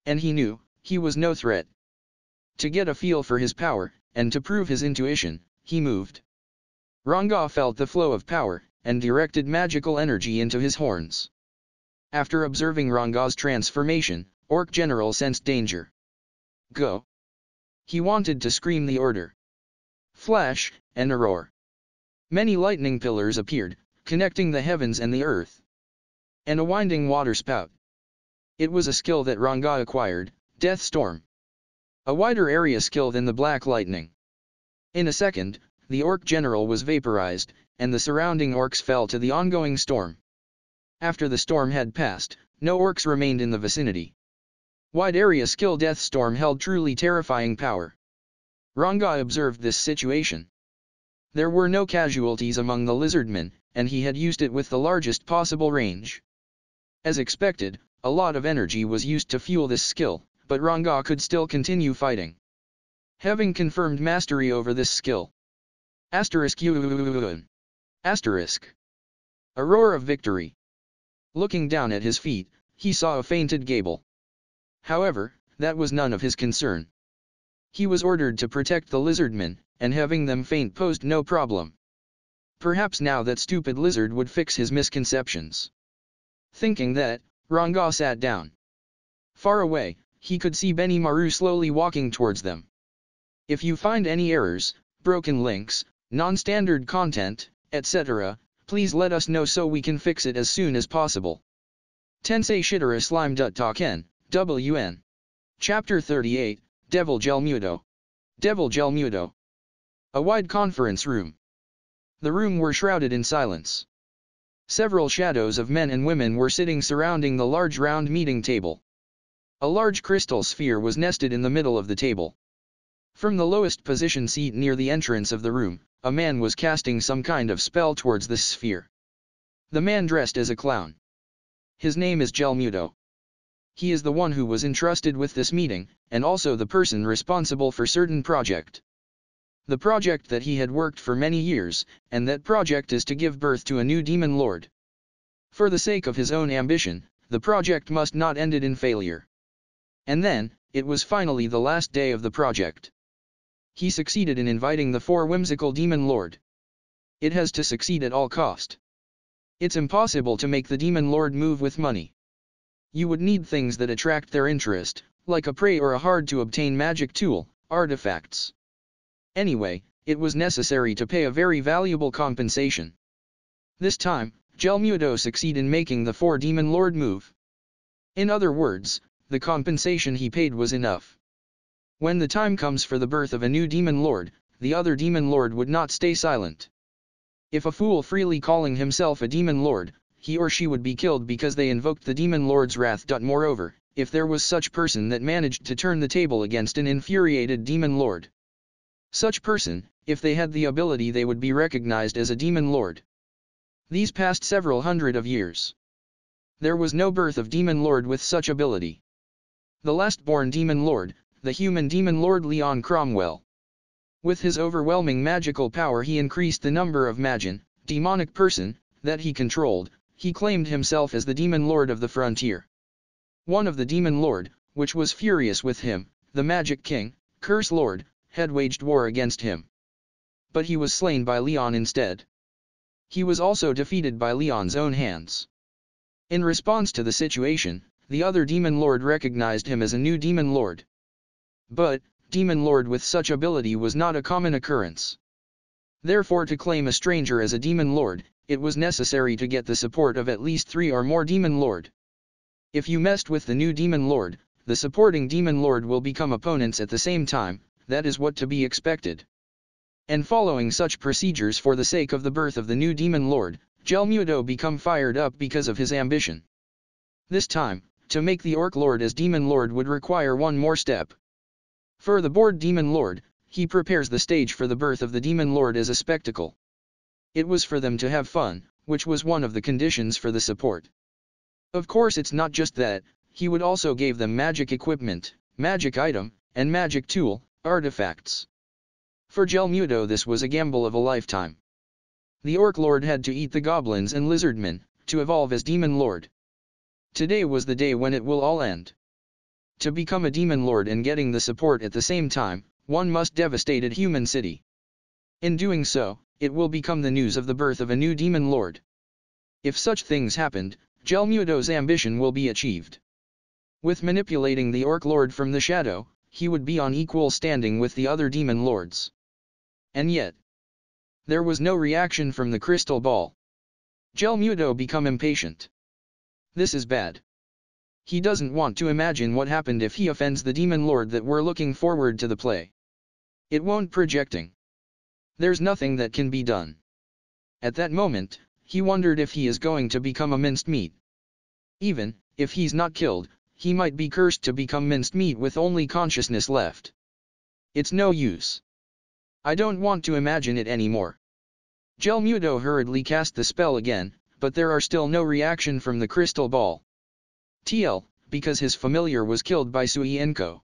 And he knew, he was no threat. To get a feel for his power, and to prove his intuition, he moved. Ranga felt the flow of power, and directed magical energy into his horns. After observing Ranga's transformation, Orc General sensed danger. Go! He wanted to scream the order. Flash, and a roar. Many lightning pillars appeared, connecting the heavens and the earth. And a winding water spout. It was a skill that Ranga acquired, Death Storm. A wider area skill than the Black Lightning. In a second, the Orc General was vaporized, and the surrounding orcs fell to the ongoing storm. After the storm had passed, no orcs remained in the vicinity. Wide area skill Death Storm held truly terrifying power. Ranga observed this situation. There were no casualties among the lizardmen, and he had used it with the largest possible range. As expected, a lot of energy was used to fuel this skill, but Ranga could still continue fighting. Having confirmed mastery over this skill. Asterisk. A roar of victory. Looking down at his feet, he saw a fainted Gable. However, that was none of his concern. He was ordered to protect the lizardmen, and having them faint posed no problem. Perhaps now that stupid lizard would fix his misconceptions. Thinking that, Ranga sat down. Far away, he could see Benimaru slowly walking towards them. If you find any errors, broken links, non-standard content, etc., please let us know so we can fix it as soon as possible. Tensei Shitara Slime Ken, WN. Chapter 38, Devil Gel Muto. Devil Gel Muto. A wide conference room. The room were shrouded in silence. Several shadows of men and women were sitting surrounding the large round meeting table. A large crystal sphere was nested in the middle of the table. From the lowest position seat near the entrance of the room, a man was casting some kind of spell towards this sphere. The man dressed as a clown. His name is Gelmuto. He is the one who was entrusted with this meeting, and also the person responsible for certain project. The project that he had worked for many years, and that project is to give birth to a new demon lord. For the sake of his own ambition, the project must not end in failure. And then, it was finally the last day of the project. He succeeded in inviting the 4 whimsical demon lord. It has to succeed at all cost. It's impossible to make the demon lord move with money. You would need things that attract their interest, like a prey or a hard-to-obtain magic tool, artifacts. Anyway, it was necessary to pay a very valuable compensation. This time, Gelmuto succeeded in making the 4 demon lord move. In other words, the compensation he paid was enough. When the time comes for the birth of a new demon lord, the other demon lord would not stay silent. If a fool freely calling himself a demon lord, he or she would be killed because they invoked the demon lord's wrath. Moreover, if there was such person that managed to turn the table against an infuriated demon lord, Such person, if they had the ability, they would be recognized as a demon lord. These past several hundred of years, there was no birth of demon lord with such ability. The last-born demon lord, the human demon lord Leon Cromwell. With his overwhelming magical power he increased the number of demonic person, that he controlled. He claimed himself as the demon lord of the frontier. One of the demon lord, which was furious with him, the magic king, curse lord, had waged war against him. But he was slain by Leon instead. He was also defeated by Leon's own hands. In response to the situation, the other demon lord recognized him as a new demon lord. But, demon lord with such ability was not a common occurrence. Therefore, to claim a stranger as a demon lord, it was necessary to get the support of at least 3 or more demon lord. If you messed with the new demon lord, the supporting demon lord will become opponents at the same time. That is what to be expected. And following such procedures for the sake of the birth of the new demon lord, Gelmudo become fired up because of his ambition. This time, to make the orc lord as demon lord would require one more step. For the bored demon lord, he prepares the stage for the birth of the demon lord as a spectacle. It was for them to have fun, which was one of the conditions for the support. Of course, it's not just that, he would also give them magic equipment, magic item, and magic tool, artifacts. For Gelmudo this was a gamble of a lifetime. The orc lord had to eat the goblins and lizardmen, to evolve as demon lord. Today was the day when it will all end. To become a demon lord and getting the support at the same time, one must devastate a human city. In doing so, it will become the news of the birth of a new demon lord. If such things happened, Gelmudo's ambition will be achieved. With manipulating the orc lord from the shadow, he would be on equal standing with the other demon lords. And yet, there was no reaction from the crystal ball. Gelmudo become impatient. This is bad. He doesn't want to imagine what happened if he offends the demon lord that we're looking forward to the play. It won't projecting. There's nothing that can be done. At that moment, he wondered if he is going to become a minced meat. Even if he's not killed, he might be cursed to become minced meat with only consciousness left. It's no use. I don't want to imagine it anymore. Gelmudo hurriedly cast the spell again, but there are still no reaction from the crystal ball. Because his familiar was killed by Suienko.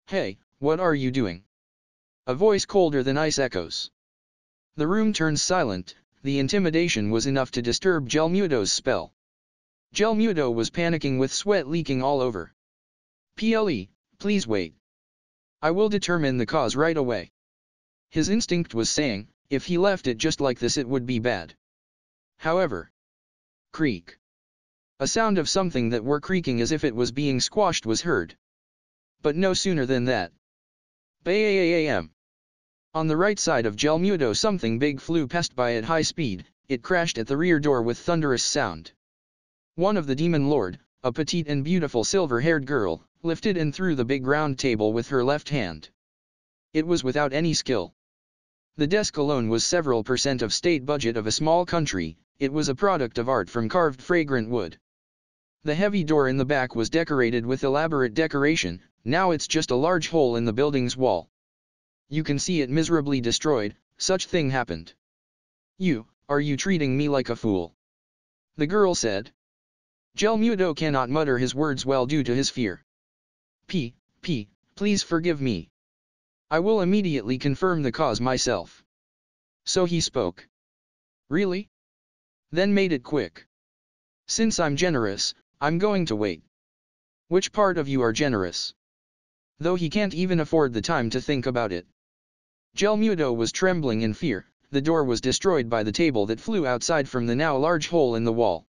Hey, what are you doing? A voice colder than ice echoes. The room turns silent. The intimidation was enough to disturb Gelmudo's spell. Gelmudo was panicking with sweat leaking all over. Please wait. I will determine the cause right away. His instinct was saying, if he left it just like this it would be bad. However, creak. A sound of something that were creaking as if it was being squashed was heard. But no sooner than that. Bam! On the right side of Gelmudo something big flew past by at high speed. It crashed at the rear door with thunderous sound. One of the demon lord, a petite and beautiful silver-haired girl, lifted and threw the big round table with her left hand. It was without any skill. The desk alone was several % of state budget of a small country. It was a product of art from carved fragrant wood. The heavy door in the back was decorated with elaborate decoration. Now it's just a large hole in the building's wall. You can see it miserably destroyed. Such thing happened. Are you treating me like a fool? The girl said. Gelmudo cannot mutter his words well due to his fear. Please forgive me. I will immediately confirm the cause myself. So he spoke. Really? Then made it quick. Since I'm generous, I'm going to wait. Which part of you are generous? Though he can't even afford the time to think about it. Gelmudo was trembling in fear. The door was destroyed by the table that flew outside from the now large hole in the wall.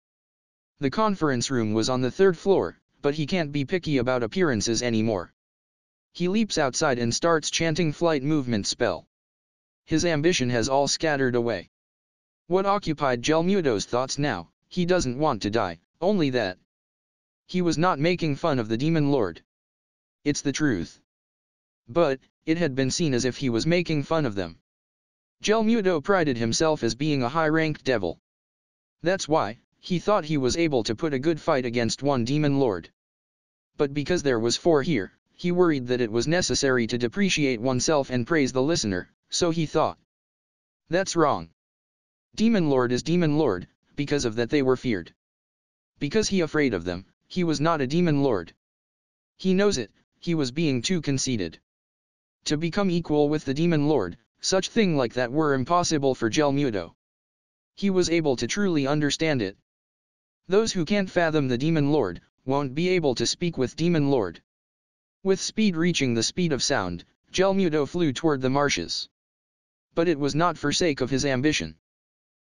The conference room was on the 3rd floor, but he can't be picky about appearances anymore. He leaps outside and starts chanting flight movement spell. His ambition has all scattered away. What occupied Gelmudo's thoughts now? He doesn't want to die, only that. He was not making fun of the demon lord. It's the truth. But, it had been seen as if he was making fun of them. Gelmudo prided himself as being a high-ranked devil. That's why, he thought he was able to put a good fight against one demon lord. But because there was 4 here, he worried that it was necessary to depreciate oneself and praise the listener, so he thought. That's wrong. Demon Lord is Demon Lord, because of that they were feared. Because he afraid of them, he was not a Demon Lord. He knows it, he was being too conceited. To become equal with the Demon Lord, such thing like that were impossible for Gelmudo. He was able to truly understand it. Those who can't fathom the Demon Lord, won't be able to speak with Demon Lord. With speed reaching the speed of sound, Gelmudo flew toward the marshes. But it was not for sake of his ambition.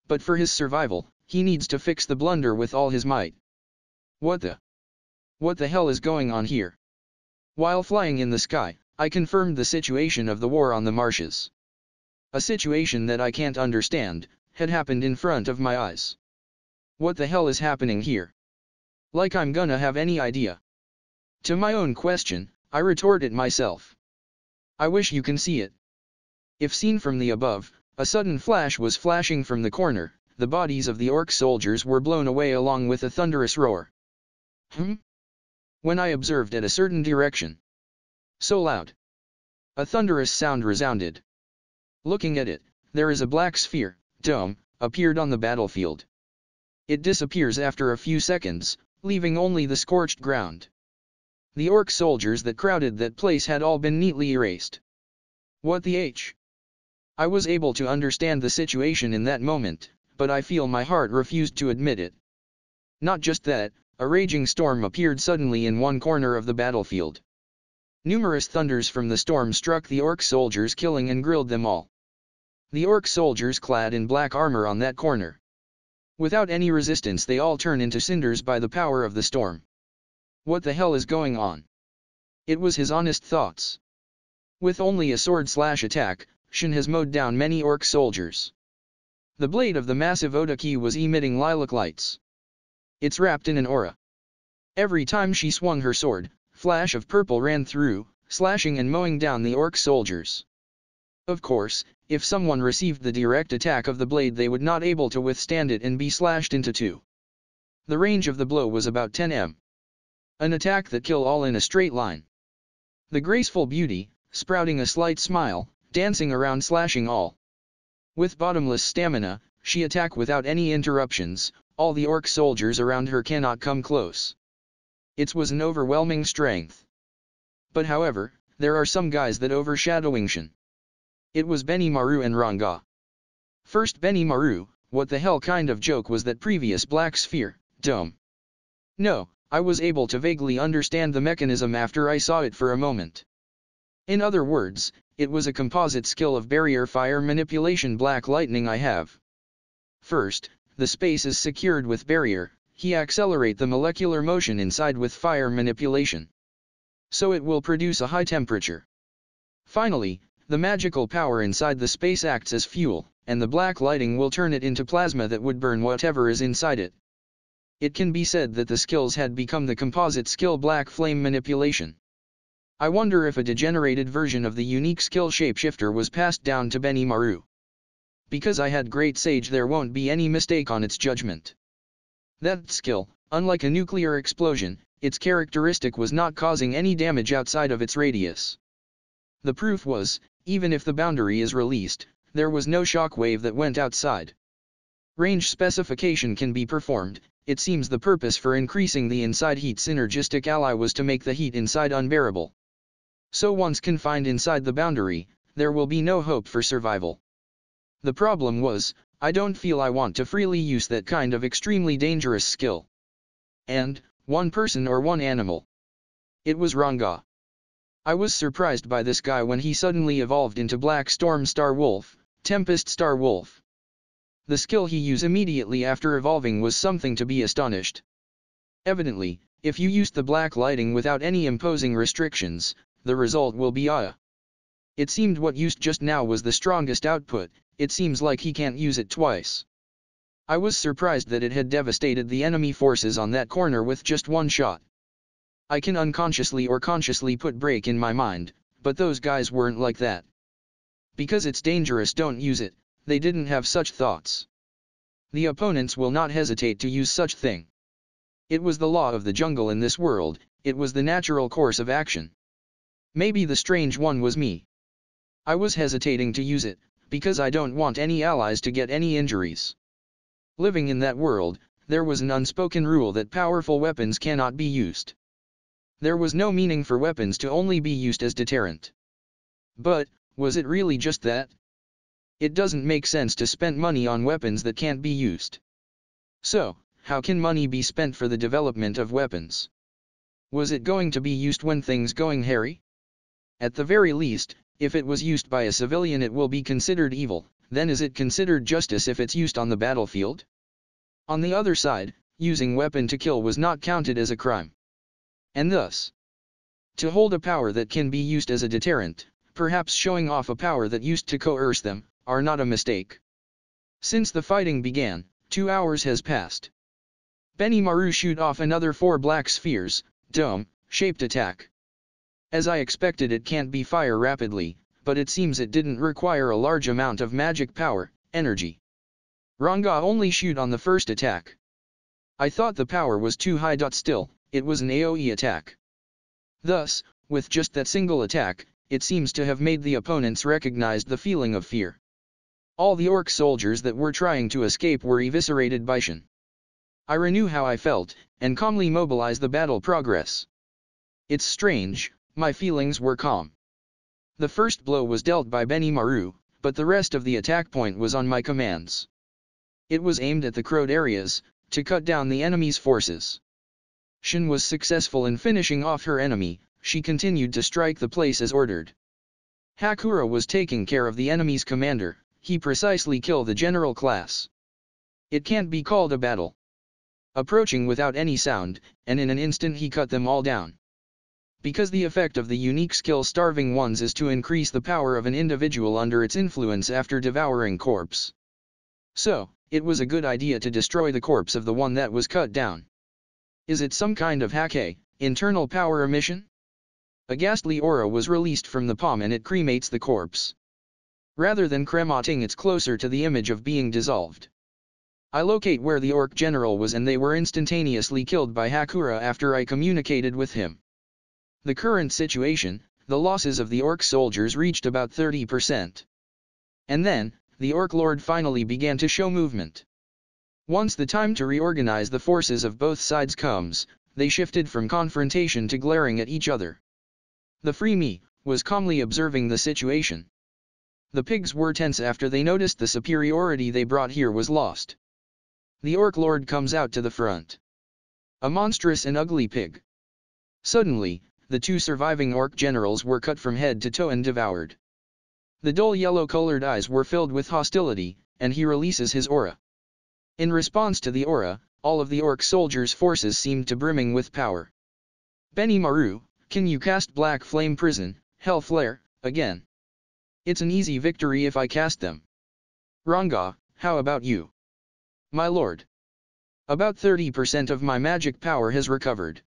But for his survival, he needs to fix the blunder with all his might. What the hell is going on here? While flying in the sky, I confirmed the situation of the war on the marshes. A situation that I can't understand, had happened in front of my eyes. What the hell is happening here? Like I'm gonna have any idea. To my own question, I retorted myself. I wish you can see it. If seen from the above, a sudden flash was flashing from the corner, the bodies of the orc soldiers were blown away along with a thunderous roar. When I observed at a certain direction. So loud. A thunderous sound resounded. Looking at it, there is a black sphere, dome, appeared on the battlefield. It disappears after a few seconds, leaving only the scorched ground. The orc soldiers that crowded that place had all been neatly erased. What the h? I was able to understand the situation in that moment, but I feel my heart refused to admit it. Not just that, a raging storm appeared suddenly in one corner of the battlefield. Numerous thunders from the storm struck the orc soldiers, killing and grilled them all. The orc soldiers clad in black armor on that corner. Without any resistance they all turn into cinders by the power of the storm. What the hell is going on? It was his honest thoughts. With only a sword/attack, Shin has mowed down many orc soldiers. The blade of the massive Otaki was emitting lilac lights. It's wrapped in an aura. Every time she swung her sword, flash of purple ran through, slashing and mowing down the orc soldiers. Of course, if someone received the direct attack of the blade they would not able to withstand it and be slashed into two. The range of the blow was about 10 m. An attack that kill all in a straight line. The graceful beauty, sprouting a slight smile, dancing around slashing all. With bottomless stamina, she attack without any interruptions, all the orc soldiers around her cannot come close. It was an overwhelming strength. But however, there are some guys that overshadowing Shin. It was Benimaru and Ranga. First Benimaru, what the hell kind of joke was that previous black sphere, dome? No, I was able to vaguely understand the mechanism after I saw it for a moment. In other words, it was a composite skill of barrier fire manipulation black lightning I have. First, the space is secured with barrier, he accelerate the molecular motion inside with fire manipulation. So it will produce a high temperature. Finally, the magical power inside the space acts as fuel, and the black lighting will turn it into plasma that would burn whatever is inside it. It can be said that the skills had become the composite skill black flame manipulation. I wonder if a degenerated version of the unique skill shapeshifter was passed down to Benimaru. Because I had great sage there won't be any mistake on its judgment. That skill, unlike a nuclear explosion, its characteristic was not causing any damage outside of its radius. The proof was, even if the boundary is released, there was no shock wave that went outside. Range specification can be performed. It seems the purpose for increasing the inside heat synergistic ally was to make the heat inside unbearable. So once confined inside the boundary, there will be no hope for survival. The problem was, I don't feel I want to freely use that kind of extremely dangerous skill. And, one person or one animal. It was Ranga. I was surprised by this guy when he suddenly evolved into Black Storm Star Wolf, Tempest Star Wolf. The skill he used immediately after evolving was something to be astonished. Evidently, if you used the black lighting without any imposing restrictions, the result will be It seemed what used just now was the strongest output, it seems like he can't use it twice. I was surprised that it had devastated the enemy forces on that corner with just one shot. I can unconsciously or consciously put break in my mind, but those guys weren't like that. Because it's dangerous, don't use it, they didn't have such thoughts. The opponents will not hesitate to use such thing. It was the law of the jungle in this world, it was the natural course of action. Maybe the strange one was me. I was hesitating to use it, because I don't want any allies to get any injuries. Living in that world, there was an unspoken rule that powerful weapons cannot be used. There was no meaning for weapons to only be used as deterrent. But, was it really just that? It doesn't make sense to spend money on weapons that can't be used. So, how can money be spent for the development of weapons? Was it going to be used when things going hairy? At the very least, if it was used by a civilian it will be considered evil, then is it considered justice if it's used on the battlefield? On the other side, using weapon to kill was not counted as a crime. And thus, to hold a power that can be used as a deterrent, perhaps showing off a power that used to coerce them, are not a mistake. Since the fighting began, 2 hours has passed. Benimaru shoot off another 4 black spheres, dome-shaped attack. As I expected, it can't be fire rapidly, but it seems it didn't require a large amount of magic power, energy. Ranga only shoot on the first attack. I thought the power was too high. Still, it was an AoE attack. Thus, with just that single attack, it seems to have made the opponents recognize the feeling of fear. All the orc soldiers that were trying to escape were eviscerated by Shin. I renew how I felt, and calmly mobilized the battle progress. It's strange, my feelings were calm. The first blow was dealt by Benimaru, but the rest of the attack point was on my commands. It was aimed at the crowd areas, to cut down the enemy's forces. Shin was successful in finishing off her enemy. She continued to strike the place as ordered. Hakura was taking care of the enemy's commander. He precisely killed the general class. It can't be called a battle. Approaching without any sound, and in an instant he cut them all down. Because the effect of the unique skill Starving Ones is to increase the power of an individual under its influence after devouring corpse. So, it was a good idea to destroy the corpse of the one that was cut down. Is it some kind of Hake, internal power emission? A ghastly aura was released from the palm and it cremates the corpse. Rather than cremating, it's closer to the image of being dissolved. I locate where the orc general was and they were instantaneously killed by Hakura after I communicated with him. The current situation, the losses of the orc soldiers reached about 30%. And then, the orc lord finally began to show movement. Once the time to reorganize the forces of both sides comes, they shifted from confrontation to glaring at each other. The free me was calmly observing the situation. The pigs were tense after they noticed the superiority they brought here was lost. The orc lord comes out to the front. A monstrous and ugly pig. Suddenly, the 2 surviving orc generals were cut from head to toe and devoured. The dull yellow-colored eyes were filled with hostility, and he releases his aura. In response to the aura, all of the orc soldiers' forces seemed to brimming with power. Benimaru, can you cast Black Flame Prison, Hell Flare, again? It's an easy victory if I cast them. Ranga, how about you? My lord. About 30% of my magic power has recovered.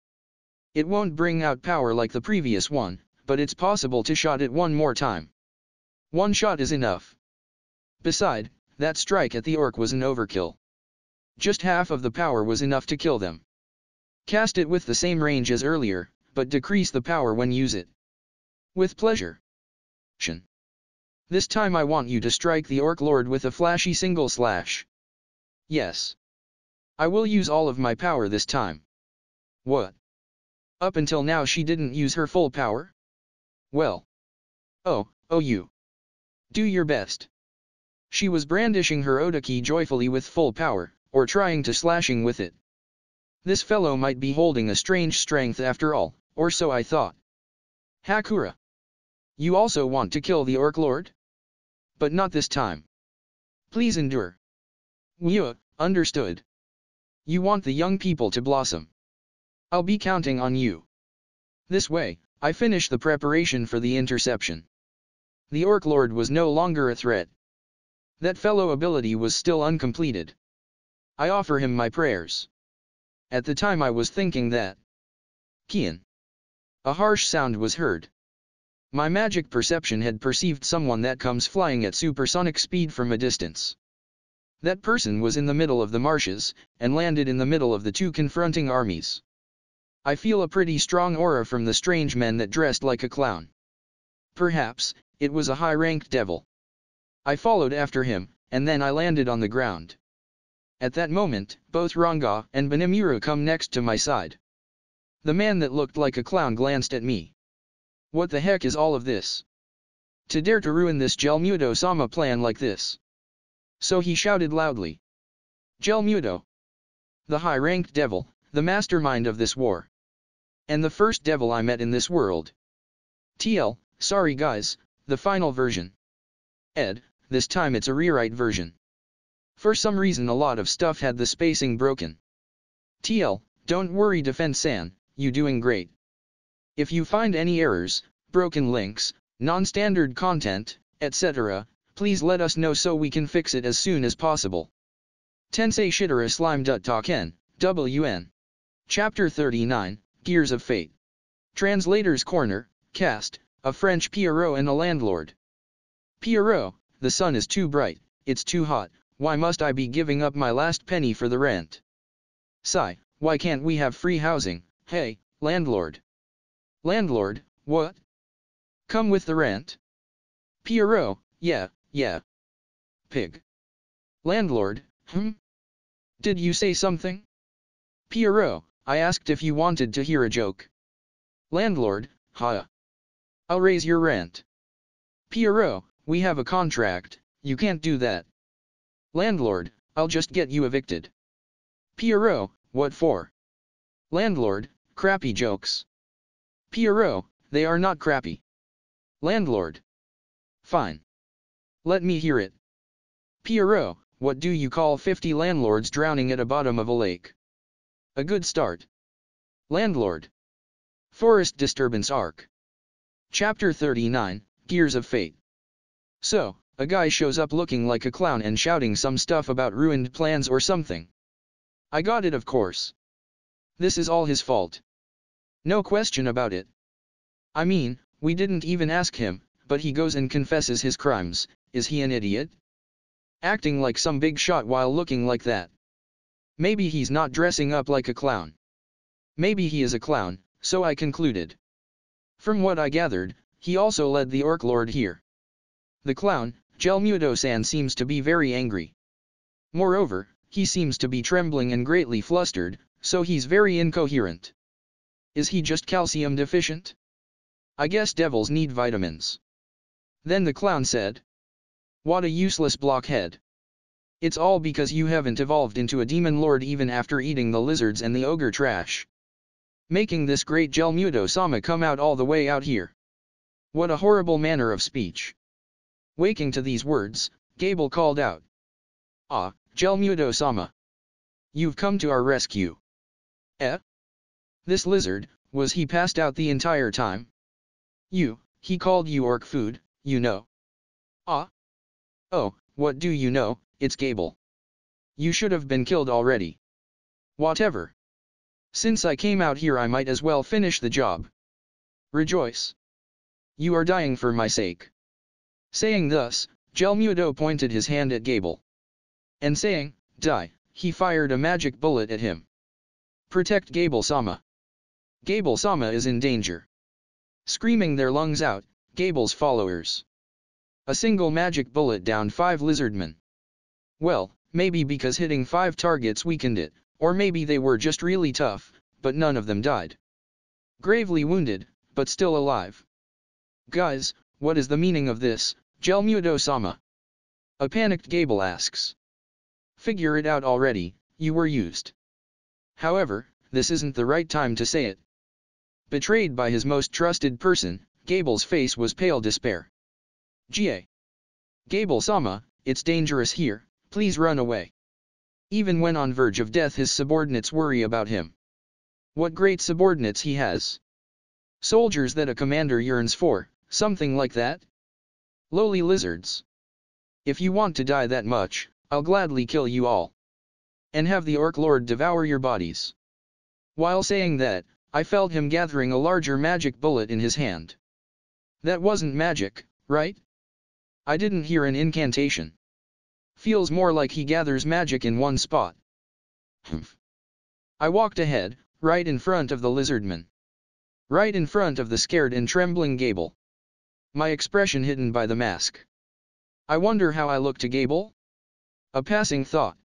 It won't bring out power like the previous one, but it's possible to shot it one more time. One shot is enough. Beside, that strike at the orc was an overkill. Just half of the power was enough to kill them. Cast it with the same range as earlier, but decrease the power when use it. With pleasure. Shin. This time I want you to strike the orc lord with a flashy single slash. Yes. I will use all of my power this time. What? Up until now she didn't use her full power? Well. Oh you. Do your best. She was brandishing her Otaki joyfully with full power, or trying to slashing with it. This fellow might be holding a strange strength after all, or so I thought. Hakura. You also want to kill the orc lord? But not this time. Please endure. Understood. You want the young people to blossom. I'll be counting on you. This way, I finish the preparation for the interception. The orc lord was no longer a threat. That fellow ability was still uncompleted. I offer him my prayers. At the time I was thinking that. Kian. A harsh sound was heard. My magic perception had perceived someone that comes flying at supersonic speed from a distance. That person was in the middle of the marshes, and landed in the middle of the 2 confronting armies. I feel a pretty strong aura from the strange men that dressed like a clown. Perhaps, it was a high-ranked devil. I followed after him, and then I landed on the ground. At that moment, both Ranga and Benemura come next to my side. The man that looked like a clown glanced at me. What the heck is all of this? To dare to ruin this Gelmudo-sama plan like this? So he shouted loudly. Gelmudo. The high-ranked devil, the mastermind of this war. And the first devil I met in this world. TL, sorry guys, the final version. Ed, this time it's a rewrite version. For some reason a lot of stuff had the spacing broken. TL, don't worry Defense-san, you doing great. If you find any errors, broken links, non-standard content, etc., please let us know so we can fix it as soon as possible. Tensei Shitara Slime Ken, WN. Chapter 39, Gears of Fate. Translator's Corner, Cast, a French Pierrot and a landlord. Pierrot, the sun is too bright, it's too hot, why must I be giving up my last penny for the rent? Sigh, why can't we have free housing, hey, landlord? Landlord, what? Come with the rent? Pierrot, yeah. Pig. Landlord, Did you say something? Pierrot, I asked if you wanted to hear a joke. Landlord, I'll raise your rent. Pierrot, we have a contract, you can't do that. Landlord, I'll just get you evicted. Pierrot, what for? Landlord, crappy jokes. Pierrot, they are not crappy. Landlord. Fine. Let me hear it. Pierrot, what do you call 50 landlords drowning at the bottom of a lake? A good start. Landlord. Forest Disturbance Arc. Chapter 39, Gears of Fate. So, a guy shows up looking like a clown and shouting some stuff about ruined plans or something. I got it of course. This is all his fault. No question about it. I mean, we didn't even ask him, but he goes and confesses his crimes. Is he an idiot? Acting like some big shot while looking like that. Maybe he's not dressing up like a clown. Maybe he is a clown, so I concluded. From what I gathered, he also led the Orc Lord here. The clown, Gelmudo-san, seems to be very angry. Moreover, he seems to be trembling and greatly flustered, so he's very incoherent. Is he just calcium deficient? I guess devils need vitamins. Then the clown said. What a useless blockhead. It's all because you haven't evolved into a demon lord even after eating the lizards and the ogre trash. Making this great Gelmudo-sama come out all the way out here. What a horrible manner of speech. Waking to these words, Gable called out. Ah, Gelmudo-sama. You've come to our rescue. Eh? This lizard, was he passed out the entire time? He called you orc food, you know. Ah? Oh, what do you know, it's Gable. You should have been killed already. Whatever. Since I came out here I might as well finish the job. Rejoice. You are dying for my sake. Saying thus, Gelmudo pointed his hand at Gable. And saying, die, he fired a magic bullet at him. Protect Gable-sama. Gable-sama is in danger. Screaming their lungs out, Gable's followers. A single magic bullet downed 5 lizardmen. Well, maybe because hitting 5 targets weakened it, or maybe they were just really tough, but none of them died. Gravely wounded, but still alive. Guys, what is the meaning of this, Gelmudo-sama? A panicked Gable asks. Figure it out already, you were used. However, this isn't the right time to say it. Betrayed by his most trusted person, Gable's face was pale despair. Ga. Gable-sama, it's dangerous here, please run away. Even when on verge of death his subordinates worry about him. What great subordinates he has. Soldiers that a commander yearns for, something like that? Lowly lizards. If you want to die that much, I'll gladly kill you all. And have the Orc Lord devour your bodies. While saying that, I felt him gathering a larger magic bullet in his hand. That wasn't magic, right? I didn't hear an incantation. Feels more like he gathers magic in one spot. Humph. I walked ahead, right in front of the lizardman. Right in front of the scared and trembling Gable. my expression hidden by the mask. I wonder how I look to Gable? A passing thought.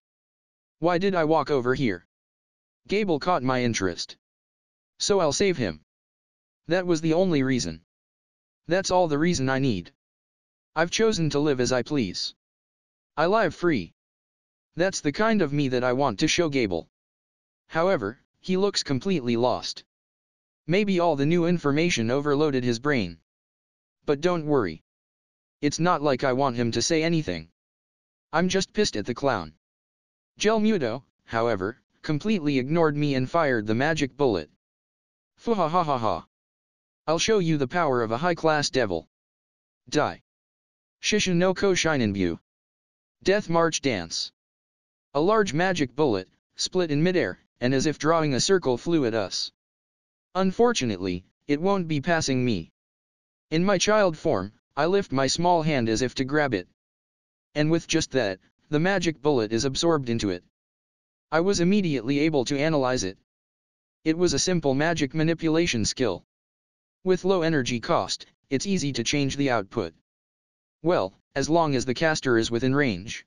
Why did I walk over here? Gable caught my interest. So I'll save him. That was the only reason. That's all the reason I need. I've chosen to live as I please. I live free. That's the kind of me that I want to show Gable. However, he looks completely lost. Maybe all the new information overloaded his brain. But don't worry. It's not like I want him to say anything. I'm just pissed at the clown. Gelmudo, however, completely ignored me and fired the magic bullet. Fuhahahaha. I'll show you the power of a high-class devil. Die. Shishin no Ko Shinenbyu. Death March Dance. A large magic bullet, split in midair, and as if drawing a circle flew at us. Unfortunately, it won't be passing me. In my child form, I lift my small hand as if to grab it. And with just that, the magic bullet is absorbed into it. I was immediately able to analyze it. It was a simple magic manipulation skill. With low energy cost, it's easy to change the output. Well, as long as the caster is within range.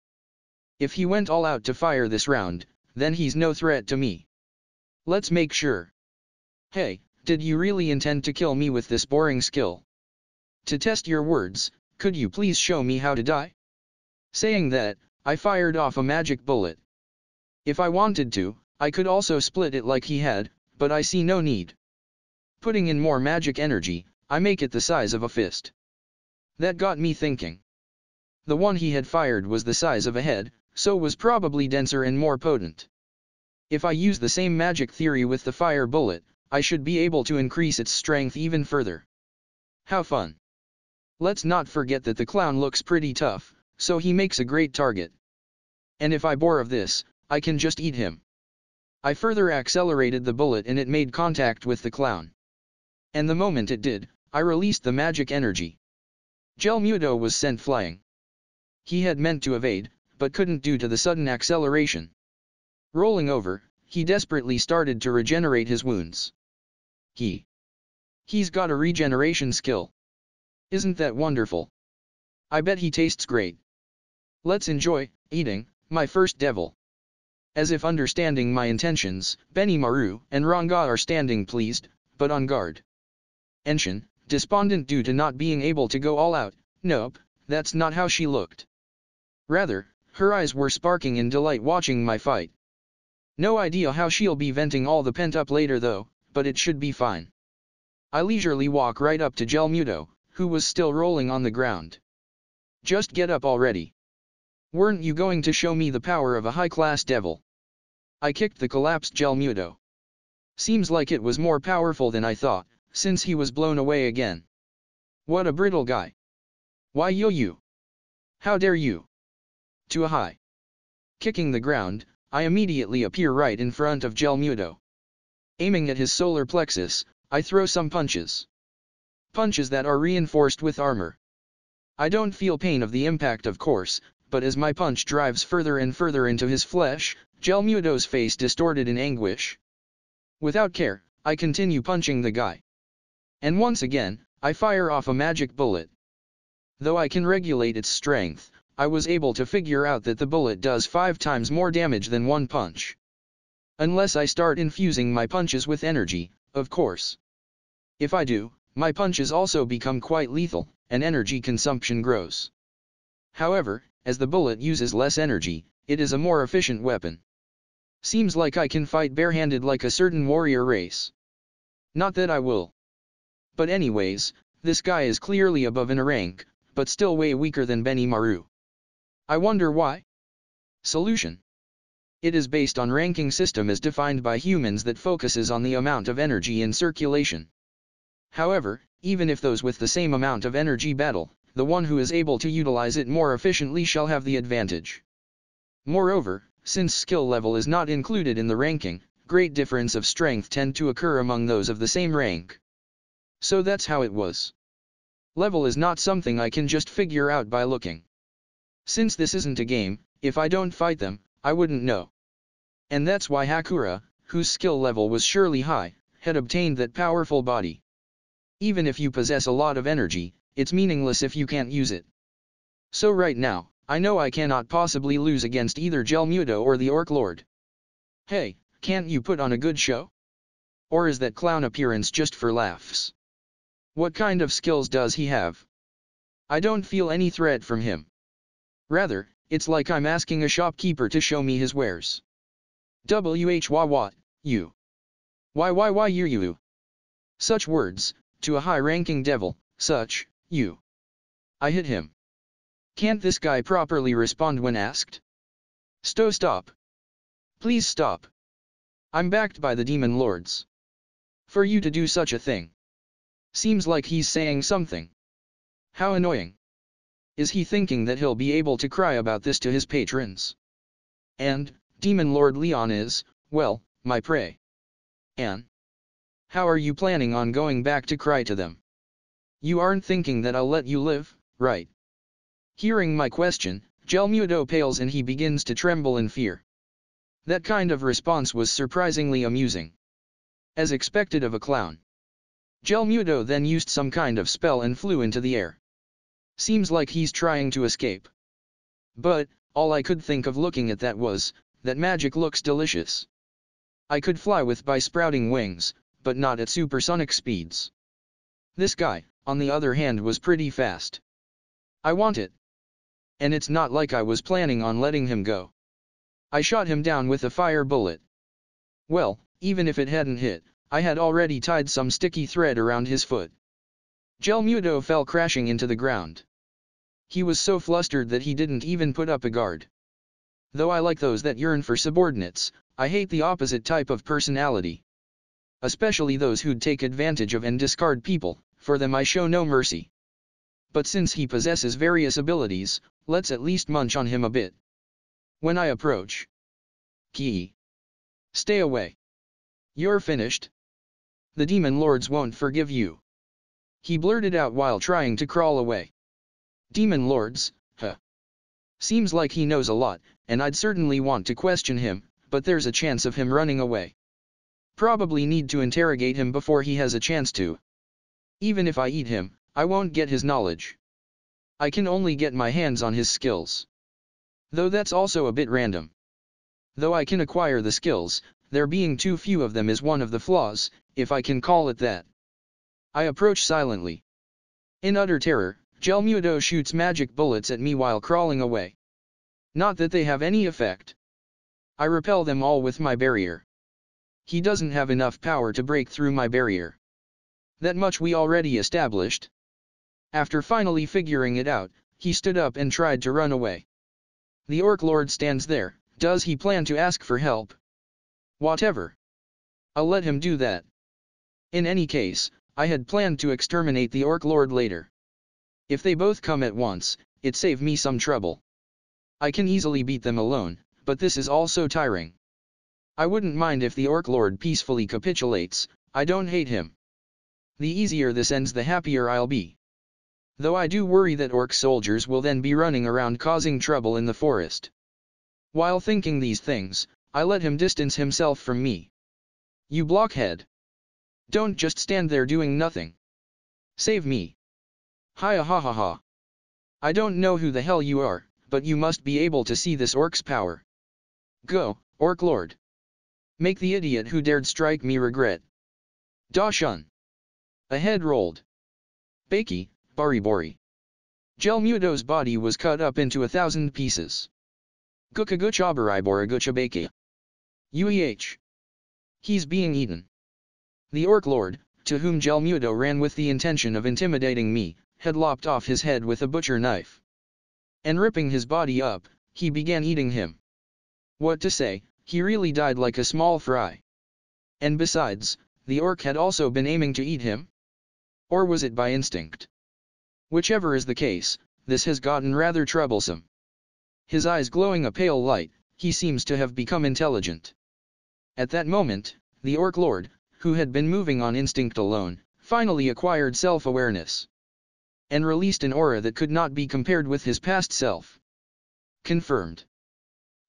If he went all out to fire this round, then he's no threat to me. Let's make sure. Hey, did you really intend to kill me with this boring skill? To test your words, could you please show me how to die? Saying that, I fired off a magic bullet. If I wanted to, I could also split it like he had, but I see no need. Putting in more magic energy, I make it the size of a fist. That got me thinking. The one he had fired was the size of a head, so was probably denser and more potent. If I use the same magic theory with the fire bullet, I should be able to increase its strength even further. How fun. Let's not forget that the clown looks pretty tough, so he makes a great target. And if I bore of this, I can just eat him. I further accelerated the bullet and it made contact with the clown. And the moment it did, I released the magic energy. Gelmudo was sent flying. He had meant to evade, but couldn't due to the sudden acceleration. Rolling over, he desperately started to regenerate his wounds. He's got a regeneration skill. Isn't that wonderful? I bet he tastes great. Let's enjoy eating my first devil. As if understanding my intentions, Benimaru and Ranga are standing pleased, but on guard. Enshin, despondent due to not being able to go all out. Nope, that's not how she looked. Rather, her eyes were sparking in delight watching my fight. No idea how she'll be venting all the pent-up later though, but it should be fine. I leisurely walk right up to Gelmudo, who was still rolling on the ground. Just get up already. Weren't you going to show me the power of a high-class devil? I kicked the collapsed Gelmudo. Seems like it was more powerful than I thought, since he was blown away again. What a brittle guy. Why you? How dare you? To a high. Kicking the ground, I immediately appear right in front of Gelmudo. Aiming at his solar plexus, I throw some punches. Punches that are reinforced with armor. I don't feel pain of the impact of course, but as my punch drives further and further into his flesh, Gelmudo's face distorted in anguish. Without care, I continue punching the guy. And once again, I fire off a magic bullet. Though I can regulate its strength, I was able to figure out that the bullet does 5 times more damage than one punch. Unless I start infusing my punches with energy, of course. If I do, my punches also become quite lethal, and energy consumption grows. However, as the bullet uses less energy, it is a more efficient weapon. Seems like I can fight barehanded like a certain warrior race. Not that I will. But anyways, this guy is clearly above in a rank, but still way weaker than Benimaru. I wonder why? Solution. It is based on ranking system as defined by humans that focuses on the amount of energy in circulation. However, even if those with the same amount of energy battle, the one who is able to utilize it more efficiently shall have the advantage. Moreover, since skill level is not included in the ranking, great difference of strength tend to occur among those of the same rank. So that's how it was. Level is not something I can just figure out by looking. Since this isn't a game, if I don't fight them, I wouldn't know. And that's why Hakura, whose skill level was surely high, had obtained that powerful body. Even if you possess a lot of energy, it's meaningless if you can't use it. So right now, I know I cannot possibly lose against either Gelmudo or the Orc Lord. Hey, can't you put on a good show? Or is that clown appearance just for laughs? What kind of skills does he have? I don't feel any threat from him. Rather, it's like I'm asking a shopkeeper to show me his wares. What, you? Why you? Such words, to a high-ranking devil, such, you. I hit him. Can't this guy properly respond when asked? Stop. Please stop. I'm backed by the demon lords. For you to do such a thing. Seems like he's saying something. How annoying. Is he thinking that he'll be able to cry about this to his patrons? And, Demon Lord Leon is, well, my prey. And how are you planning on going back to cry to them? You aren't thinking that I'll let you live, right? Hearing my question, Gelmudo pales and he begins to tremble in fear. That kind of response was surprisingly amusing. As expected of a clown. Gelmudo then used some kind of spell and flew into the air. Seems like he's trying to escape. But, all I could think of looking at that was, that magic looks delicious. I could fly with by sprouting wings, but not at supersonic speeds. This guy, on the other hand, was pretty fast. I want it. And it's not like I was planning on letting him go. I shot him down with a fire bullet. Well, even if it hadn't hit, I had already tied some sticky thread around his foot. Gelmudo fell crashing into the ground. He was so flustered that he didn't even put up a guard. Though I like those that yearn for subordinates, I hate the opposite type of personality. Especially those who'd take advantage of and discard people, for them I show no mercy. But since he possesses various abilities, let's at least munch on him a bit. When I approach. Key. Stay away. You're finished. The demon lords won't forgive you. He blurted out while trying to crawl away. Demon lords, huh? Seems like he knows a lot, and I'd certainly want to question him, but there's a chance of him running away. Probably need to interrogate him before he has a chance to. Even if I eat him, I won't get his knowledge. I can only get my hands on his skills. Though that's also a bit random. Though I can acquire the skills, there being too few of them is one of the flaws, if I can call it that. I approach silently. In utter terror, Gelmudo shoots magic bullets at me while crawling away. Not that they have any effect. I repel them all with my barrier. He doesn't have enough power to break through my barrier. That much we already established. After finally figuring it out, he stood up and tried to run away. The Orc Lord stands there. Does he plan to ask for help? Whatever. I'll let him do that. In any case, I had planned to exterminate the Orc Lord later. If they both come at once, it saved me some trouble. I can easily beat them alone, but this is also tiring. I wouldn't mind if the Orc Lord peacefully capitulates. I don't hate him. The easier this ends, the happier I'll be. Though I do worry that Orc soldiers will then be running around causing trouble in the forest. While thinking these things, I let him distance himself from me. You blockhead. Don't just stand there doing nothing. Save me. Hiya ha ha ha. I don't know who the hell you are, but you must be able to see this orc's power. Go, Orc Lord. Make the idiot who dared strike me regret. Da shun. A head rolled. Bakey, bari bori. Gelmudo's body was cut up into 1,000 pieces. Guka guchabari gucha bake. Ueh. He's being eaten. The Orc Lord, to whom Gelmudo ran with the intention of intimidating me, had lopped off his head with a butcher knife. And ripping his body up, he began eating him. What to say, he really died like a small fry. And besides, the orc had also been aiming to eat him? Or was it by instinct? Whichever is the case, this has gotten rather troublesome. His eyes glowing a pale light, he seems to have become intelligent. At that moment, the Orc Lord, who had been moving on instinct alone, finally acquired self-awareness. And released an aura that could not be compared with his past self. Confirmed.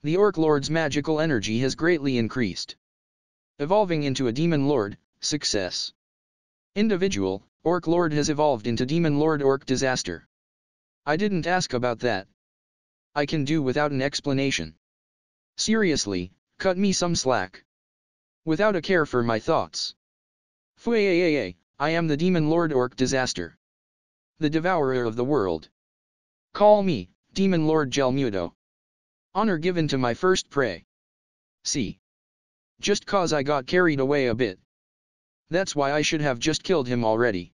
The Orc Lord's magical energy has greatly increased. Evolving into a Demon Lord, success. Individual, Orc Lord has evolved into Demon Lord Orc Disaster. I didn't ask about that. I can do without an explanation. Seriously, cut me some slack. Without a care for my thoughts. Fuyayayay, I am the Demon Lord Orc Disaster. The devourer of the world. Call me, Demon Lord Gelmudo. Honor given to my first prey. See. Just cause I got carried away a bit. That's why I should have just killed him already.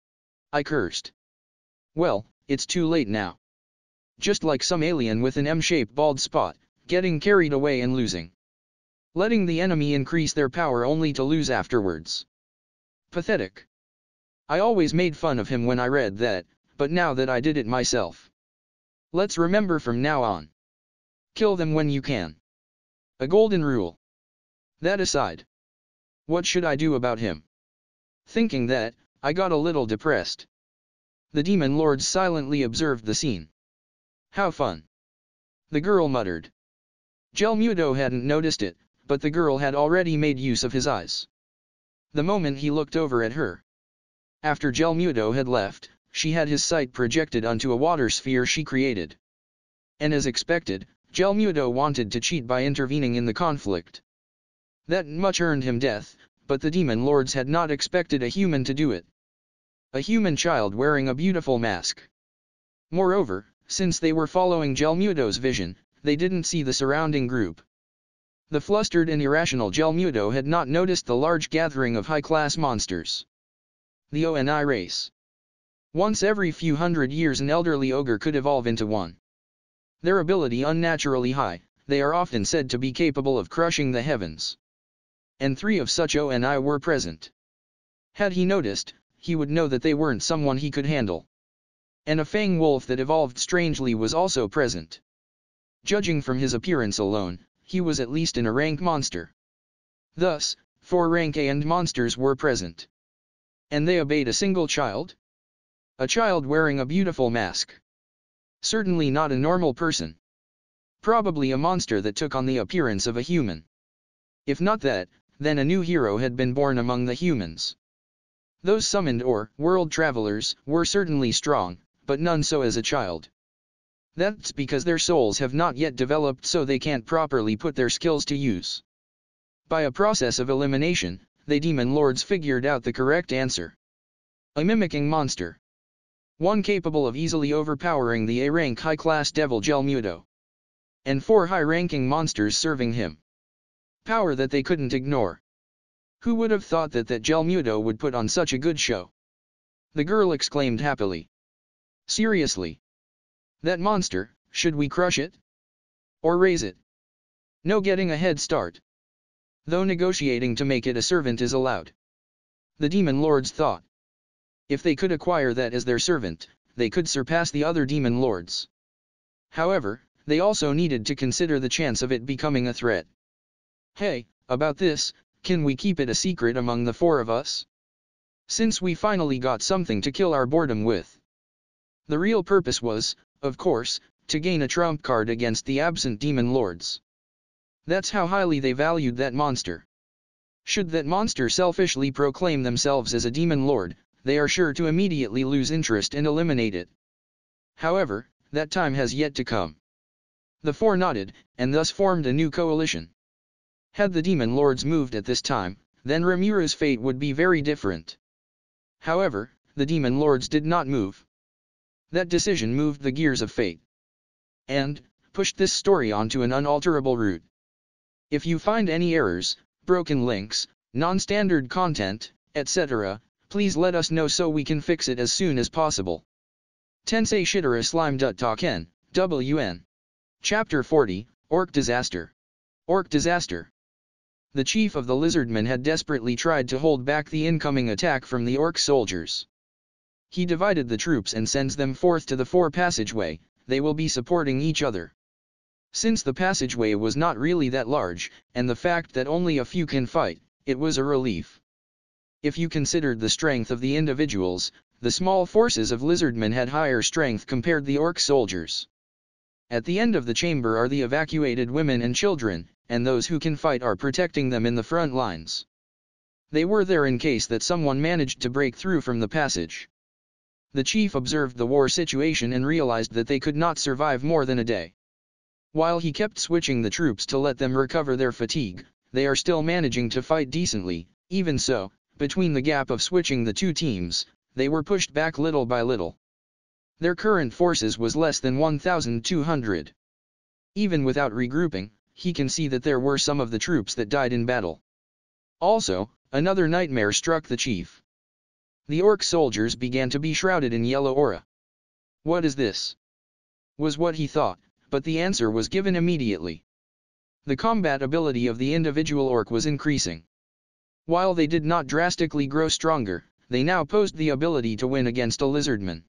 I cursed. Well, it's too late now. Just like some alien with an M-shaped bald spot, getting carried away and losing. Letting the enemy increase their power only to lose afterwards. Pathetic. I always made fun of him when I read that, but now that I did it myself. Let's remember from now on. Kill them when you can. A golden rule. That aside. What should I do about him? Thinking that, I got a little depressed. The demon lords silently observed the scene. How fun. The girl muttered. Gelmudo hadn't noticed it, but the girl had already made use of his eyes. The moment he looked over at her. After Gelmudo had left, she had his sight projected onto a water sphere she created. And as expected, Gelmudo wanted to cheat by intervening in the conflict. That much earned him death, but the demon lords had not expected a human to do it. A human child wearing a beautiful mask. Moreover, since they were following Gelmudo's vision, they didn't see the surrounding group. The flustered and irrational Gelmudo had not noticed the large gathering of high-class monsters. The ONI race. Once every few hundred years an elderly ogre could evolve into one. Their ability unnaturally high, they are often said to be capable of crushing the heavens. And 3 of such ONI were present. Had he noticed, he would know that they weren't someone he could handle. And a fang wolf that evolved strangely was also present. Judging from his appearance alone, he was at least in a rank monster. Thus, 4 rank A and monsters were present. And they obeyed a single child? A child wearing a beautiful mask. Certainly not a normal person. Probably a monster that took on the appearance of a human. If not that, then a new hero had been born among the humans. Those summoned or world travelers were certainly strong, but none so as a child. That's because their souls have not yet developed, so they can't properly put their skills to use. By a process of elimination, the demon lords figured out the correct answer. A mimicking monster. One capable of easily overpowering the A-rank high-class devil Gelmudo. And 4 high-ranking monsters serving him. Power that they couldn't ignore. Who would have thought that Gelmudo would put on such a good show? The girl exclaimed happily. Seriously? That monster, should we crush it? Or raise it? No getting a head start. Though negotiating to make it a servant is allowed. The demon lords thought. If they could acquire that as their servant, they could surpass the other demon lords. However, they also needed to consider the chance of it becoming a threat. Hey, about this, can we keep it a secret among the 4 of us? Since we finally got something to kill our boredom with. The real purpose was, of course, to gain a trump card against the absent demon lords. That's how highly they valued that monster. Should that monster selfishly proclaim themselves as a demon lord, they are sure to immediately lose interest and eliminate it. However, that time has yet to come. The 4 nodded, and thus formed a new coalition. Had the demon lords moved at this time, then Rimura's fate would be very different. However, the demon lords did not move. That decision moved the gears of fate. And, pushed this story onto an unalterable route. If you find any errors, broken links, non-standard content, etc., please let us know so we can fix it as soon as possible. Tensei Shitara Slime Taken, WN. Chapter 40, Orc Disaster. Orc Disaster. The chief of the lizardmen had desperately tried to hold back the incoming attack from the orc soldiers. He divided the troops and sends them forth to the 4 passageway, they will be supporting each other. Since the passageway was not really that large, and the fact that only a few can fight, it was a relief. If you considered the strength of the individuals, the small forces of lizardmen had higher strength compared the orc soldiers. At the end of the chamber are the evacuated women and children, and those who can fight are protecting them in the front lines. They were there in case that someone managed to break through from the passage. The chief observed the war situation and realized that they could not survive more than a day. While he kept switching the troops to let them recover their fatigue, they are still managing to fight decently. Even so, between the gap of switching the two teams, they were pushed back little by little. Their current forces was less than 1,200. Even without regrouping, he can see that there were some of the troops that died in battle. Also, another nightmare struck the chief. The orc soldiers began to be shrouded in yellow aura. What is this? Was what he thought, but the answer was given immediately. The combat ability of the individual orc was increasing. While they did not drastically grow stronger, they now posed the ability to win against a lizardman.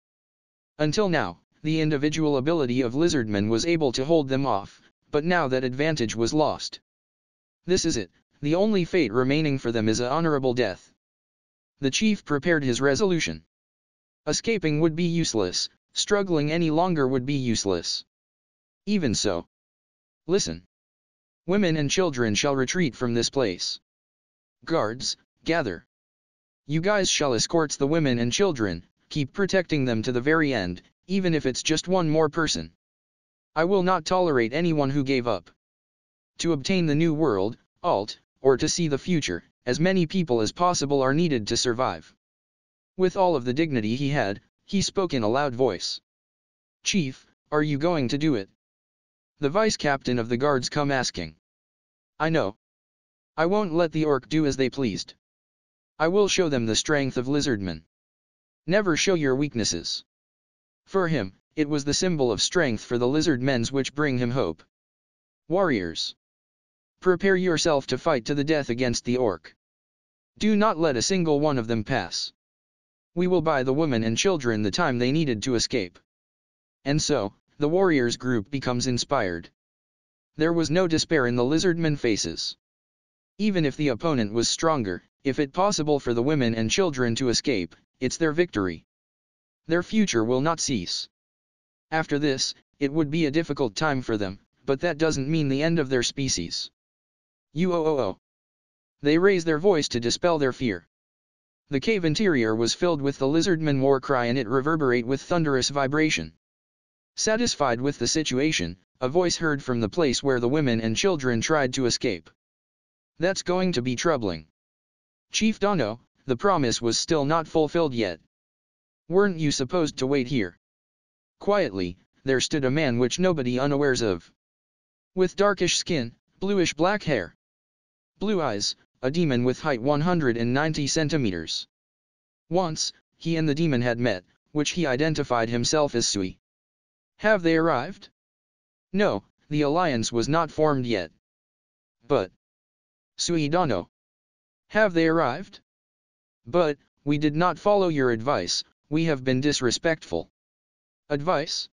Until now, the individual ability of lizardmen was able to hold them off, but now that advantage was lost. This is it, the only fate remaining for them is a honorable death. The chief prepared his resolution. Escaping would be useless, struggling any longer would be useless. Even so. Listen. Women and children shall retreat from this place. Guards, gather. You guys shall escort the women and children, keep protecting them to the very end, even if it's just one more person. I will not tolerate anyone who gave up. To obtain the new world, alt, or to see the future, as many people as possible are needed to survive. With all of the dignity he had, he spoke in a loud voice. Chief, are you going to do it? The vice captain of the guards come asking. I know. I won't let the orc do as they pleased. I will show them the strength of lizardmen. Never show your weaknesses. For him, it was the symbol of strength for the lizardmen which bring him hope. Warriors. Prepare yourself to fight to the death against the orc. Do not let a single one of them pass. We will buy the women and children the time they needed to escape. And so, the warriors group becomes inspired. There was no despair in the lizardmen faces. Even if the opponent was stronger, if it possible for the women and children to escape, it's their victory. Their future will not cease. After this, it would be a difficult time for them, but that doesn't mean the end of their species. They raise their voice to dispel their fear. The cave interior was filled with the lizardman war cry and it reverberate with thunderous vibration. Satisfied with the situation, a voice heard from the place where the women and children tried to escape. That's going to be troubling. Chief Dono, the promise was still not fulfilled yet. Weren't you supposed to wait here? Quietly, there stood a man which nobody unawares of. With darkish skin, bluish black hair. Blue eyes, a demon with height 190 centimeters. Once, he and the demon had met, which he identified himself as Sui. Have they arrived? No, the alliance was not formed yet. But Sui Dono. Have they arrived? But, we did not follow your advice, we have been disrespectful. Advice?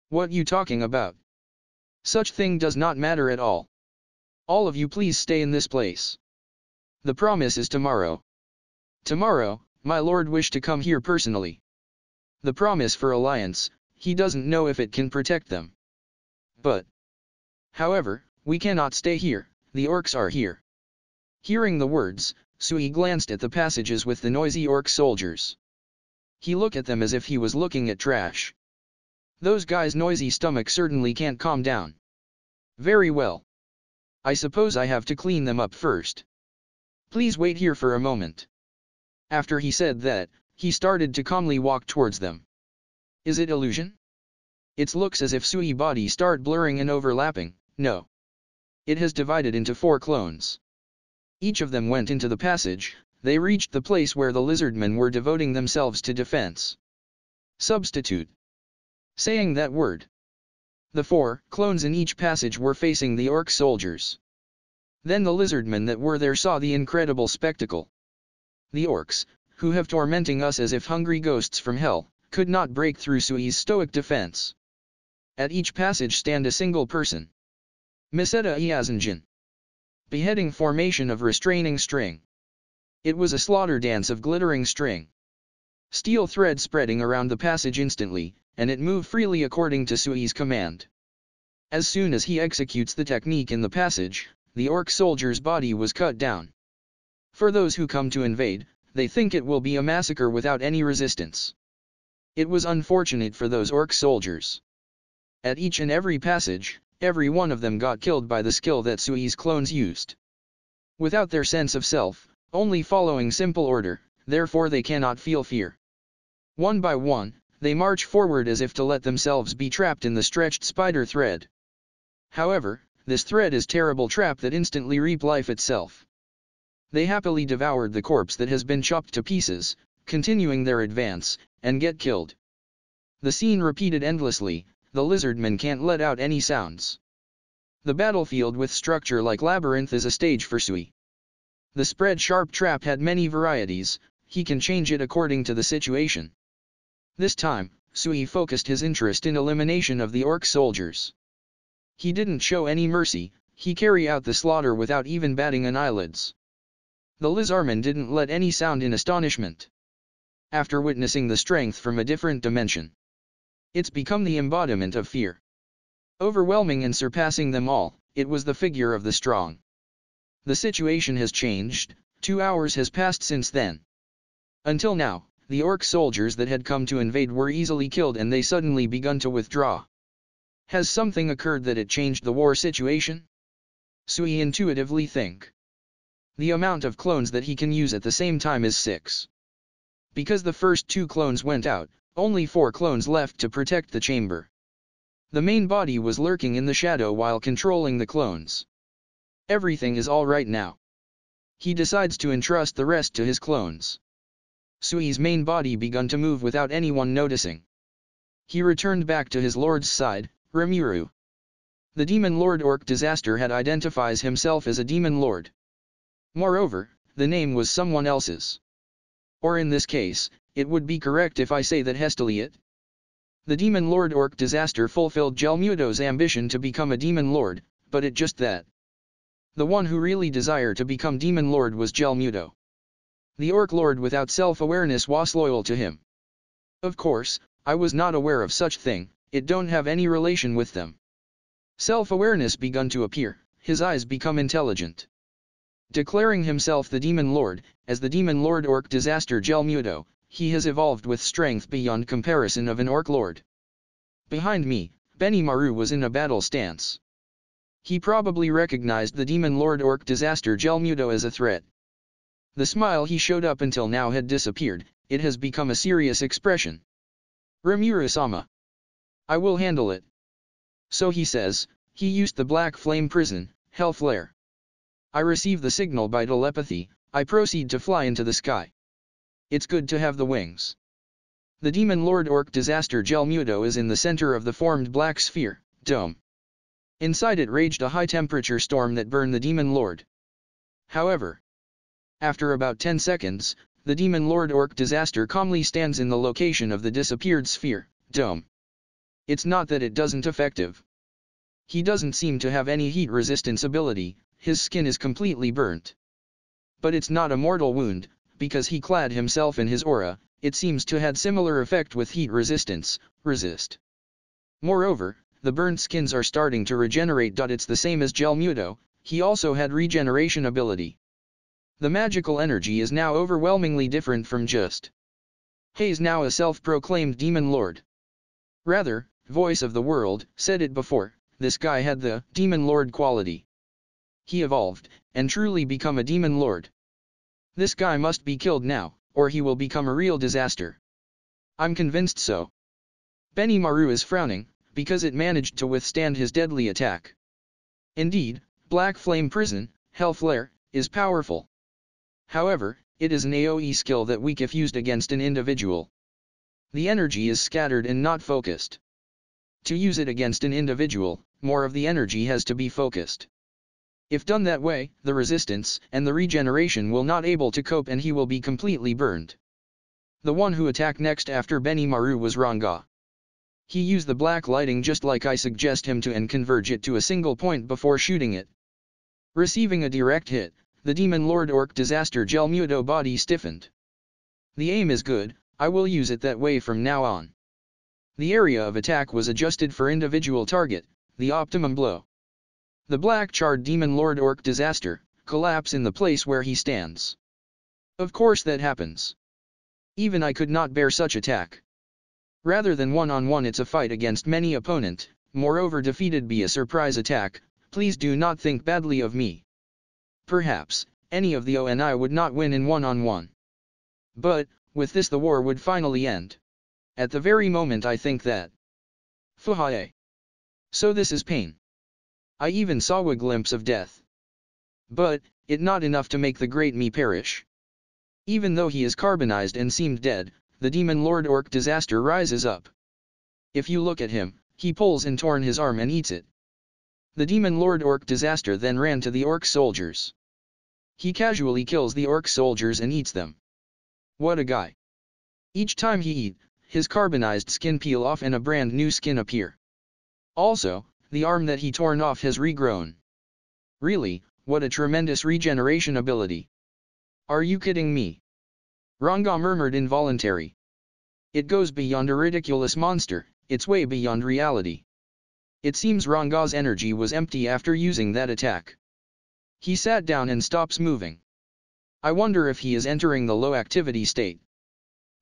What you talking about? Such thing does not matter at all. All of you please stay in this place. The promise is tomorrow. Tomorrow, my lord wished to come here personally. The promise for alliance, he doesn't know if it can protect them. But, however, we cannot stay here, the orcs are here. Hearing the words, Sui glanced at the passages with the noisy orc soldiers. He looked at them as if he was looking at trash. Those guys' noisy stomach certainly can't calm down. Very well. I suppose I have to clean them up first. Please wait here for a moment. After he said that, he started to calmly walk towards them. Is it illusion? It looks as if Sui's body start blurring and overlapping. No. It has divided into 4 clones. Each of them went into the passage. They reached the place where the lizardmen were devoting themselves to defense. Substitute. Saying that word. The 4 clones in each passage were facing the orc soldiers. Then the lizardmen that were there saw the incredible spectacle. The orcs, who have tormenting us as if hungry ghosts from hell, could not break through Sui's stoic defense. At each passage stand a single person. Miseta Iazanjin. Beheading formation of restraining string. It was a slaughter dance of glittering string. Steel thread spreading around the passage instantly, and it moved freely according to Sui's command. As soon as he executes the technique in the passage, the orc soldier's body was cut down. For those who come to invade, they think it will be a massacre without any resistance. It was unfortunate for those orc soldiers. At each and every passage, every one of them got killed by the skill that Sui's clones used. Without their sense of self, only following simple order, therefore they cannot feel fear. One by one, they march forward as if to let themselves be trapped in the stretched spider thread. However, this thread is a terrible trap that instantly reap life itself. They happily devoured the corpse that has been chopped to pieces, continuing their advance, and get killed. The scene repeated endlessly, the lizardmen can't let out any sounds. The battlefield with structure like labyrinth is a stage for Sui. The spread sharp trap had many varieties, he can change it according to the situation. This time, Sui focused his interest in elimination of the orc soldiers. He didn't show any mercy, he carried out the slaughter without even batting an eyelids. The lizardmen didn't let any sound in astonishment. After witnessing the strength from a different dimension, it's become the embodiment of fear. Overwhelming and surpassing them all, it was the figure of the strong. The situation has changed, 2 hours has passed since then. Until now, the orc soldiers that had come to invade were easily killed and they suddenly begun to withdraw. Has something occurred that it changed the war situation? Sui intuitively think. The amount of clones that he can use at the same time is 6. Because the first 2 clones went out, only 4 clones left to protect the chamber. The main body was lurking in the shadow while controlling the clones. Everything is all right now. He decides to entrust the rest to his clones. Sui's main body begun to move without anyone noticing. He returned back to his lord's side, Rimuru. The demon lord orc disaster had identifies himself as a demon lord. Moreover, the name was someone else's. Or in this case, it would be correct if I say that hastily it. The demon lord orc disaster fulfilled Gelmudo's ambition to become a demon lord, but it just that. The one who really desired to become demon lord was Gelmudo. The orc lord without self-awareness was loyal to him. Of course, I was not aware of such thing, it don't have any relation with them. Self-awareness begun to appear, his eyes become intelligent. Declaring himself the demon lord, as the demon lord orc disaster Gelmudo, he has evolved with strength beyond comparison of an orc lord. Behind me, Benimaru was in a battle stance. He probably recognized the demon lord orc disaster Gelmudo as a threat. The smile he showed up until now had disappeared, it has become a serious expression. Rimuru-sama. I will handle it. So he says, he used the black flame prison, hell flare. I receive the signal by telepathy, I proceed to fly into the sky. It's good to have the wings. The demon lord orc disaster Gelmudo is in the center of the formed black sphere, dome. Inside it raged a high-temperature storm that burned the demon lord. However, after about 10 seconds, the demon lord orc disaster calmly stands in the location of the disappeared sphere, dome. It's not that it doesn't effective. He doesn't seem to have any heat resistance ability, his skin is completely burnt. But it's not a mortal wound, because he clad himself in his aura, it seems to had similar effect with heat resistance, resist. Moreover, the burnt skins are starting to regenerate. It's the same as Gelmudo, he also had regeneration ability. The magical energy is now overwhelmingly different from just. He is now a self-proclaimed demon lord. Rather, voice of the world, said it before, this guy had the demon lord quality. He evolved, and truly become a demon lord. This guy must be killed now, or he will become a real disaster. I'm convinced so. Benimaru is frowning, because it managed to withstand his deadly attack. Indeed, Black Flame Prison, Hell Flare, is powerful. However, it is an AoE skill that weak if used against an individual. The energy is scattered and not focused. To use it against an individual, more of the energy has to be focused. If done that way, the resistance and the regeneration will not able to cope and he will be completely burned. The one who attacked next after Benimaru was Ranga. He used the black lighting just like I suggest him to and converge it to a single point before shooting it. Receiving a direct hit, the demon lord orc disaster Gelmudo body stiffened. The aim is good, I will use it that way from now on. The area of attack was adjusted for individual target, the optimum blow. The black charred demon lord orc disaster, collapse in the place where he stands. Of course that happens. Even I could not bear such attack. Rather than one-on-one, it's a fight against many opponent, moreover defeated be a surprise attack. Please do not think badly of me. Perhaps, any of the ONI would not win in one-on-one. But, with this the war would finally end. At the very moment I think that. Fuhae. So this is pain. I even saw a glimpse of death. But, it not enough to make the great me perish. Even though he is carbonized and seemed dead, the demon lord orc disaster rises up. If you look at him, he pulls and torn his arm and eats it. The demon lord orc disaster then ran to the orc soldiers. He casually kills the orc soldiers and eats them. What a guy. Each time he eat, his carbonized skin peel off and a brand new skin appear. Also, the arm that he torn off has regrown. Really, what a tremendous regeneration ability. Are you kidding me? Ranga murmured involuntary. It goes beyond a ridiculous monster, it's way beyond reality. It seems Ranga's energy was empty after using that attack. He sat down and stops moving. I wonder if he is entering the low activity state.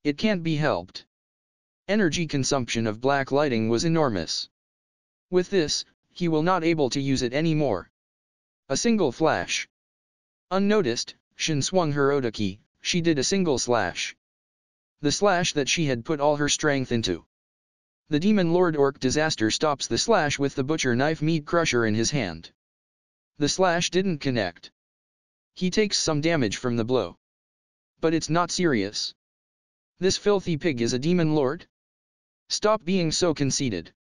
It can't be helped. Energy consumption of black lighting was enormous. With this, he will not able to use it anymore. A single flash. Unnoticed, Shin swung her Otaki, she did a single slash. The slash that she had put all her strength into. The demon lord orc disaster stops the slash with the butcher knife meat crusher in his hand. The slash didn't connect. He takes some damage from the blow. But it's not serious. This filthy pig is a demon lord? Stop being so conceited.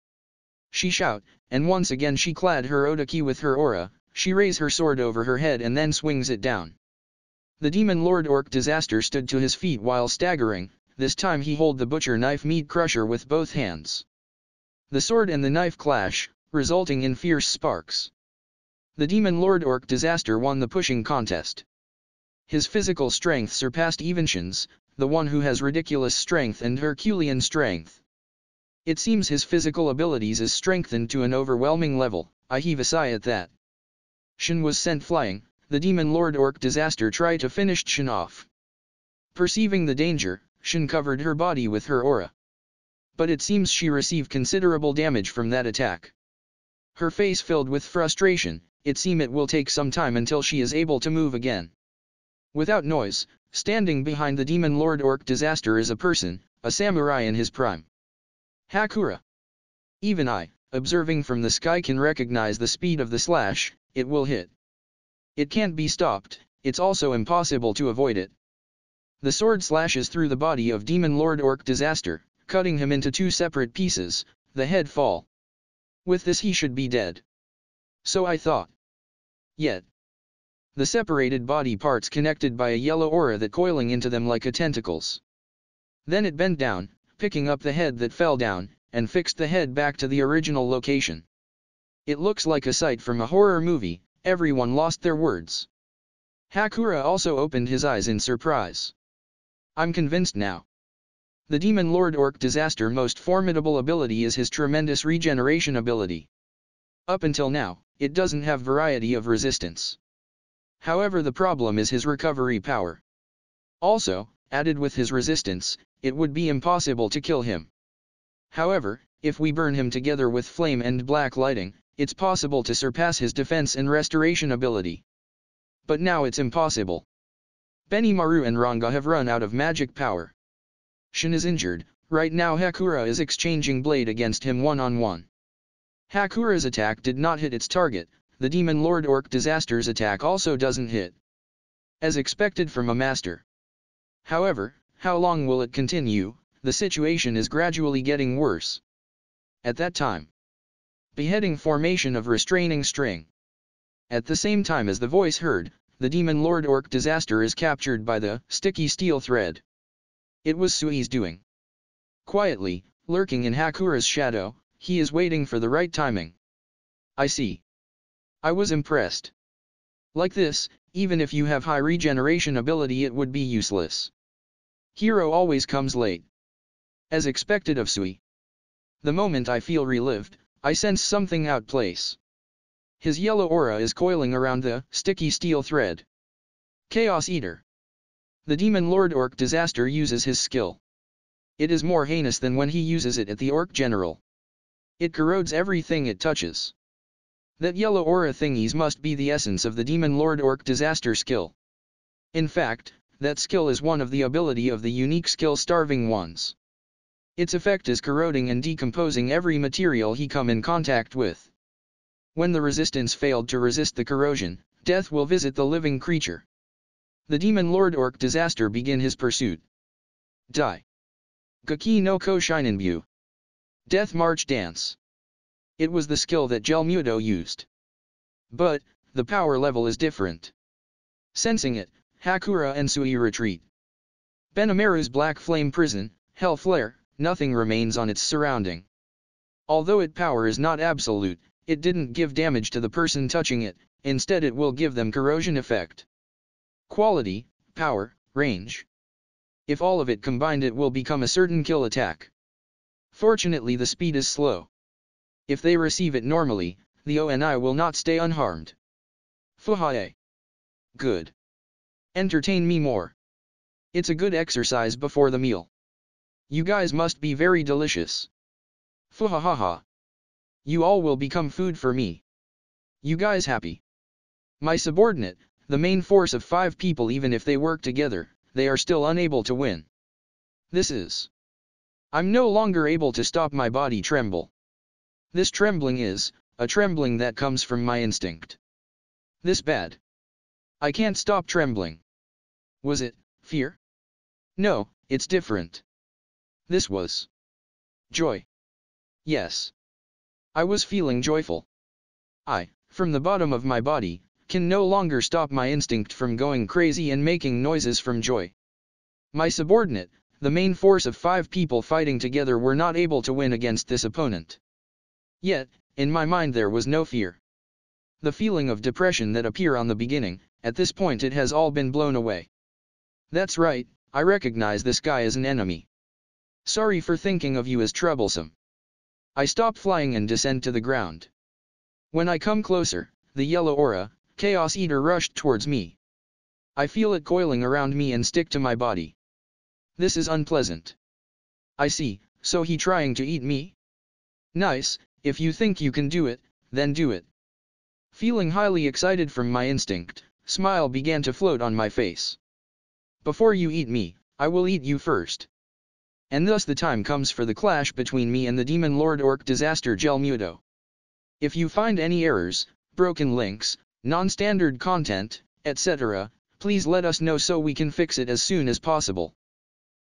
She shout, and once again she clad her Otaki with her aura, she raise her sword over her head and then swings it down. The demon lord orc disaster stood to his feet while staggering, this time he hold the butcher knife meat crusher with both hands. The sword and the knife clash, resulting in fierce sparks. The demon lord orc disaster won the pushing contest. His physical strength surpassed even Shin's, the one who has ridiculous strength and Herculean strength. It seems his physical abilities is strengthened to an overwhelming level. I heave a sigh at that. Shin was sent flying. The demon lord orc disaster tried to finish Shin off. Perceiving the danger, Shin covered her body with her aura. But it seems she received considerable damage from that attack. Her face filled with frustration, it seems it will take some time until she is able to move again. Without noise, standing behind the demon lord orc disaster is a person, a samurai in his prime. Hakura. Even I, observing from the sky, can recognize the speed of the slash, it will hit. It can't be stopped, it's also impossible to avoid it. The sword slashes through the body of demon lord orc disaster, cutting him into two separate pieces, the head fall. With this he should be dead. So I thought. Yet. The separated body parts connected by a yellow aura that coiling into them like a tentacles. Then it bent down, picking up the head that fell down, and fixed the head back to the original location. It looks like a sight from a horror movie, everyone lost their words. Hakura also opened his eyes in surprise. I'm convinced now. The demon lord orc disaster most formidable ability is his tremendous regeneration ability. Up until now, it doesn't have variety of resistance. However, the problem is his recovery power. Also, added with his resistance, it would be impossible to kill him. However, if we burn him together with flame and black lighting, it's possible to surpass his defense and restoration ability. But now it's impossible. Benimaru and Ranga have run out of magic power. Shin is injured, right now Hakura is exchanging blade against him one-on-one. Hakura's attack did not hit its target, the demon lord orc disaster's attack also doesn't hit. As expected from a master. However, how long will it continue? The situation is gradually getting worse. At that time. Beheading formation of restraining string. At the same time as the voice heard, the demon lord orc disaster is captured by the sticky steel thread. It was Sui's doing. Quietly, lurking in Hakura's shadow, he is waiting for the right timing. I see. I was impressed. Like this, even if you have high regeneration ability, it would be useless. Hero always comes late. As expected of Sui. The moment I feel relived, I sense something out place. His yellow aura is coiling around the sticky steel thread. Chaos Eater. The demon lord orc disaster uses his skill. It is more heinous than when he uses it at the Orc General. It corrodes everything it touches. That yellow aura thingies must be the essence of the Demon Lord Orc disaster skill. In fact, that skill is one of the ability of the unique skill starving ones. Its effect is corroding and decomposing every material he come in contact with. When the resistance failed to resist the corrosion, death will visit the living creature. The Demon Lord Orc disaster begin his pursuit. Die. Gaki no Ko Shinenbyu. Death March Dance. It was the skill that Gelmudo used. But, the power level is different. Sensing it, Hakura and Sui retreat. Benimaru's black flame prison, hell flare, nothing remains on its surrounding. Although its power is not absolute, it didn't give damage to the person touching it, instead it will give them corrosion effect. Quality, power, range. If all of it combined it will become a certain kill attack. Fortunately the speed is slow. If they receive it normally, the ONI will not stay unharmed. Fuhae. Good. Entertain me more. It's a good exercise before the meal. You guys must be very delicious. Fuhahaha. You all will become food for me. You guys happy? My subordinate, the main force of 5 people, even if they work together, they are still unable to win. This is. I'm no longer able to stop my body tremble. This trembling is, a trembling that comes from my instinct. This bad. I can't stop trembling. Was it, fear? No, it's different. This was. Joy. Yes. I was feeling joyful. I, from the bottom of my body, can no longer stop my instinct from going crazy and making noises from joy. My subordinate, the main force of 5 people fighting together, were not able to win against this opponent. Yet, in my mind there was no fear. The feeling of depression that appeared on the beginning, at this point it has all been blown away. That's right, I recognize this guy as an enemy. Sorry for thinking of you as troublesome. I stop flying and descend to the ground. When I come closer, the yellow aura, Chaos Eater, rushed towards me. I feel it coiling around me and stick to my body. This is unpleasant. I see, so he trying to eat me? Nice, if you think you can do it, then do it. Feeling highly excited from my instinct, smile began to float on my face. Before you eat me, I will eat you first. And thus the time comes for the clash between me and the Demon Lord Orc disaster Gelmudo. If you find any errors, broken links, non-standard content, etc., please let us know so we can fix it as soon as possible.